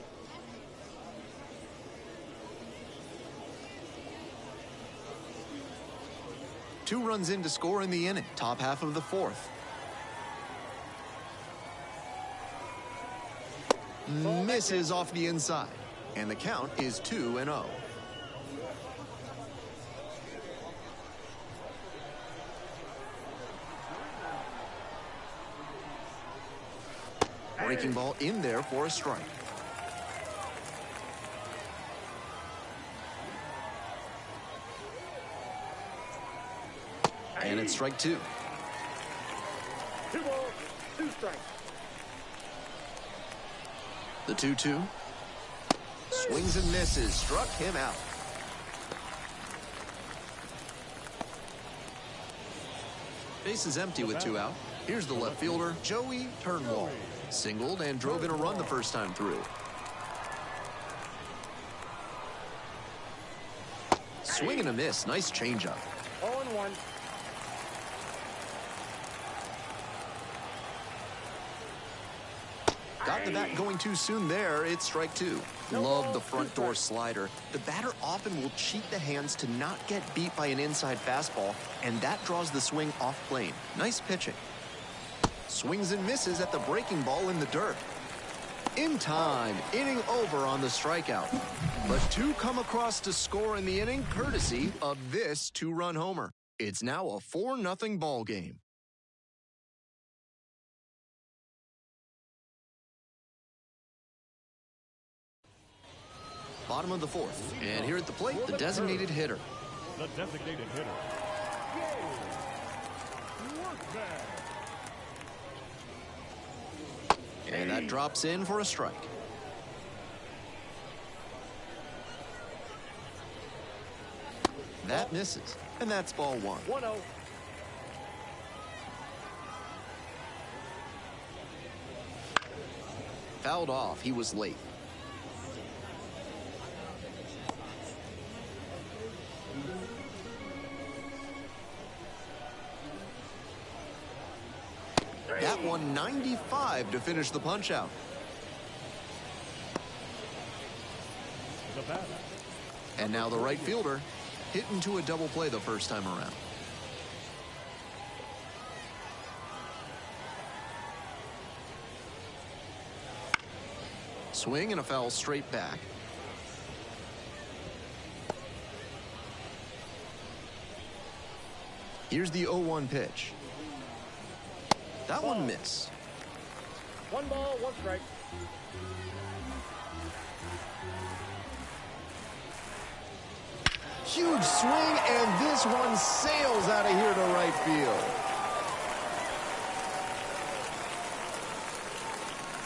Two runs in to score in the inning, top half of the fourth. Misses off the inside, and the count is 2-0. Breaking ball in there for a strike. And it's strike two. 2 balls, 2 strikes. The 2-2. Swings and misses. Struck him out. Base is empty with 2 out. Here's the left fielder, Joey Turnwald. Singled and drove in a run the first time through. Swing and a miss. Nice changeup. 0-1. Got the bat going too soon there. It's strike two. Love the front door slider. The batter often will cheat the hands to not get beat by an inside fastball, and that draws the swing off plane. Nice pitching. Swings and misses at the breaking ball in the dirt. In time, inning over on the strikeout. But two come across to score in the inning courtesy of this 2-run homer. It's now a 4-0 ball game. Bottom of the fourth, and here at the plate, the designated hitter. The designated hitter. And that drops in for a strike. That misses, and that's ball one. 1-0. Fouled off. He was late. That one 95 to finish the punch out. And now the right fielder hit into a double play the first time around. Swing and a foul straight back. Here's the 0-1 pitch. That one missed. 1 ball, 1 strike. Huge swing, and this one sails out of here to right field.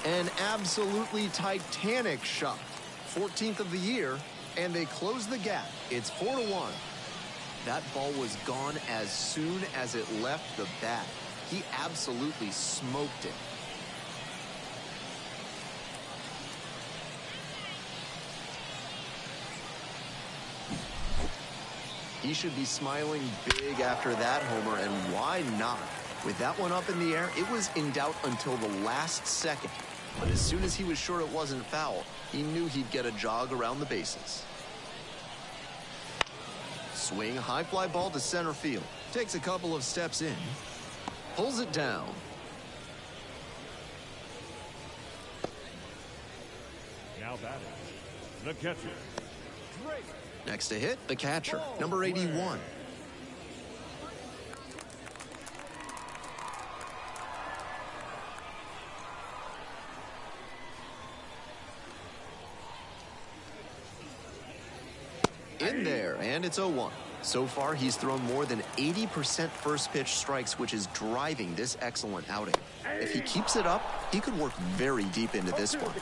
An absolutely titanic shot. 14th of the year, and they close the gap. It's 4-1. That ball was gone as soon as it left the bat. He absolutely smoked it. He should be smiling big after that homer, and why not? With that one up in the air, it was in doubt until the last second. But as soon as he was sure it wasn't foul, he knew he'd get a jog around the bases. Swing, high fly ball to center field. Takes a couple of steps in. Pulls it down. Now batting, the catcher. Next to hit, the catcher, number 81. In there, and it's 0-1. So far, he's thrown more than 80% first pitch strikes, which is driving this excellent outing. If he keeps it up, he could work very deep into this one.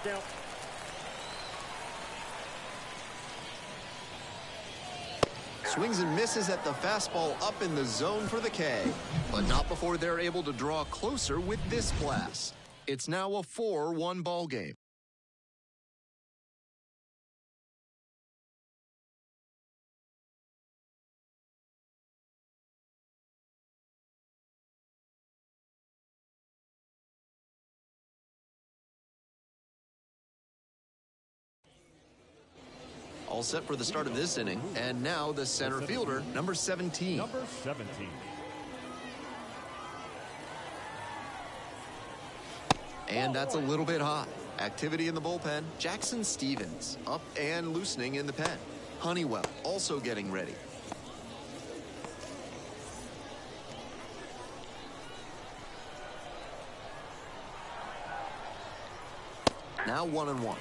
Swings and misses at the fastball up in the zone for the K. But not before they're able to draw closer with this blast. It's now a 4-1 ball game. All set for the start of this inning. And now the center fielder, number 17. Number 17. And that's a little bit high. Activity in the bullpen. Jackson Stevens up and loosening in the pen. Honeywell also getting ready. Now 1-1.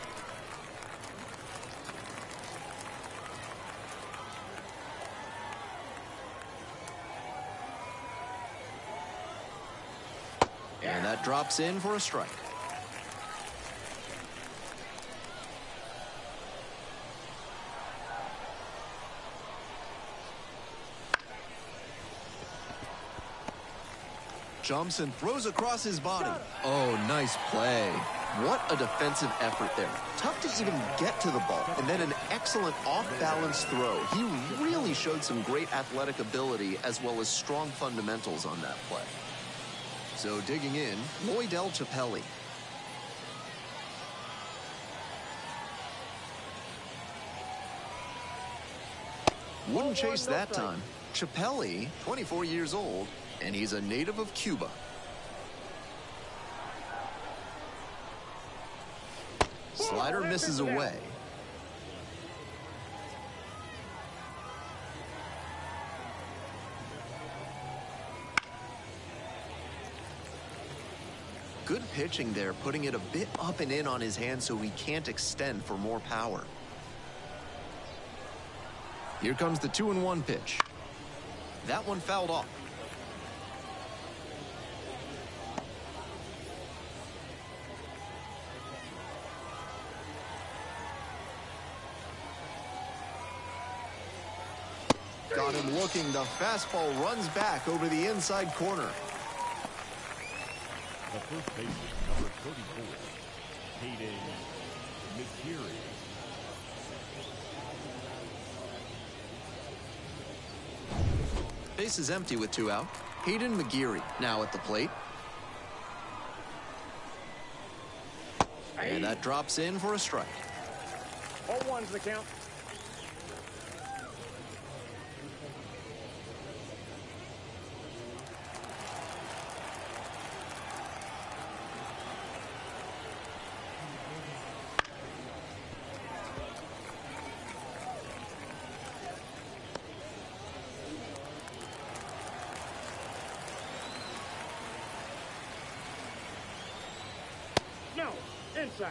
And that drops in for a strike. Jumps and throws across his body. Oh, nice play. What a defensive effort there. Tough to even get to the ball. And then an excellent off-balance throw. He really showed some great athletic ability as well as strong fundamentals on that play. So digging in, Lloydell Chappelli. Wouldn't chase that time. Chappelli, 24 years old, and he's a native of Cuba. Slider misses away. Good pitching there, putting it a bit up and in on his hand so he can't extend for more power. Here comes the 2-1 pitch. That one fouled off. Got him looking. The fastball runs back over the inside corner. The first baseman, number 34, Hayden McGeary. Base is empty with 2 out. Hayden McGeary now at the plate. And that drops in for a strike. 0-1's the count. No, inside.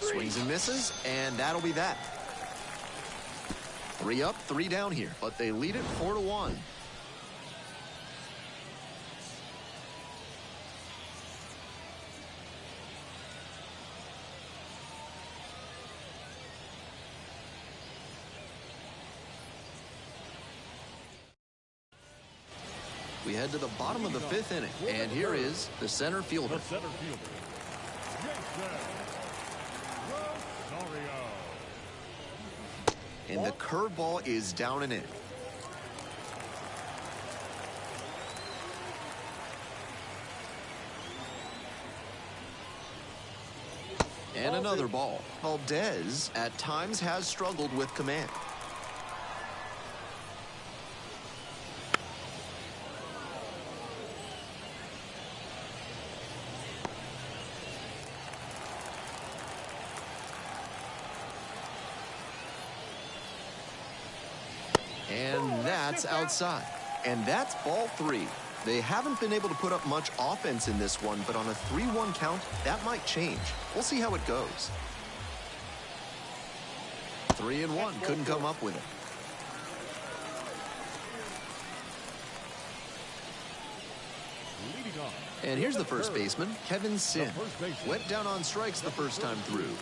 Swings and misses, and that'll be that. 3 up, 3 down here, but they lead it 4-1. We head to the bottom of the 5th inning, and here is the center fielder. The center fielder, Jason. And the curveball is down and in. And another ball. Valdez at times has struggled with command. And that's outside. And that's ball 3. They haven't been able to put up much offense in this one, but on a 3-1 count, that might change. We'll see how it goes. 3-1, couldn't come up with it. Leading off. And here's the first baseman, Kevin Sim. Went down on strikes the first time through.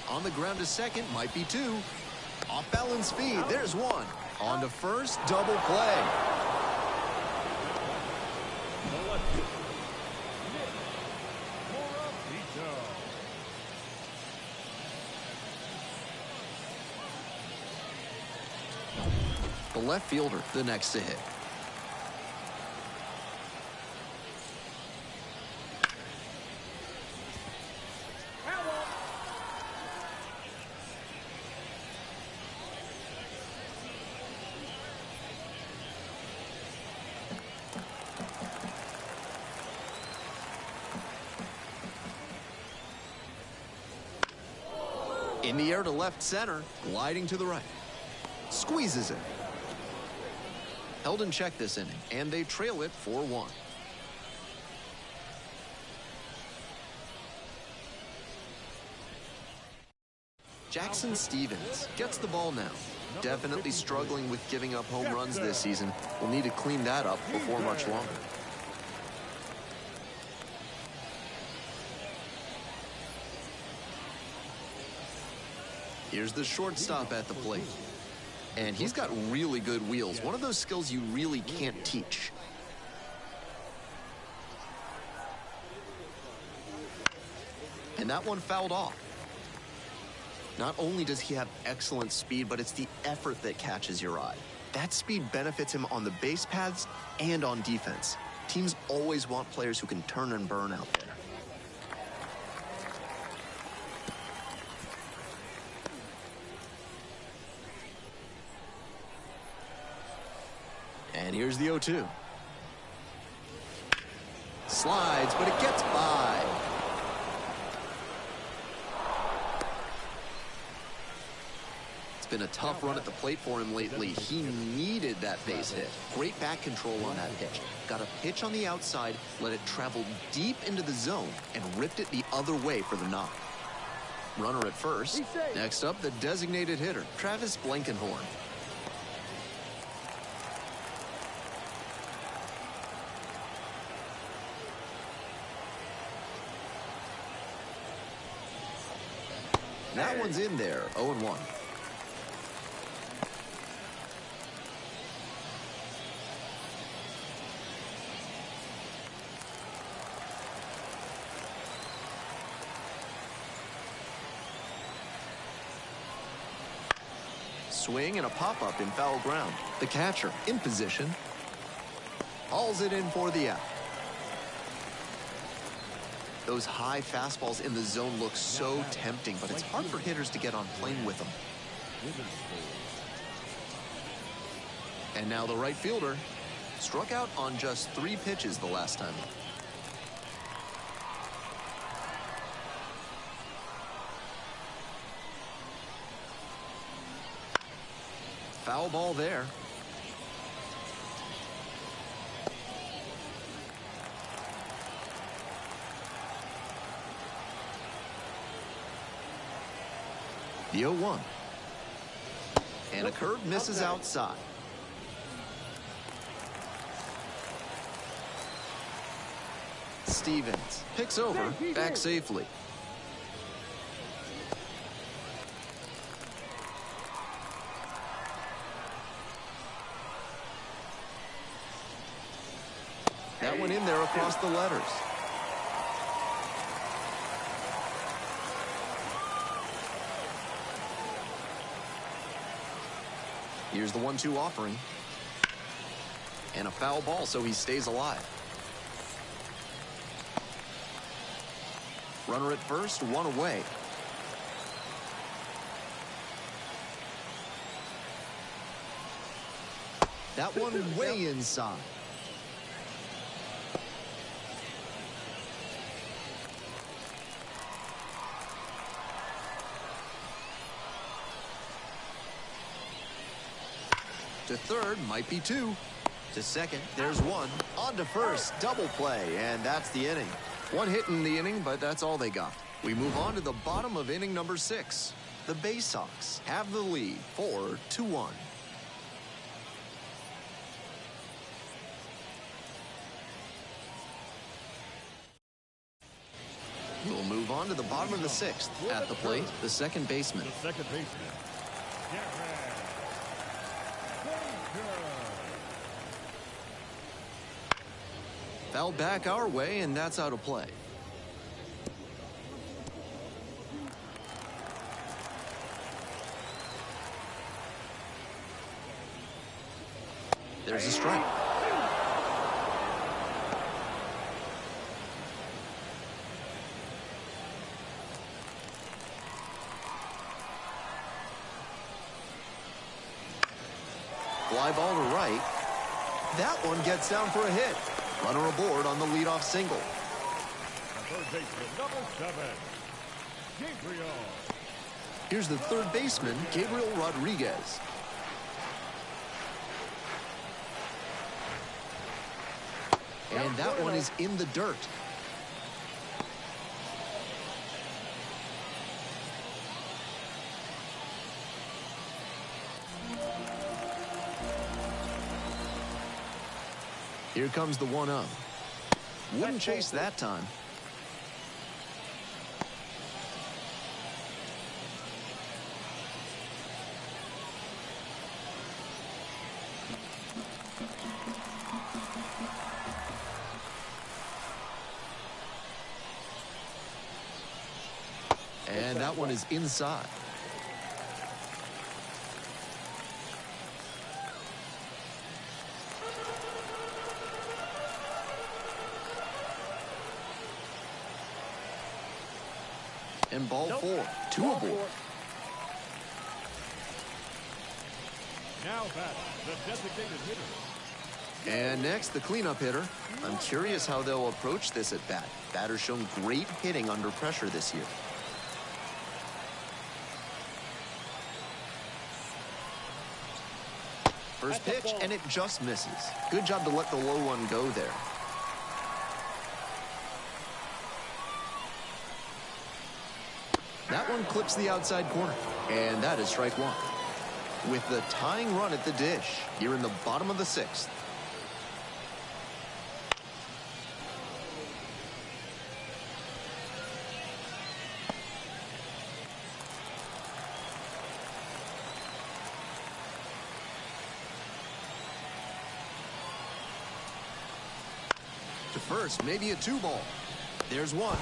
On the ground to second, might be 2. Off balance speed, there's 1. On to first, double play. The left fielder, the next to hit. In the air to left center, gliding to the right. Squeezes it. Held in check this inning, and they trail it 4-1. Jackson Stevens gets the ball now. Definitely struggling with giving up home runs this season. We'll need to clean that up before much longer. Here's the shortstop at the plate. And he's got really good wheels. One of those skills you really can't teach. And that one fouled off. Not only does he have excellent speed, but it's the effort that catches your eye. That speed benefits him on the base paths and on defense. Teams always want players who can turn and burn out there. And here's the 0-2. Slides, but it gets by. It's been a tough run at the plate for him lately. He needed that base hit. Great back control on that pitch. Got a pitch on the outside, let it travel deep into the zone, and ripped it the other way for the knock. Runner at first. Next up, the designated hitter, Travis Blankenhorn. That one's in there, 0-1. Swing and a pop-up in foul ground. The catcher in position. Hauls it in for the out. Those high fastballs in the zone look so tempting, but it's hard for hitters to get on plane with them. And now the right fielder struck out on just 3 pitches the last time. Foul ball there. The 0-1. And a curve misses outside. Stevens picks over, back safely. That went in there across the letters. Here's the 1-2 offering. And a foul ball, so he stays alive. Runner at first, one away. That one way inside. To third, might be two. To second, there's one. On to first, double play, and that's the inning. One hit in the inning, but that's all they got. We move on to the bottom of inning number 6. The Bay Sox have the lead, 4-1. We'll move on to the bottom of the 6th. At the plate, the second baseman. The second baseman. Foul back our way, and that's out of play. There's a strike. Fly ball to right. That one gets down for a hit. Runner aboard on the leadoff single. Third baseman, number 7, Gabriel. Here's the third baseman, Gabriel Rodriguez. And that one is in the dirt. Here comes the 1-0. Wouldn't chase that time. And that one is inside. And ball 4, 2 aboard. Now batting, the designated hitter. And next, the cleanup hitter. I'm curious how they'll approach this at bat. Batter's shown great hitting under pressure this year. First pitch, and it just misses. Good job to let the low one go there. That one clips the outside corner, and that is strike 1. With the tying run at the dish, here in the bottom of the 6th. To first, maybe a 2-ball. There's one.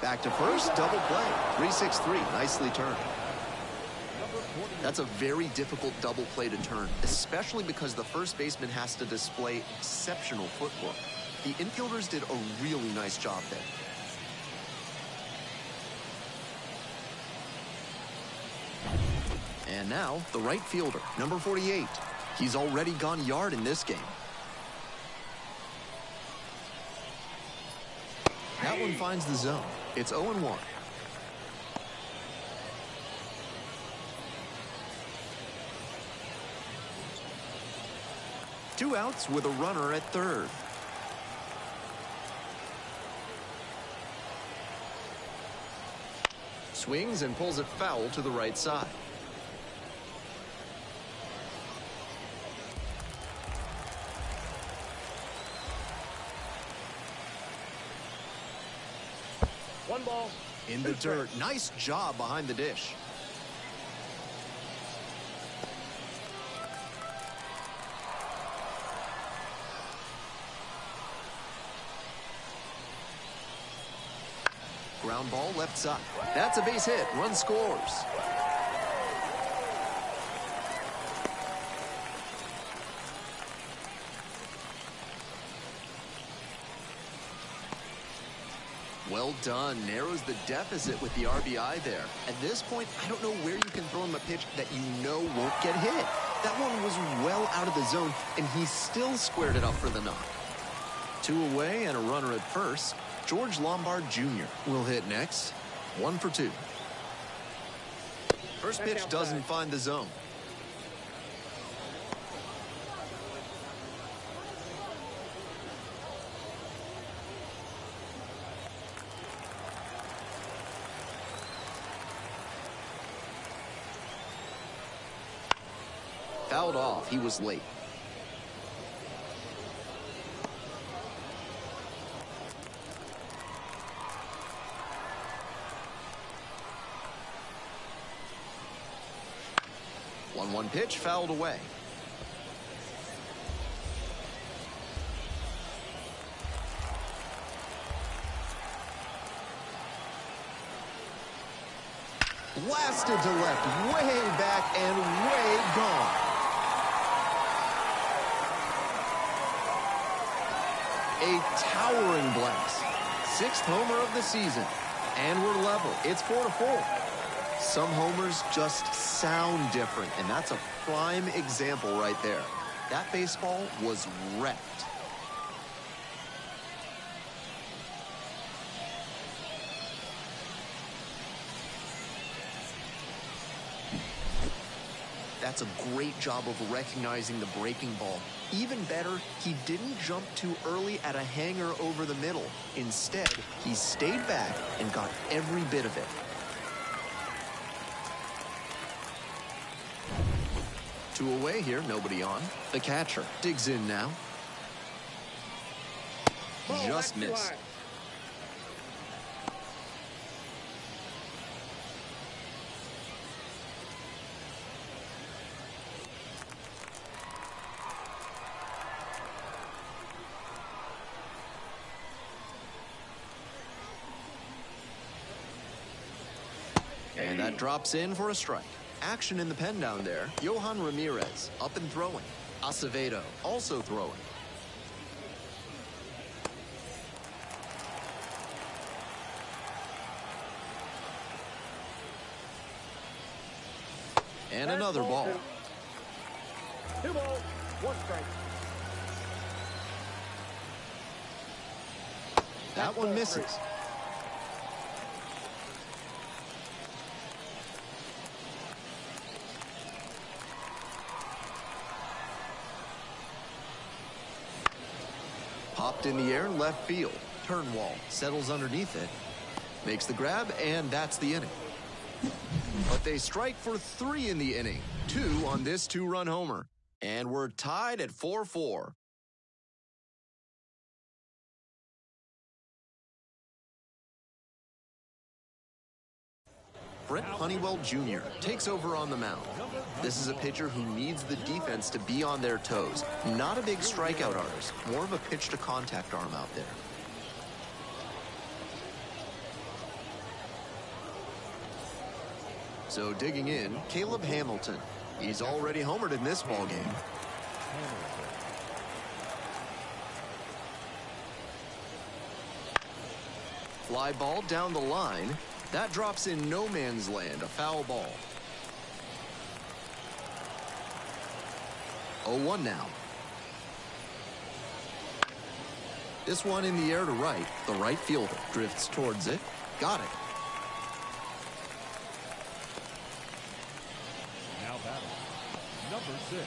Back to first, double play. 3-6-3, nicely turned. That's a very difficult double play to turn, especially because the first baseman has to display exceptional footwork. The infielders did a really nice job there. And now, the right fielder, number 48. He's already gone yard in this game. That one finds the zone. It's 0-1. Two outs with a runner at third. Swings and pulls it foul to the right side. One ball. In the dirt. Nice job behind the dish. Ground ball left side. That's a base hit. Run scores. Well done. Narrows the deficit with the RBI there. At this point, I don't know where you can throw him a pitch that you know won't get hit. That one was well out of the zone, and he still squared it up for the knock. 2 away and a runner at first. George Lombard Jr. will hit next. 1 for 2. First pitch doesn't find the zone. Fouled off. He was late. One pitch fouled away. Blasted to left, way back and way gone. A towering blast. 6th homer of the season. And we're level. It's 4-4. Some homers just sound different, and that's a prime example right there. That baseball was wrecked. That's a great job of recognizing the breaking ball. Even better, he didn't jump too early at a hanger over the middle. Instead, he stayed back and got every bit of it. 2 away here, nobody on. The catcher digs in now. Just missed. And that drops in for a strike. Action in the pen down there. Johan Ramirez up and throwing. Acevedo also throwing. And another ball. 2 balls, 1 strike. That one misses. Popped in the air, left field. Turnwall settles underneath it. Makes the grab, and that's the inning. But they strike for 3 in the inning. 2 on this 2-run homer. And we're tied at 4-4. Brent Honeywell Jr. takes over on the mound. This is a pitcher who needs the defense to be on their toes. Not a big strikeout artist, more of a pitch-to-contact arm out there. So digging in, Caleb Hamilton. He's already homered in this ballgame. Fly ball down the line. That drops in no man's land, a foul ball. 0-1 now. This one in the air to right. The right fielder drifts towards it. Got it. Now batting, number 6.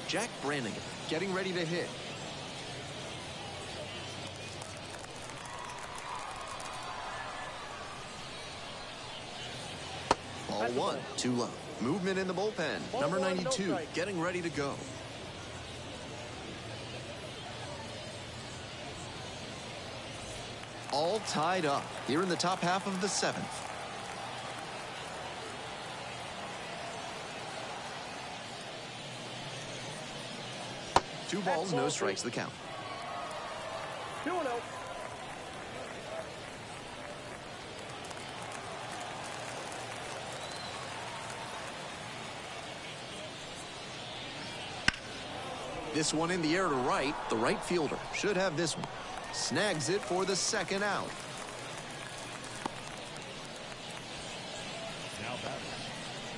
Jack Brannigan getting ready to hit. Ball 1, too low. Movement in the bullpen. Number 92 getting ready to go. All tied up here in the top half of the 7th. Two balls, no strikes, the count. 2-0. This one in the air to right. The right fielder should have this one. Snags it for the second out. Now batting,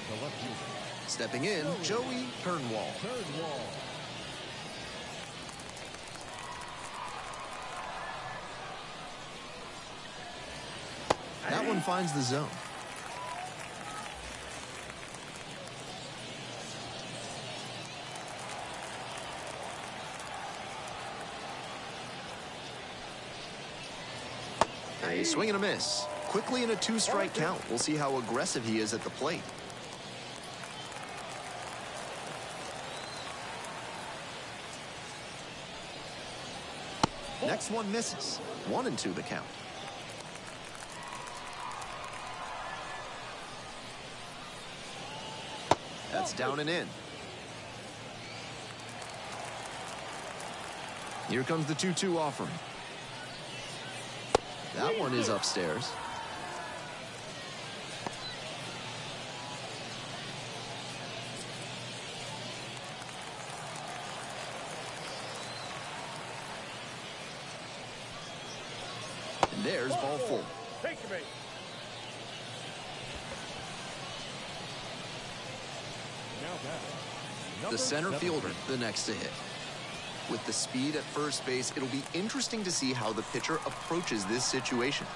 the left fielder. Stepping in, Joey Turnwall. That one finds the zone. A swing and a miss. Quickly in a 2-strike count. We'll see how aggressive he is at the plate. Next one misses. 1-2 the count. That's down and in. Here comes the 2-2 offering. That one is upstairs. And there's ball 4. Take your base. Now batting, The center 7. fielder, the next to hit. With the speed at first base, it'll be interesting to see how the pitcher approaches this situation.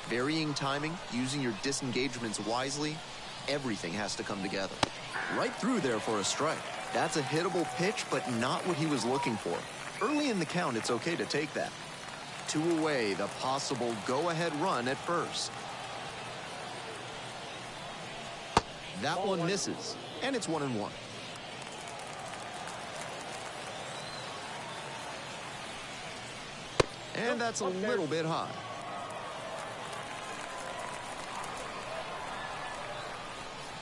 Varying timing, using your disengagements wisely, everything has to come together. Right through there for a strike. That's a hittable pitch, but not what he was looking for. Early in the count, it's okay to take that. 2 away, the possible go-ahead run at first. That one misses, and it's 1-1. And that's a little bit high.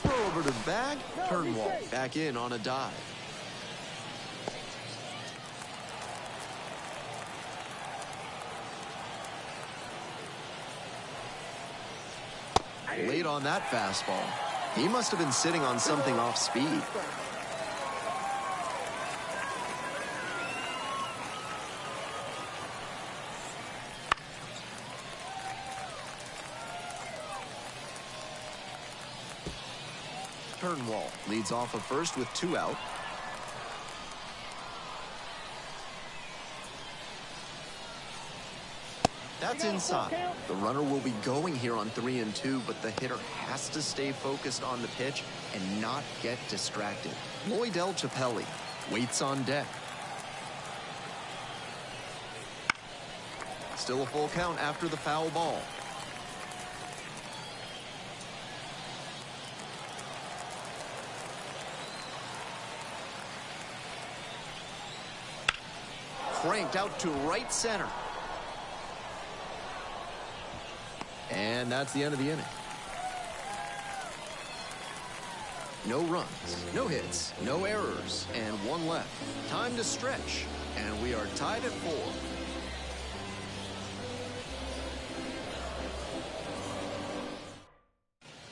Throw over to the bag. Turnwall back in on a dive. Late on that fastball. He must have been sitting on something off speed. Turnwall leads off of first with 2 out. That's inside. The runner will be going here on 3-2, but the hitter has to stay focused on the pitch and not get distracted. Lloydell Chappelli waits on deck. Still a full count after the foul ball. Cranked out to right center. And that's the end of the inning. No runs, no hits, no errors, and 1 left. Time to stretch, and we are tied at 4.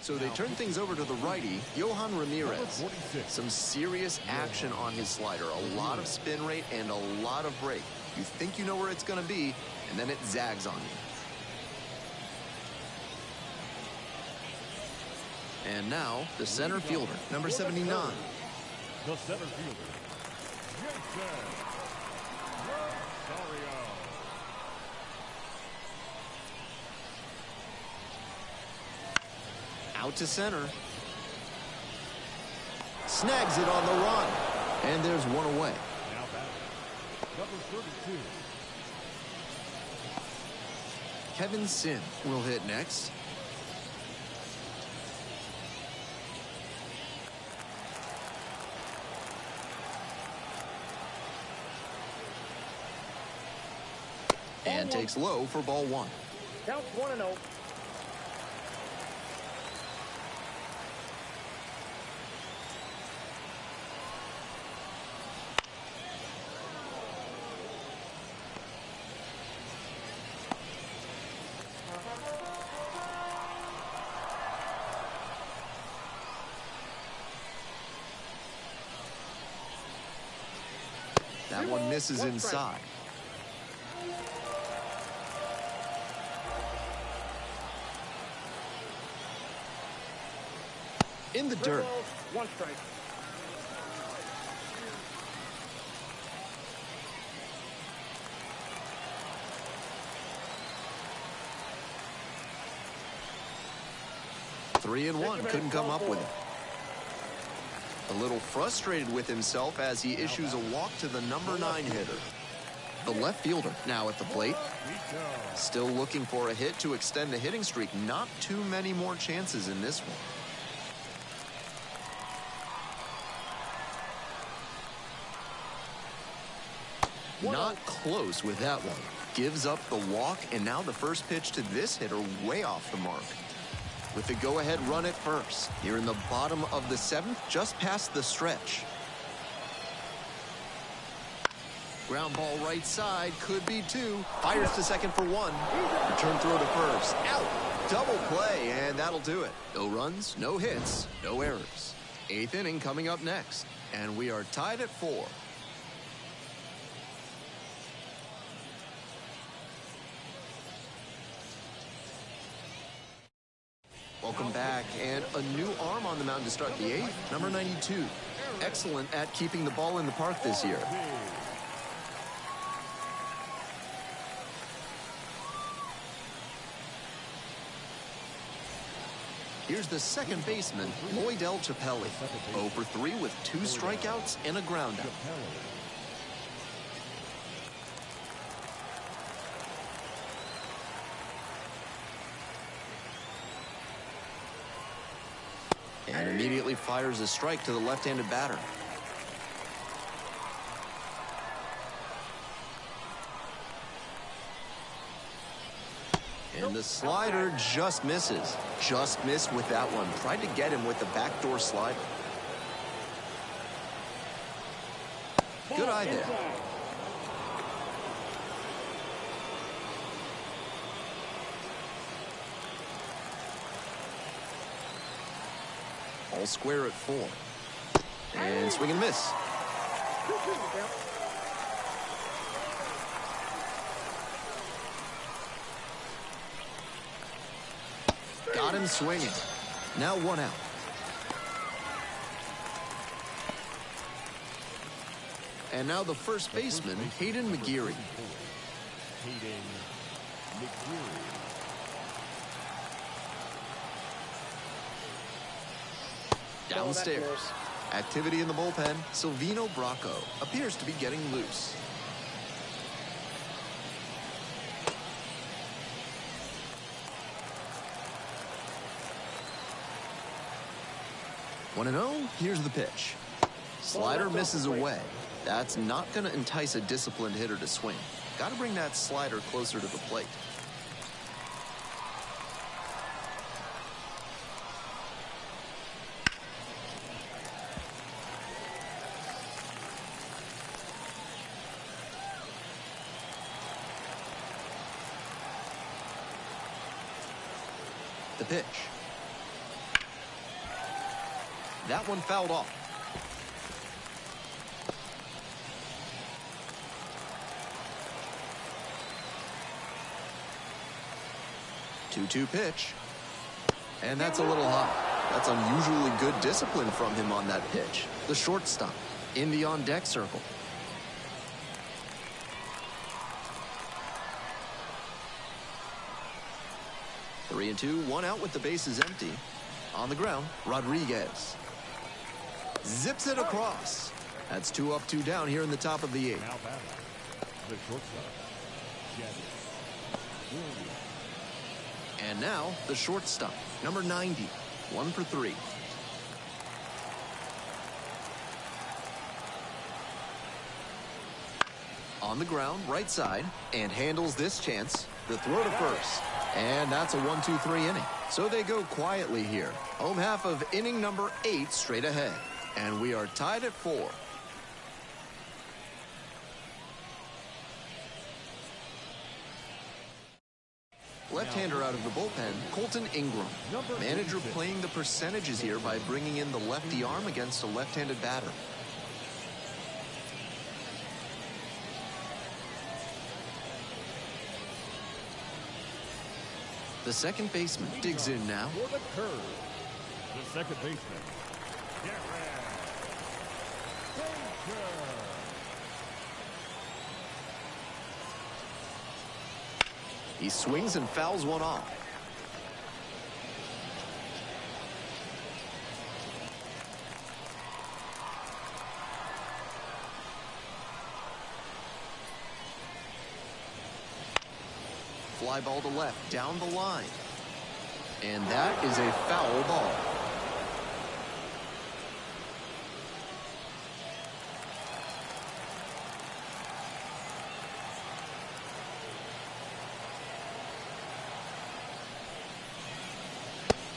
So they turn things over to the righty, Johan Ramirez. Some serious action on his slider. A lot of spin rate and a lot of break. You think you know where it's going to be, and then it zags on you. And now, the center fielder, number 79. The center fielder, Jason Rosario. Out to center. Snags it on the run. And there's 1 away. Now batting, number 32. Kevin Sim will hit next. And takes low for ball 1. Count 1-0. That one misses inside. In the dirt. 1 strike. Three and one, couldn't come up with it. A little frustrated with himself as he issues a walk to the number 9 hitter. The left fielder now at the plate. Still looking for a hit to extend the hitting streak. Not too many more chances in this one. Not close with that one. Gives up the walk, and now the first pitch to this hitter way off the mark. With the go-ahead run at first. Here in the bottom of the 7th, just past the stretch. Ground ball right side, could be 2. Fires to second for 1. Return throw to first. Out. Double play, and that'll do it. No runs, no hits, no errors. 8th inning coming up next, and we are tied at 4. Welcome back, and a new arm on the mound to start the 8th, number 92. Excellent at keeping the ball in the park this year. Here's the second baseman, Lloyd L. Chappelli. 0 for 3 with 2 strikeouts and a groundout. And immediately fires a strike to the left-handed batter. And the slider just misses. Just missed with that one. Tried to get him with the backdoor slider. Good eye there. All square at 4. And swing and miss. Got him swinging. Now 1 out. And now the first baseman, Hayden McGeary. Downstairs. Activity in the bullpen. Silvino Bracco appears to be getting loose. One and 0. Here's the pitch. Slider misses away. That's not going to entice a disciplined hitter to swing. Got to bring that slider closer to the plate. The pitch. That one fouled off. Two-two pitch. And that's a little high. That's unusually good discipline from him on that pitch. The shortstop in the on-deck circle. Three and 2, 1 out with the bases empty. On the ground, Rodriguez. Zips it across. That's 2 up, 2 down here in the top of the 8th. The shortstop. And now the shortstop, number 90, 1 for 3. On the ground, right side, and handles this chance. The throw to first. And that's a 1-2-3 inning. So they go quietly here. Home half of inning number 8 straight ahead. And we are tied at 4. Left-hander out of the bullpen, Colton Ingram. Manager playing the percentages here by bringing in the lefty arm against a left-handed batter. The second baseman digs in now. For the curve, the second baseman, Garrett. He swings and fouls one off. Fly ball to left, down the line. And that is a foul ball.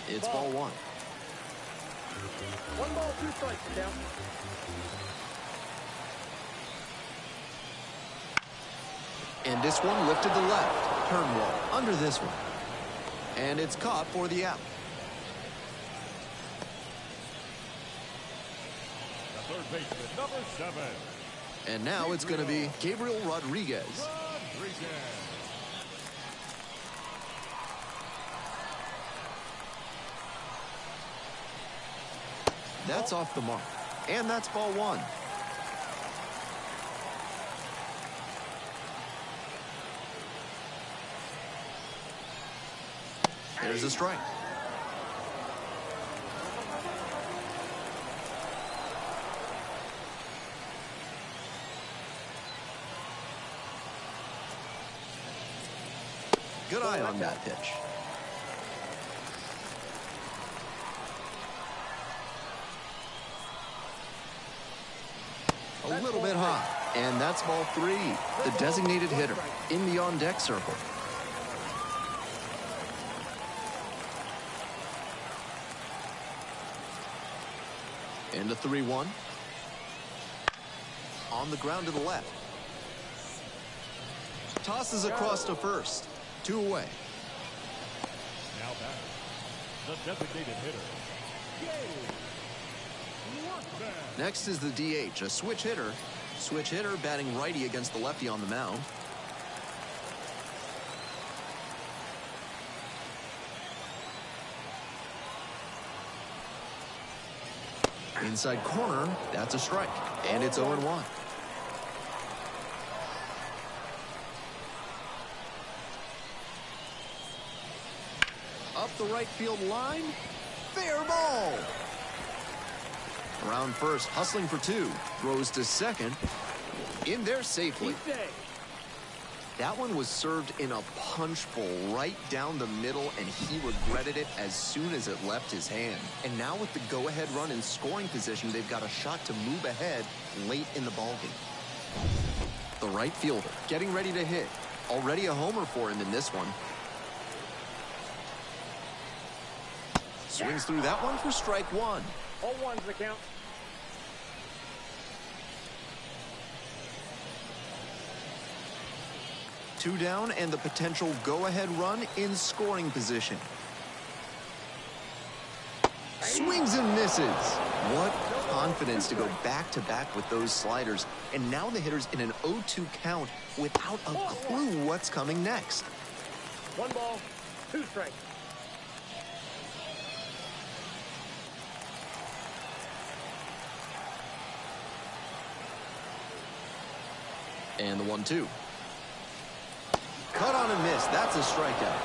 It's ball one. 1 ball, 2 strikes, count. And this one lifted to left. Turn one under this one. And it's caught for the out. The third baseman, number 7. And now it's going to be Gabriel Rodriguez. That's off the mark. And that's ball one. There's a strike. Good eye on that pitch. A little bit high. And that's ball three. The designated hitter in the on-deck circle. And a 3-1. On the ground to the left. Tosses across to first. 2 away. Now back. The designated hitter. Next is the DH, a switch hitter. Switch hitter batting righty against the lefty on the mound. Inside corner, that's a strike. And it's 0-1. Up the right field line. Fair ball. Around first, hustling for 2. Throws to second. In there safely. That one was served in a punch bowl right down the middle, and he regretted it as soon as it left his hand. And now with the go-ahead run in scoring position, they've got a shot to move ahead late in the ballgame. The right fielder getting ready to hit. Already a homer for him in this one. Swings through that one for strike one. 0-1's the count. Two down and the potential go-ahead run in scoring position. Swings and misses. What confidence to go back-to-back with those sliders. And now the hitter's in an 0-2 count without a clue what's coming next. 1 ball, 2 strikes. And the 1-2. Cut on and miss. That's a strikeout.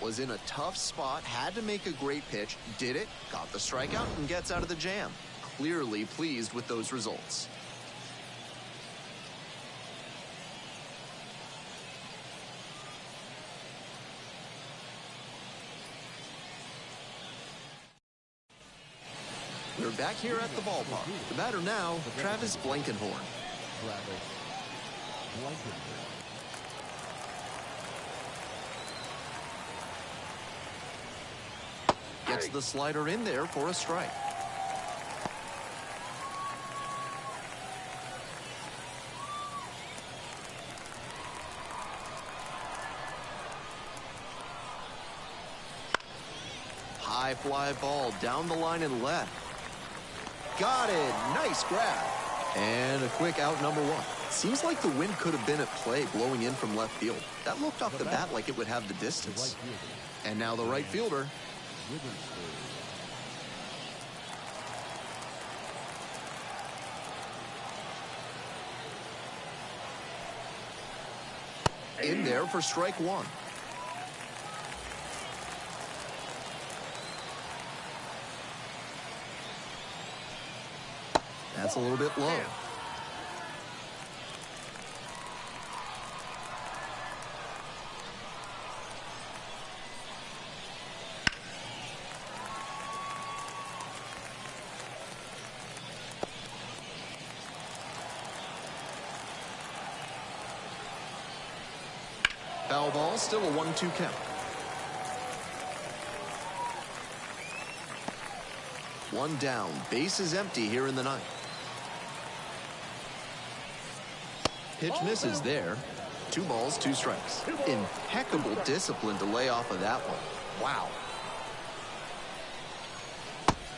Was in a tough spot, had to make a great pitch, did it, got the strikeout, and gets out of the jam. Clearly pleased with those results. We're back here at the ballpark. The batter now, Travis Blankenhorn. Gets the slider in there for a strike. High fly ball down the line and left. Got it. Nice grab. And a quick out, number 1. Seems like the wind could have been at play blowing in from left field. That looked off the bat like it would have the distance. And now the right fielder. In there for strike one. That's a little bit low. Foul ball, still a 1-2 count. One down, base is empty here in the ninth. Pitch misses there. 2 balls, 2 strikes. Impeccable discipline to lay off of that one. Wow.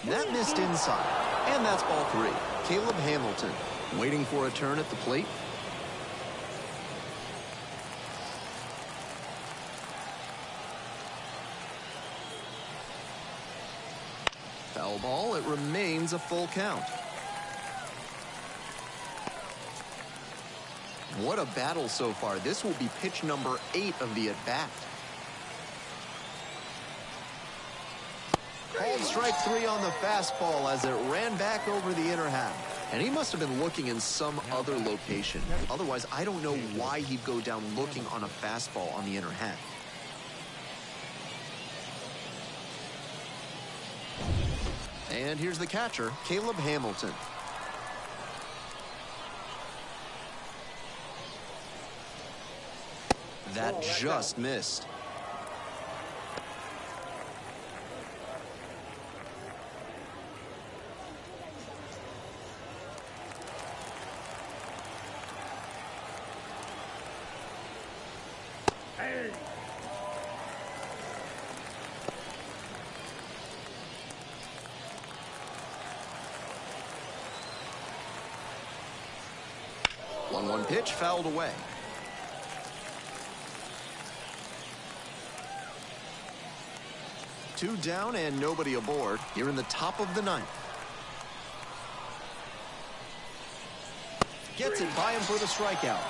That missed inside, and that's ball 3. Caleb Hamilton waiting for a turn at the plate. Foul ball, it remains a full count. What a battle so far. This will be pitch number 8 of the at-bat. Called strike 3 on the fastball as it ran back over the inner half. And he must have been looking in some other location. Otherwise, I don't know why he'd go down looking on a fastball on the inner half. And here's the catcher, Caleb Hamilton. That just missed. Hey. 1-1 pitch fouled away. Two down and nobody aboard here in the top of the ninth. Gets it by him for the strikeout.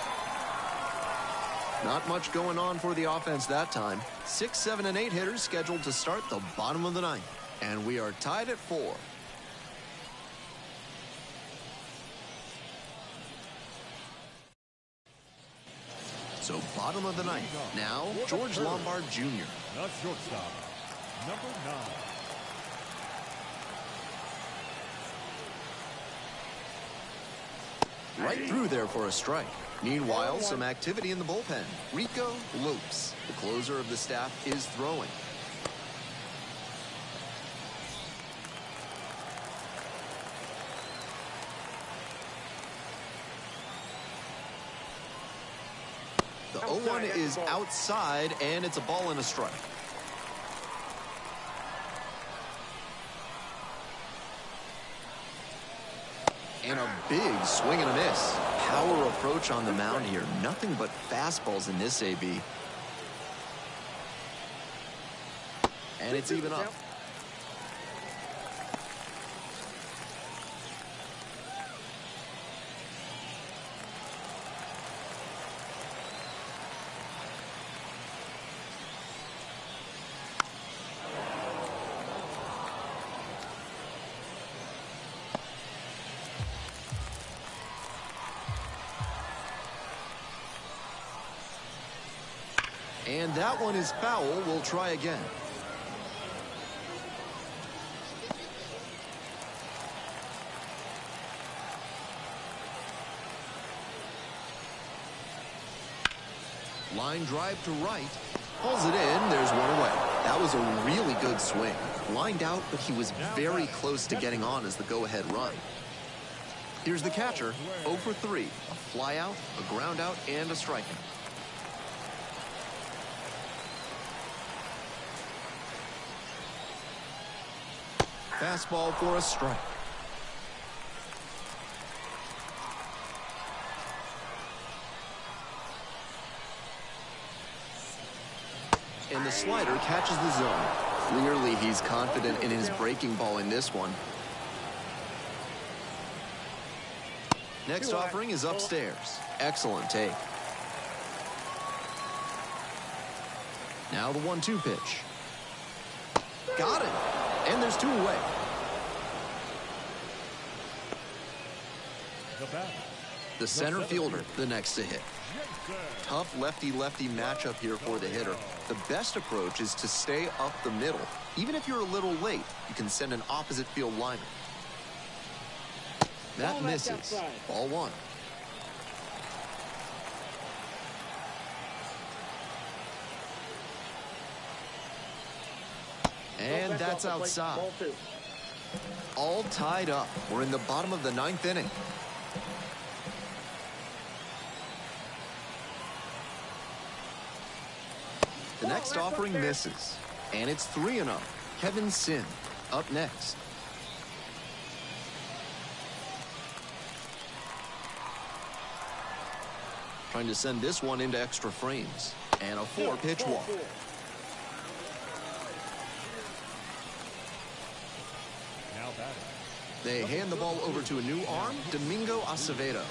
Not much going on for the offense that time. 6, 7, and 8 hitters scheduled to start the bottom of the ninth. And we are tied at 4. So bottom of the ninth. Now, George Lombard Jr. The shortstop, number 9. Right through there for a strike. Meanwhile, some activity in the bullpen. Rico Lopes, the closer of the staff, is throwing. The 0-1 is outside, and it's a ball and a strike. And a big swing and a miss. Power approach on the mound here. Nothing but fastballs in this AB. And it's even up. And that one is foul. We'll try again. Line drive to right. Pulls it in. There's one away. That was a really good swing. Lined out, but he was very close to getting on as the go-ahead run. Here's the catcher. 0 for 3. A fly out, a ground out, and a strikeout. Fastball for a strike. slider catches the zone. Clearly, he's confident in his breaking ball in this one. Next offering is upstairs. Excellent take. Now the 1-2 pitch. Got him. And there's 2 away. The center fielder, the next to hit. Tough lefty-lefty matchup here for the hitter. The best approach is to stay up the middle. Even if you're a little late, you can send an opposite field liner. That misses. Ball 1. And that's outside. All tied up. We're in the bottom of the 9th inning. The next offering misses. And it's 3-0. Kevin Sin up next. Trying to send this one into extra frames. And a 4-pitch walk. They hand the ball over to a new arm, Domingo Acevedo.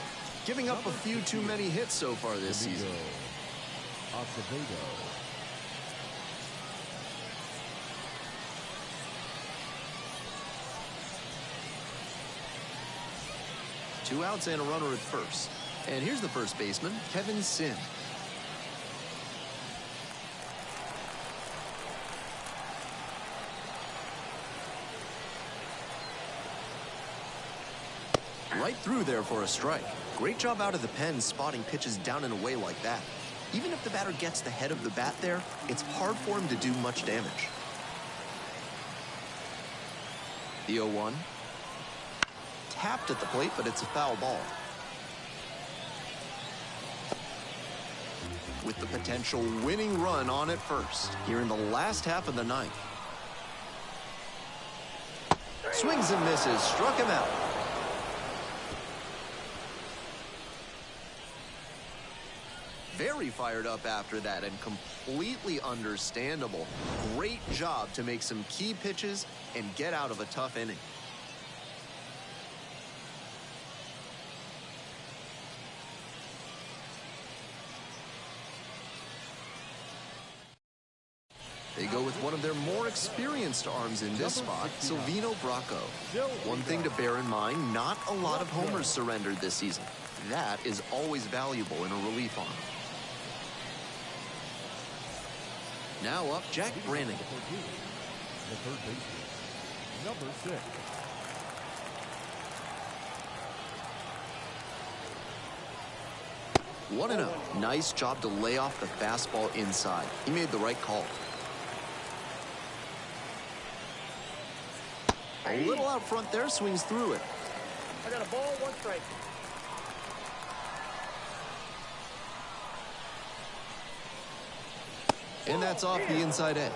Giving up a few too many hits so far this season. Acevedo. 2 outs and a runner at first. And here's the first baseman, Kevin Sin. Right through there for a strike. Great job out of the pen spotting pitches down and away like that. Even if the batter gets the head of the bat there, it's hard for him to do much damage. The 0-1. Tapped at the plate, but it's a foul ball. With the potential winning run on at first, here in the last half of the 9th. Swings and misses, struck him out. Very fired up after that and completely understandable. Great job to make some key pitches and get out of a tough inning. They go with one of their more experienced arms in this spot, Silvino Bracco. One thing to bear in mind, not a lot of homers surrendered this season. That is always valuable in a relief arm. Now up, Jack Brannigan. The third baseman, number 6. One and oh. Nice job to lay off the fastball inside. He made the right call. A little out front there, swings through it. I got a ball, 1 strike. And that's off the inside edge.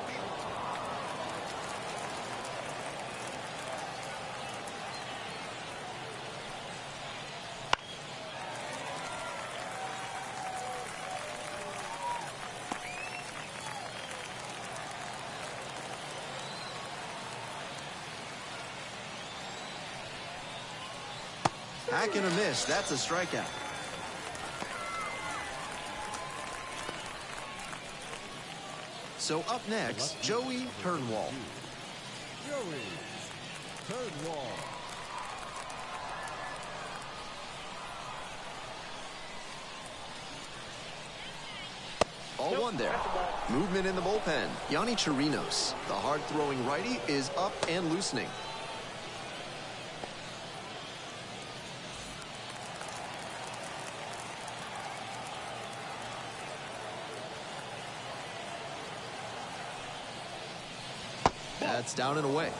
Hack and a miss. That's a strikeout. So up next, Joey Turnwald. Joey Turnwald. Ball 1 there. Movement in the bullpen. Yanni Chirinos, the hard-throwing righty, is up and loosening. That's down and away.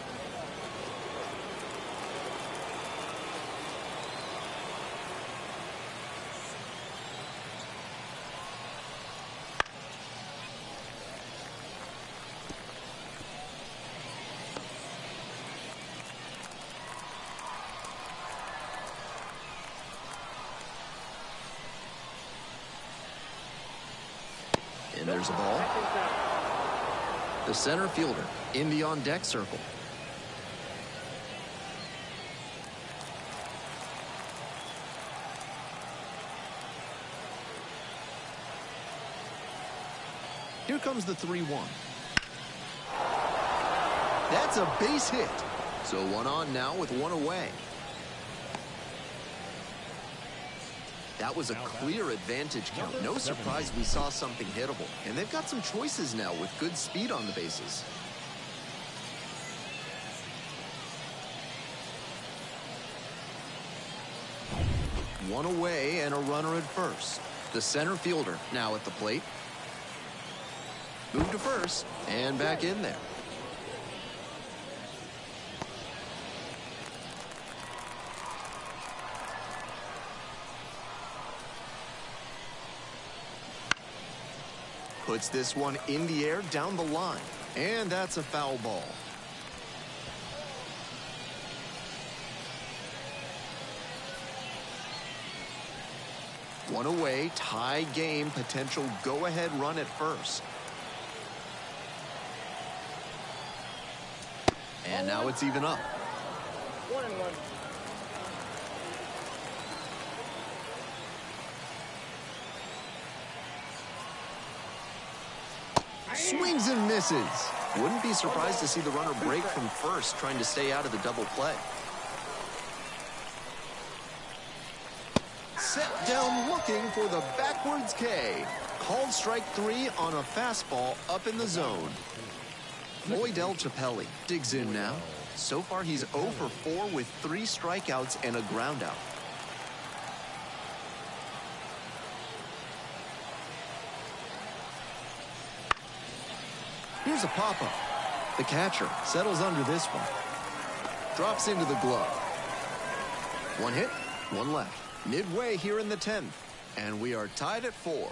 And there's a ball. The center fielder in the on-deck circle. Here comes the 3-1. That's a base hit. So one on now with one away. That was a clear advantage count. No surprise we saw something hittable. And they've got some choices now with good speed on the bases. One away and a runner at first. The center fielder now at the plate. Move to first and back in there. Puts this one in the air down the line. And that's a foul ball. One away, tie game, potential go-ahead run at first. And now it's even up. 1-1. Swings and misses. Wouldn't be surprised to see the runner break from first, trying to stay out of the double play. Set down looking for the backwards K. Called strike 3 on a fastball up in the zone. Floyd Chappelli digs in now. So far he's 0 for 4 with 3 strikeouts and a groundout. Here's a pop-up. The catcher settles under this one. Drops into the glove. One hit, one left. Midway here in the 10th. And we are tied at 4.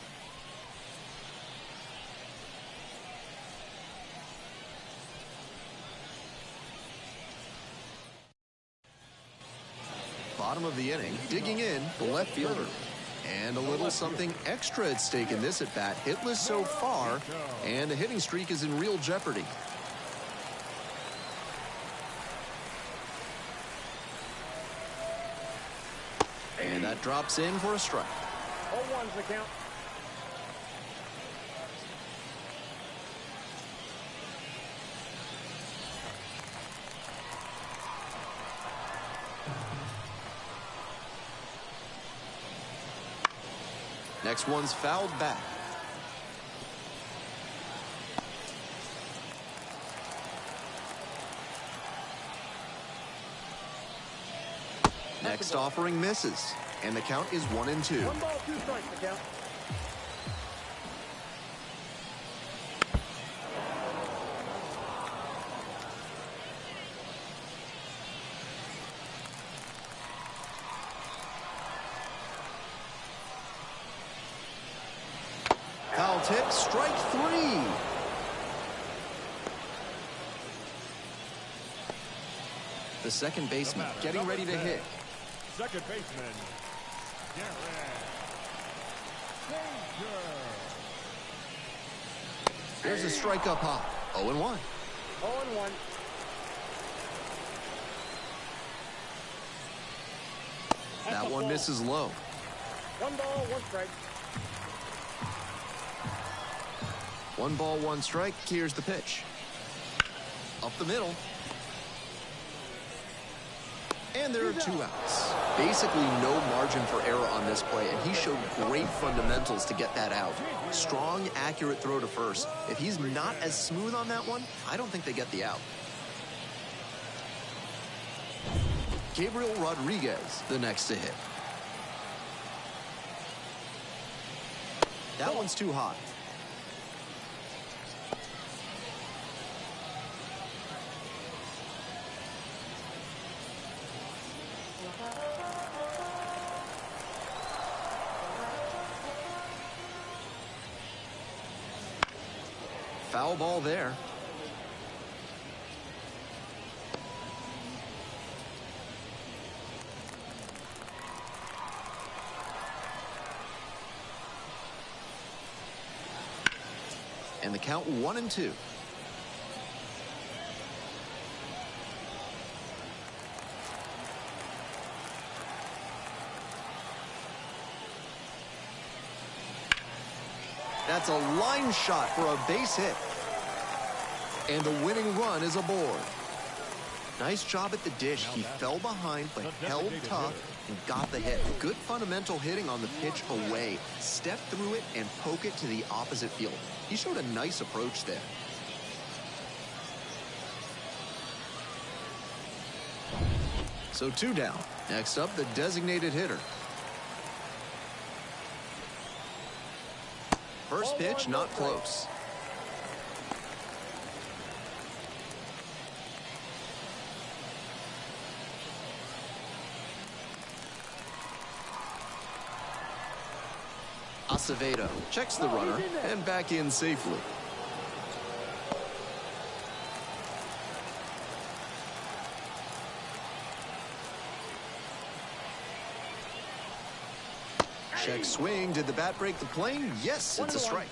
Bottom of the inning, digging in, the left fielder. And a little something extra at stake in this at-bat. Hitless so far, and the hitting streak is in real jeopardy. And that drops in for a strike. 0-1's the count. Next one's fouled back. Next offering misses, and the count is 1-2. 1 ball, 2 strikes, the count. Foul tip, strike 3. The second baseman getting ready to hit. Second baseman, There's a strike up high. 0-1. 0-1. That one misses low. 1 ball, 1 strike. 1 ball, 1 strike. Here's the pitch. Up the middle. And there are 2 outs. Basically no margin for error on this play, and he showed great fundamentals to get that out. Strong, accurate throw to first. If he's not as smooth on that one, I don't think they get the out. Gabriel Rodriguez, the next to hit. That one's too high. Foul ball there. And the count 1-2. That's a line shot for a base hit. And the winning run is aboard. Nice job at the dish. He fell behind but held tough and got the hit. Good fundamental hitting on the pitch away. Step through it and poke it to the opposite field. He showed a nice approach there. So 2 down. Next up, the designated hitter. First pitch, not close. Acevedo checks the runner and back in safely. Check swing. Did the bat break the plane? Yes, it's a strike.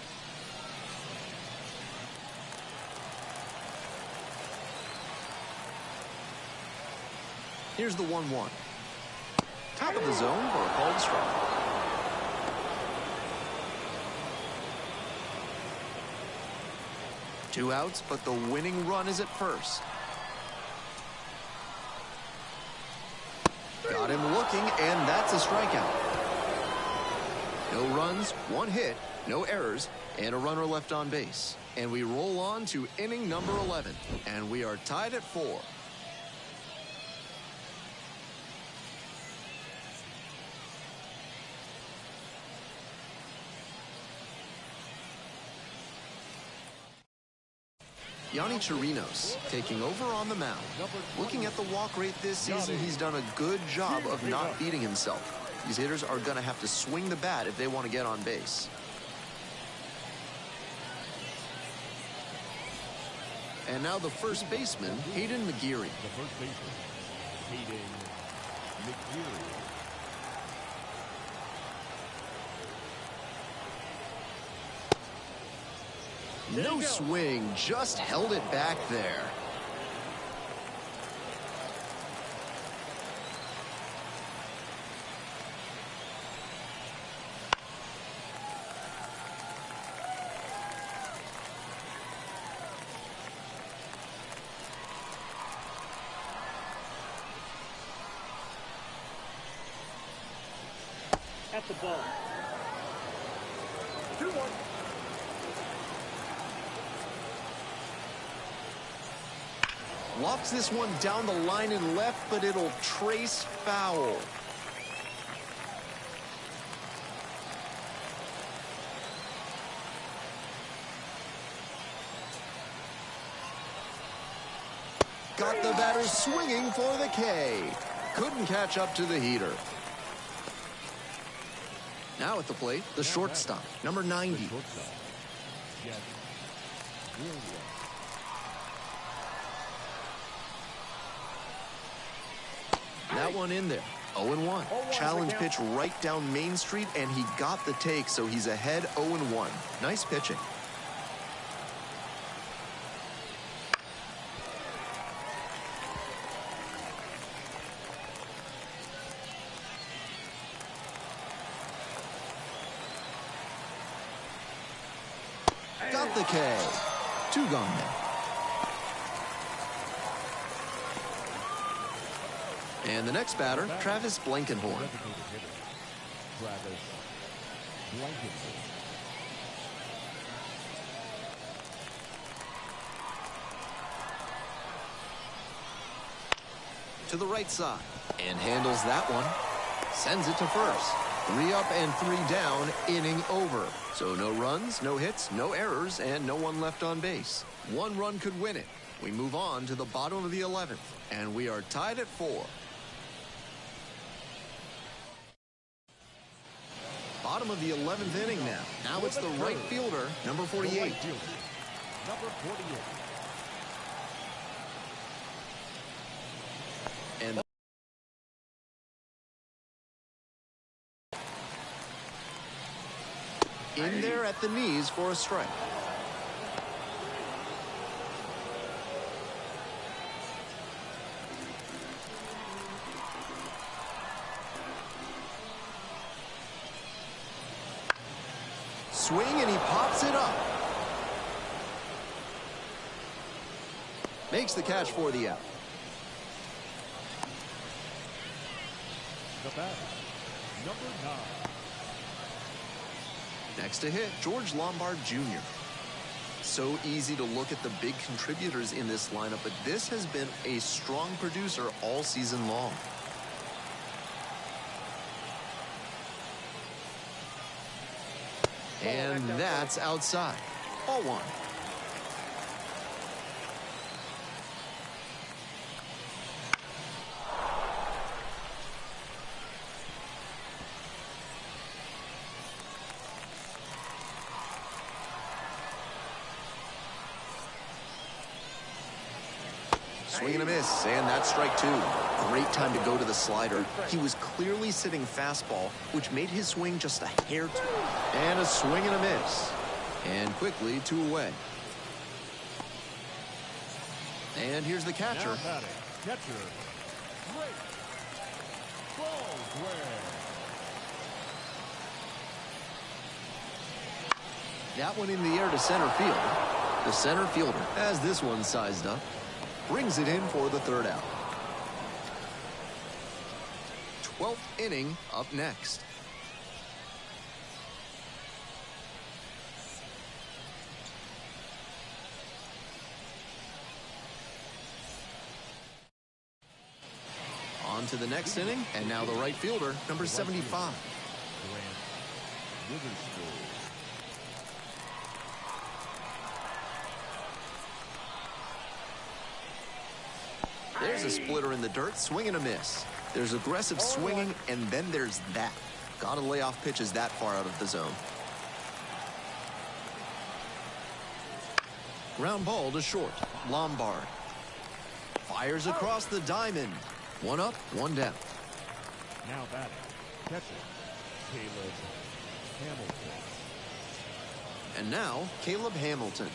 Here's the 1-1. Top of the zone for a called strike. Two outs, but the winning run is at first. Got him looking, and that's a strikeout. No runs, 1 hit, no errors, and a runner left on base. And we roll on to inning number 11, and we are tied at 4. Yonny Chirinos taking over on the mound. Looking at the walk rate this season, he's done a good job of not beating himself. These hitters are going to have to swing the bat if they want to get on base. And now the first baseman, Hayden McGeary. The first baseman, Hayden McGeary. No swing, just held it back there. At the ball. 2-1. Lofts this one down the line and left, but it'll trace foul. Got the batter swinging for the K. Couldn't catch up to the heater. Now at the plate, the shortstop, number 90. That one in there. 0-1. Challenge pitch right down Main Street, and he got the take, so he's ahead 0-1. Nice pitching. Got the K. 2 gone now. And the next batter, Travis Blankenhorn. Travis Blankenhorn. To the right side. And handles that one. Sends it to first. 3 up and 3 down, inning over. So no runs, no hits, no errors, and no one left on base. 1 run could win it. We move on to the bottom of the 11th, and we are tied at 4. Bottom of the 11th inning now. Now it's the right fielder, number 48. Number 48. And in there at the knees for a strike. swing, and he pops it up. Makes the catch for the out. The batter, number 9. Next to hit, George Lombard Jr. So easy to look at the big contributors in this lineup, but this has been a strong producer all season long. And that's outside. Ball 1. Swing and a miss, and that's strike 2. Great time to go to the slider. He was clearly sitting fastball, which made his swing just a hair too. And a swing and a miss. And quickly 2 away. And here's the catcher. Now batting, catcher, Drake. Ball square. That one in the air to center field. The center fielder has this one sized up. Brings it in for the 3rd out. 12th inning up next. On to the next inning, and now the right fielder, number 75. Grant Witherspoon. There's a splitter in the dirt, swing and a miss. There's aggressive swinging, and then there's that. Gotta lay off pitches that far out of the zone. Ground ball to short. Lombard fires across the diamond. 1 up, 1 down. Now batting, catcher, Caleb Hamilton. And now, Caleb Hamilton.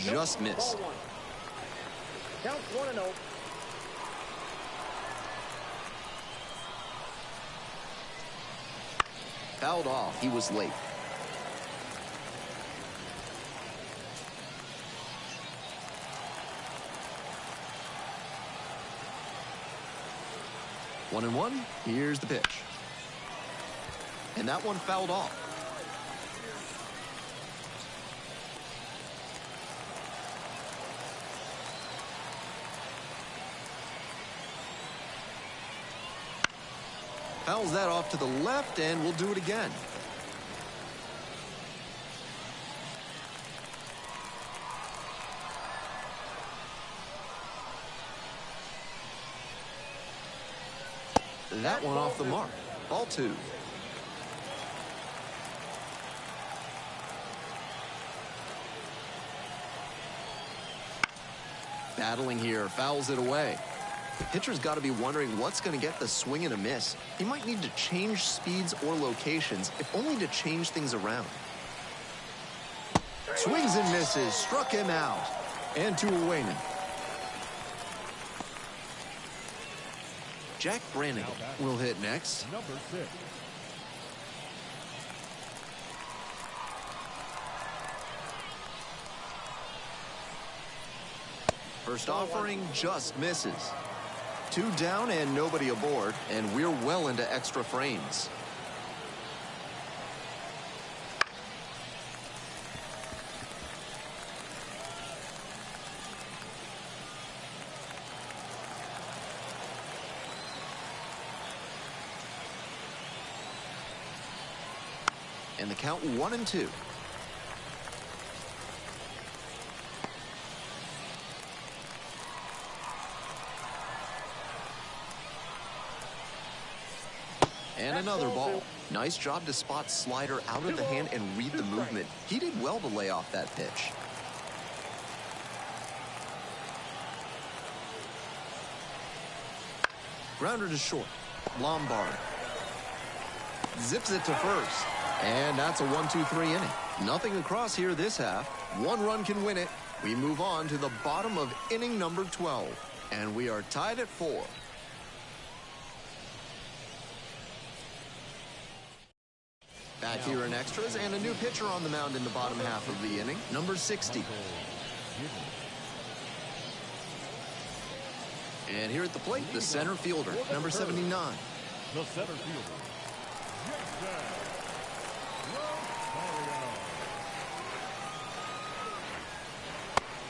Just missed. Ball 1. Count 1-0. Fouled off. He was late. One and one. Here's the pitch. And that one fouled off. Fouls that off to the left, and we'll do it again. That one off the mark. Ball 2. Battling here, fouls it away. The pitcher's got to be wondering what's going to get the swing and a miss. He might need to change speeds or locations, if only to change things around. Swings and misses, struck him out. And 2 away now. Jack Brannigan will hit next. Number 6. First offering just misses. 2 down and nobody aboard, and we're well into extra frames. And the count 1-2. And another ball. Nice job to spot slider out of the hand and read the movement. He did well to lay off that pitch. Grounder to short. Lombard zips it to first. And that's a 1-2-3 inning. Nothing across here this half. 1 run can win it. We move on to the bottom of inning number 12. And we are tied at 4. Back here in extras, and a new pitcher on the mound in the bottom half of the inning, number 60. And here at the plate, the center fielder, number 79. The center fielder,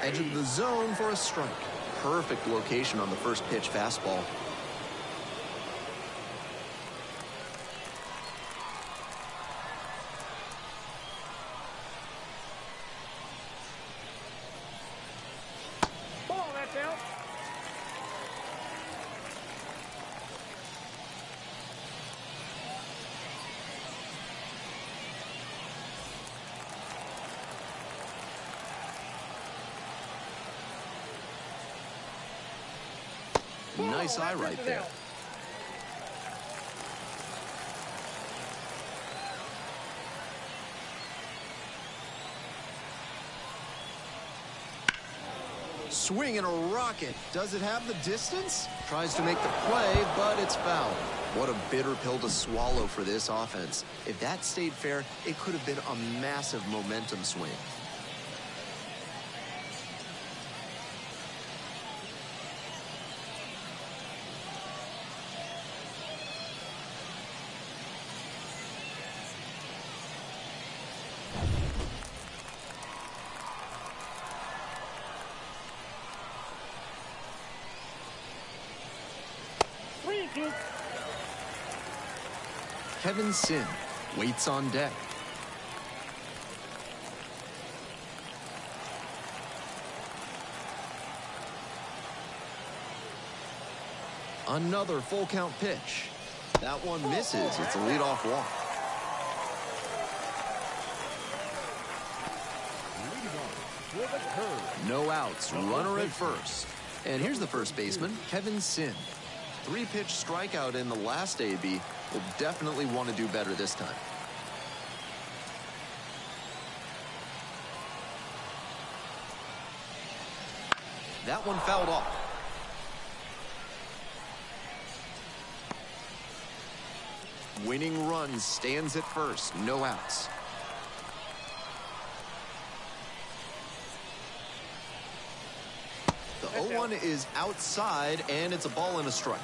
Edge of the zone for a strike. Perfect location on the first pitch fastball. Ball, that's out. Nice eye right there. Swing and a rocket. Does it have the distance? Tries to make the play, but it's foul. What a bitter pill to swallow for this offense. If that stayed fair, it could have been a massive momentum swing. Kevin Sin waits on deck. Another full count pitch. That one misses. It's a leadoff walk. No outs. Runner at first. And here's the first baseman, Kevin Sin. 3-pitch strikeout in the last AB. Will definitely want to do better this time. That one fouled off. Winning run stands at first. No outs. The 0-1 is outside, and it's a ball and a strike.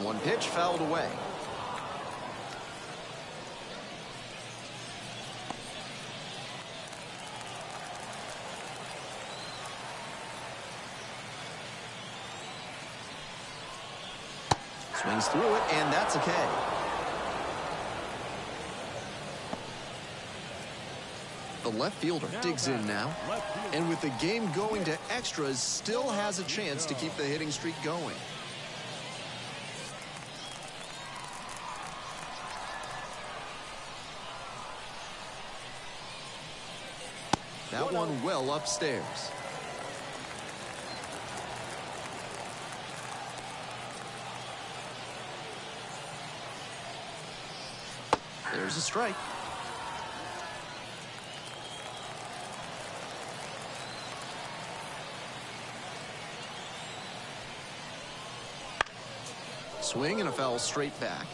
One pitch fouled away. Swings through it, and that's a K. The left fielder digs in now, and with the game going to extras, still has a chance to keep the hitting streak going. That one well upstairs. There's a strike. Swing and a foul straight back.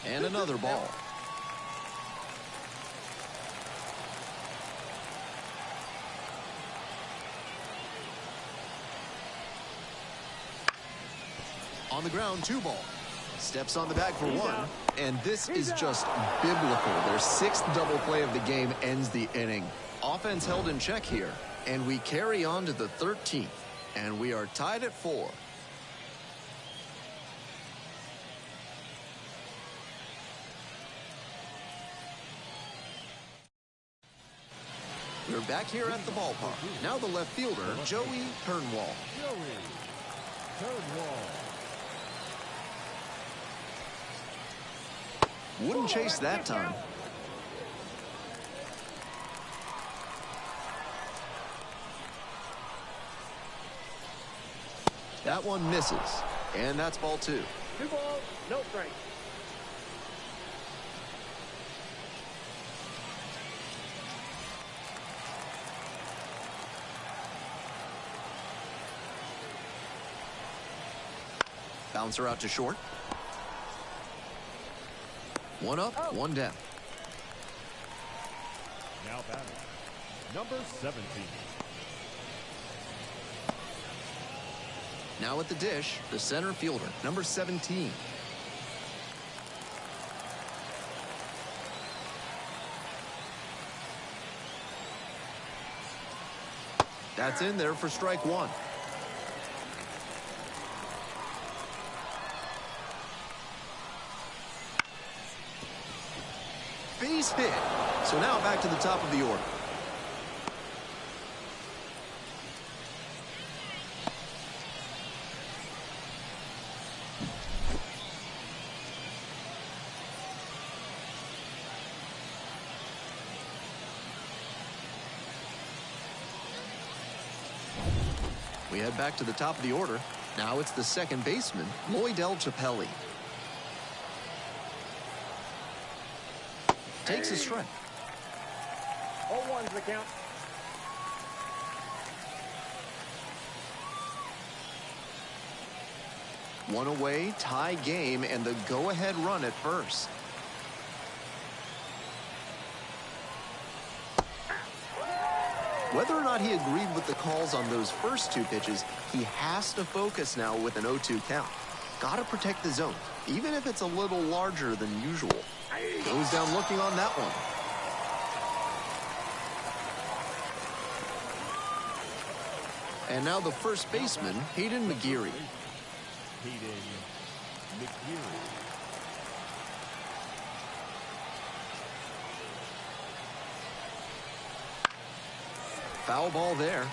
And another ball. On the ground, 2 ball. Steps on the bag for 1. And this is just biblical. Their 6th double play of the game ends the inning. Offense held in check here. And we carry on to the 13th. And we are tied at 4. We're back here at the ballpark. Now the left fielder, Joey Turnwall. Wouldn't chase that time. That one misses. And that's ball 2. 2 balls, no strikes. Bouncer out to short. 1 up, 1 down. Now batting, number 17. Now at the dish, the center fielder, number 17. That's in there for strike 1. Base hit. So now back to the top of the order. We head back to the top of the order. Now it's the second baseman, Lloyd L. Chappelli. Takes a strike. 0-1's the count. One away, tie game, and the go-ahead run at first. Whether or not he agreed with the calls on those first 2 pitches, he has to focus now with an 0-2 count. Gotta protect the zone, even if it's a little larger than usual. Goes down looking on that one. And now the first baseman, Hayden McGeary. Hayden McGeary. Foul ball there.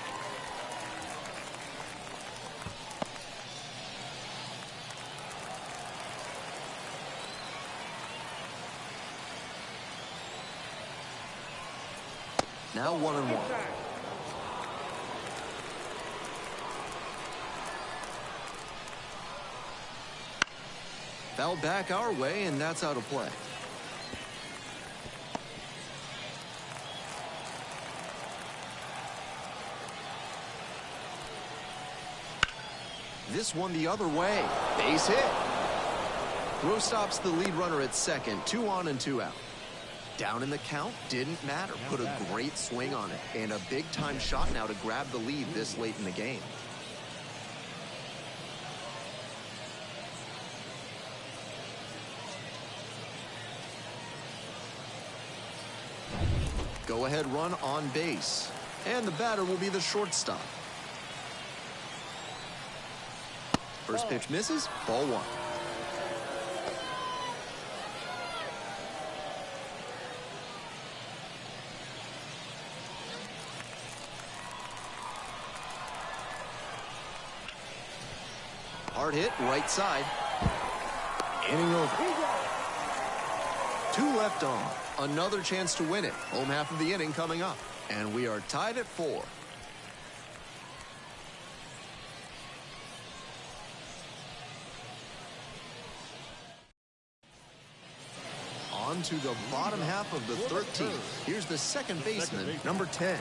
Now 1-1. Fouled back our way, and that's out of play. This one the other way. Base hit. Throw stops the lead runner at second. 2 on and 2 out. Down in the count, didn't matter. Put a great swing on it. And a big-time shot now to grab the lead this late in the game. Go-ahead run on base. And the batter will be the shortstop. First pitch misses, ball 1. Hard hit, right side. Inning over. 2 left on. Another chance to win it. Home half of the inning coming up. And we are tied at 4. On to the bottom half of the 13th. Here's the second baseman, number 10.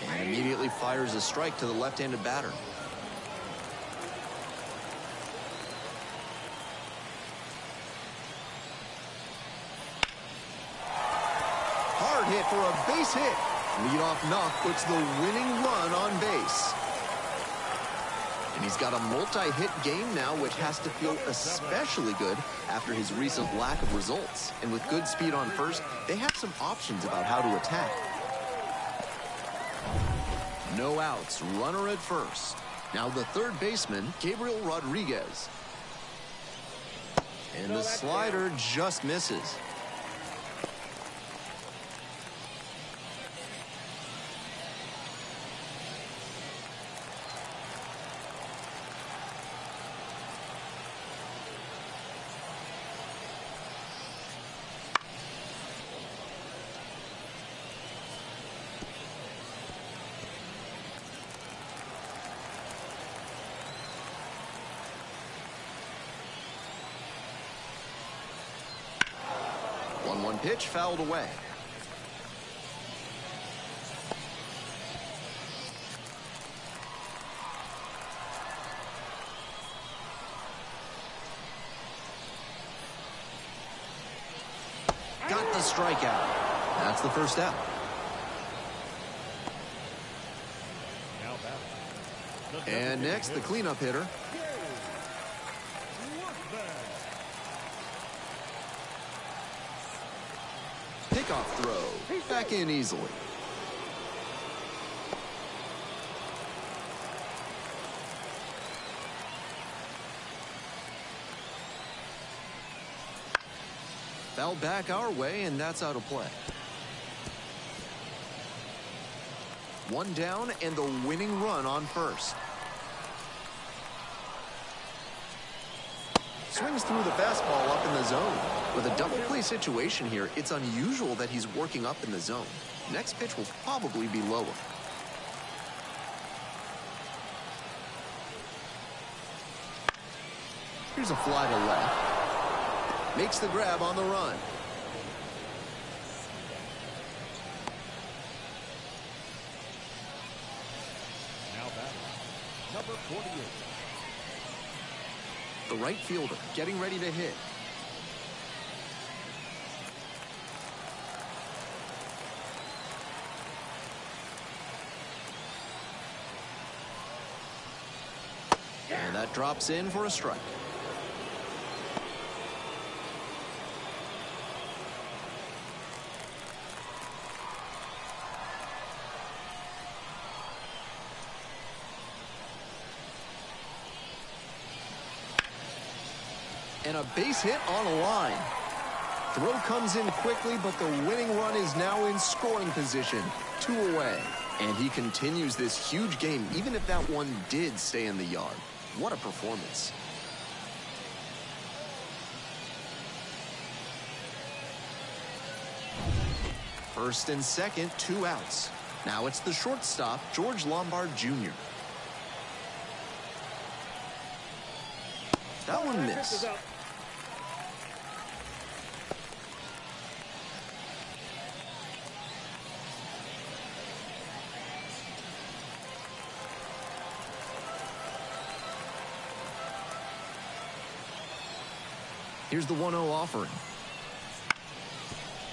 And immediately fires a strike to the left-handed batter. Hard hit for a base hit. Leadoff knock puts the winning run on base. And he's got a multi-hit game now, which has to feel especially good after his recent lack of results. And with good speed on first, they have some options about how to attack. No outs, runner at first. Now the third baseman, Gabriel Rodriguez. And the slider just misses. Pitch fouled away. Got the strikeout. That's the first out. And next, the cleanup hitter. Pickoff throw. Back in easily. Foul back our way, and that's out of play. One down and the winning run on first. Swings through the fastball up in the zone. With a double play situation here, it's unusual that he's working up in the zone. Next pitch will probably be lower. Here's a fly to left. Makes the grab on the run. Now batting, number 48. The right fielder getting ready to hit. And that drops in for a strike. And a base hit on a line. Throw comes in quickly, but the winning run is now in scoring position. 2 away. And he continues this huge game, even if that one did stay in the yard. What a performance. First and second, 2 outs. Now it's the shortstop, George Lombard Jr. That one missed. Here's the 1-0 offering.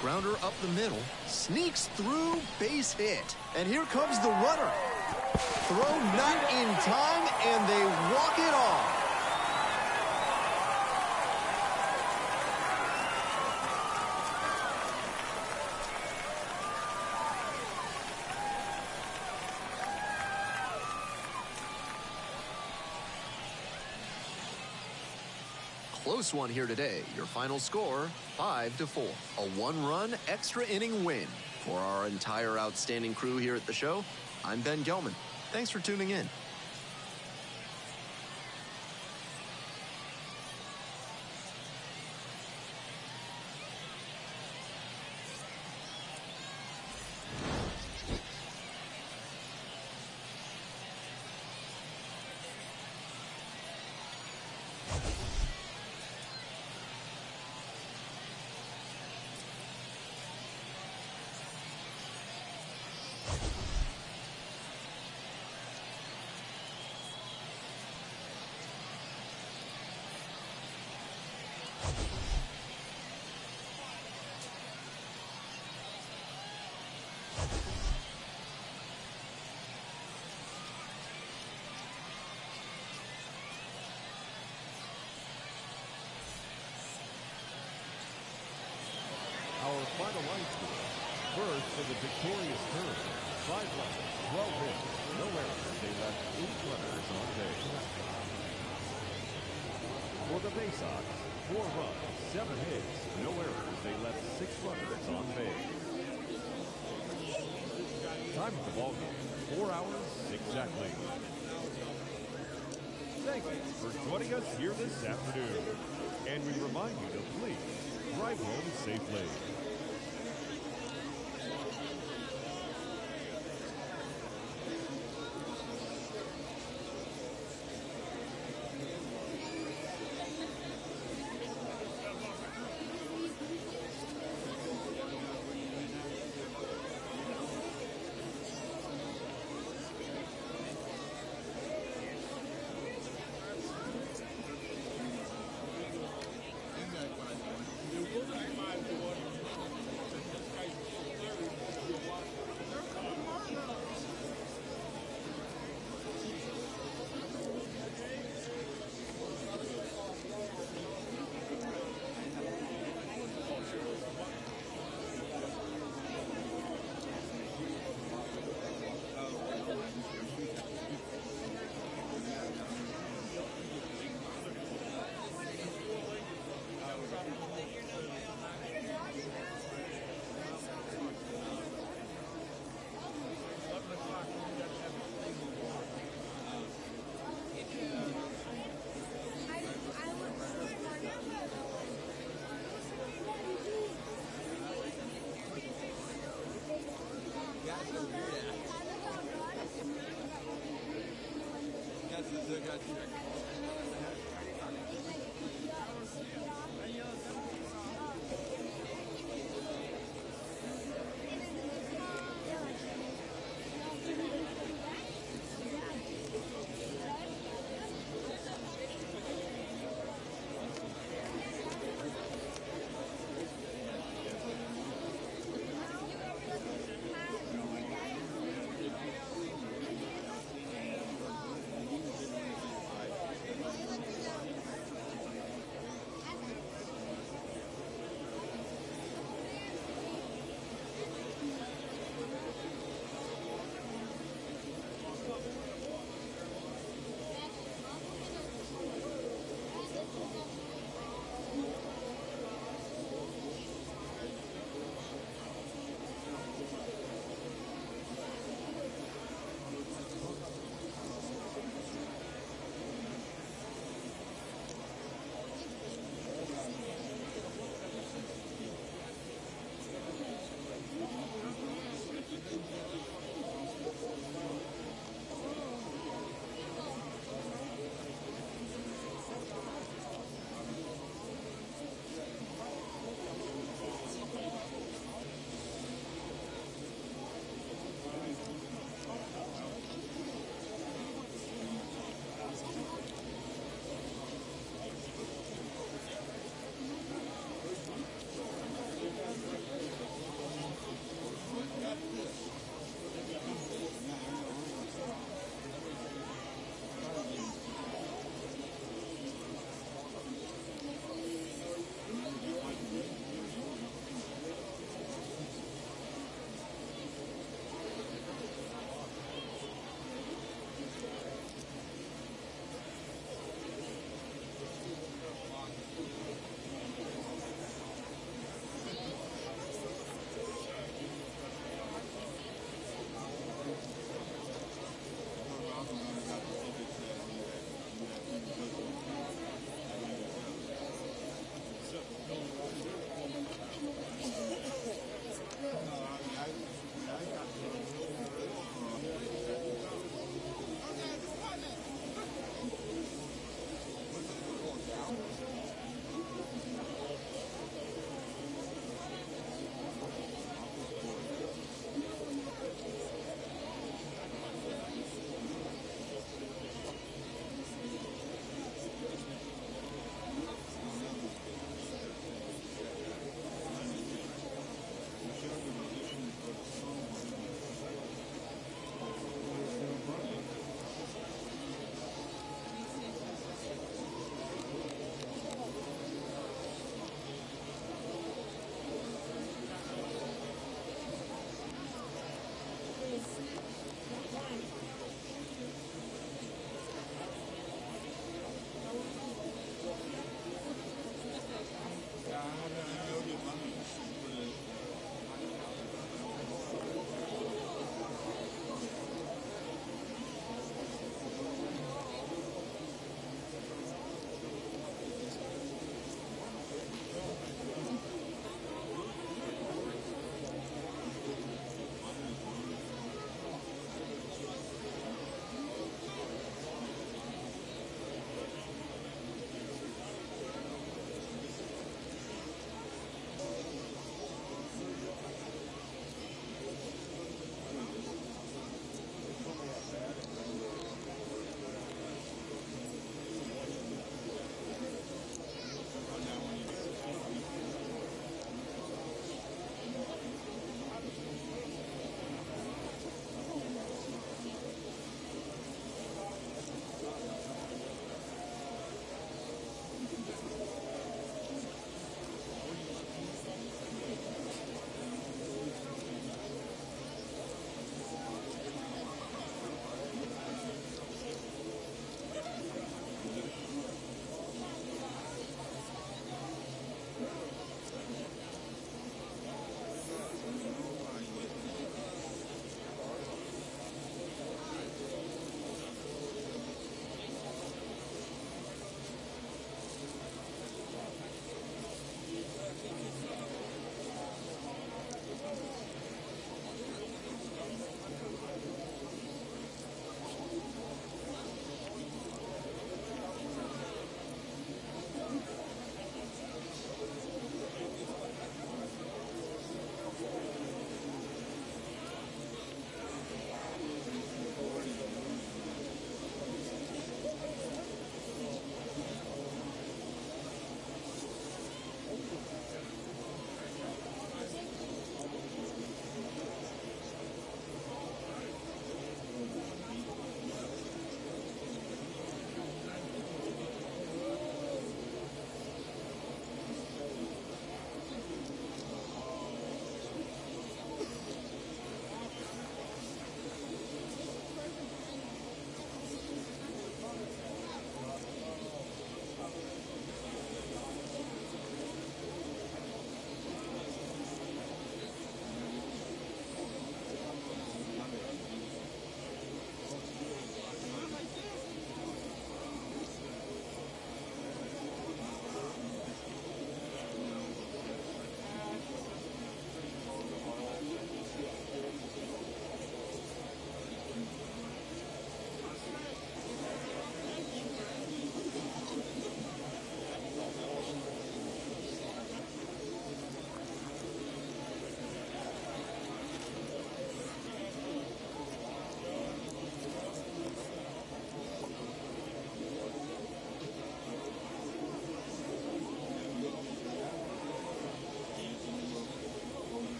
Grounder up the middle, sneaks through, base hit. And here comes the runner. Throw not in time, and they walk it off. Close one here today. Your final score, 5-4. A 1-run extra inning win. For our entire outstanding crew here at the show, I'm Ben Gelman. Thanks for tuning in. Our final line score. First for the victorious turn. 5 runs, 12 hits, no errors. They left 8 runners on base. For the Bay Sox, 4 runs, 7 hits, no errors. They left 6 runners on base. Time of the ballgame, 4 hours exactly. Thank you for joining us here this afternoon. And we remind you to please drive home safely.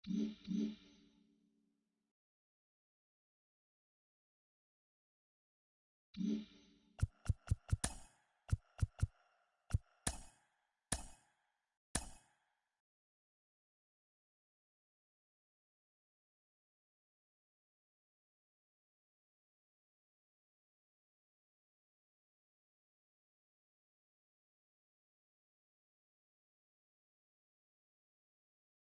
you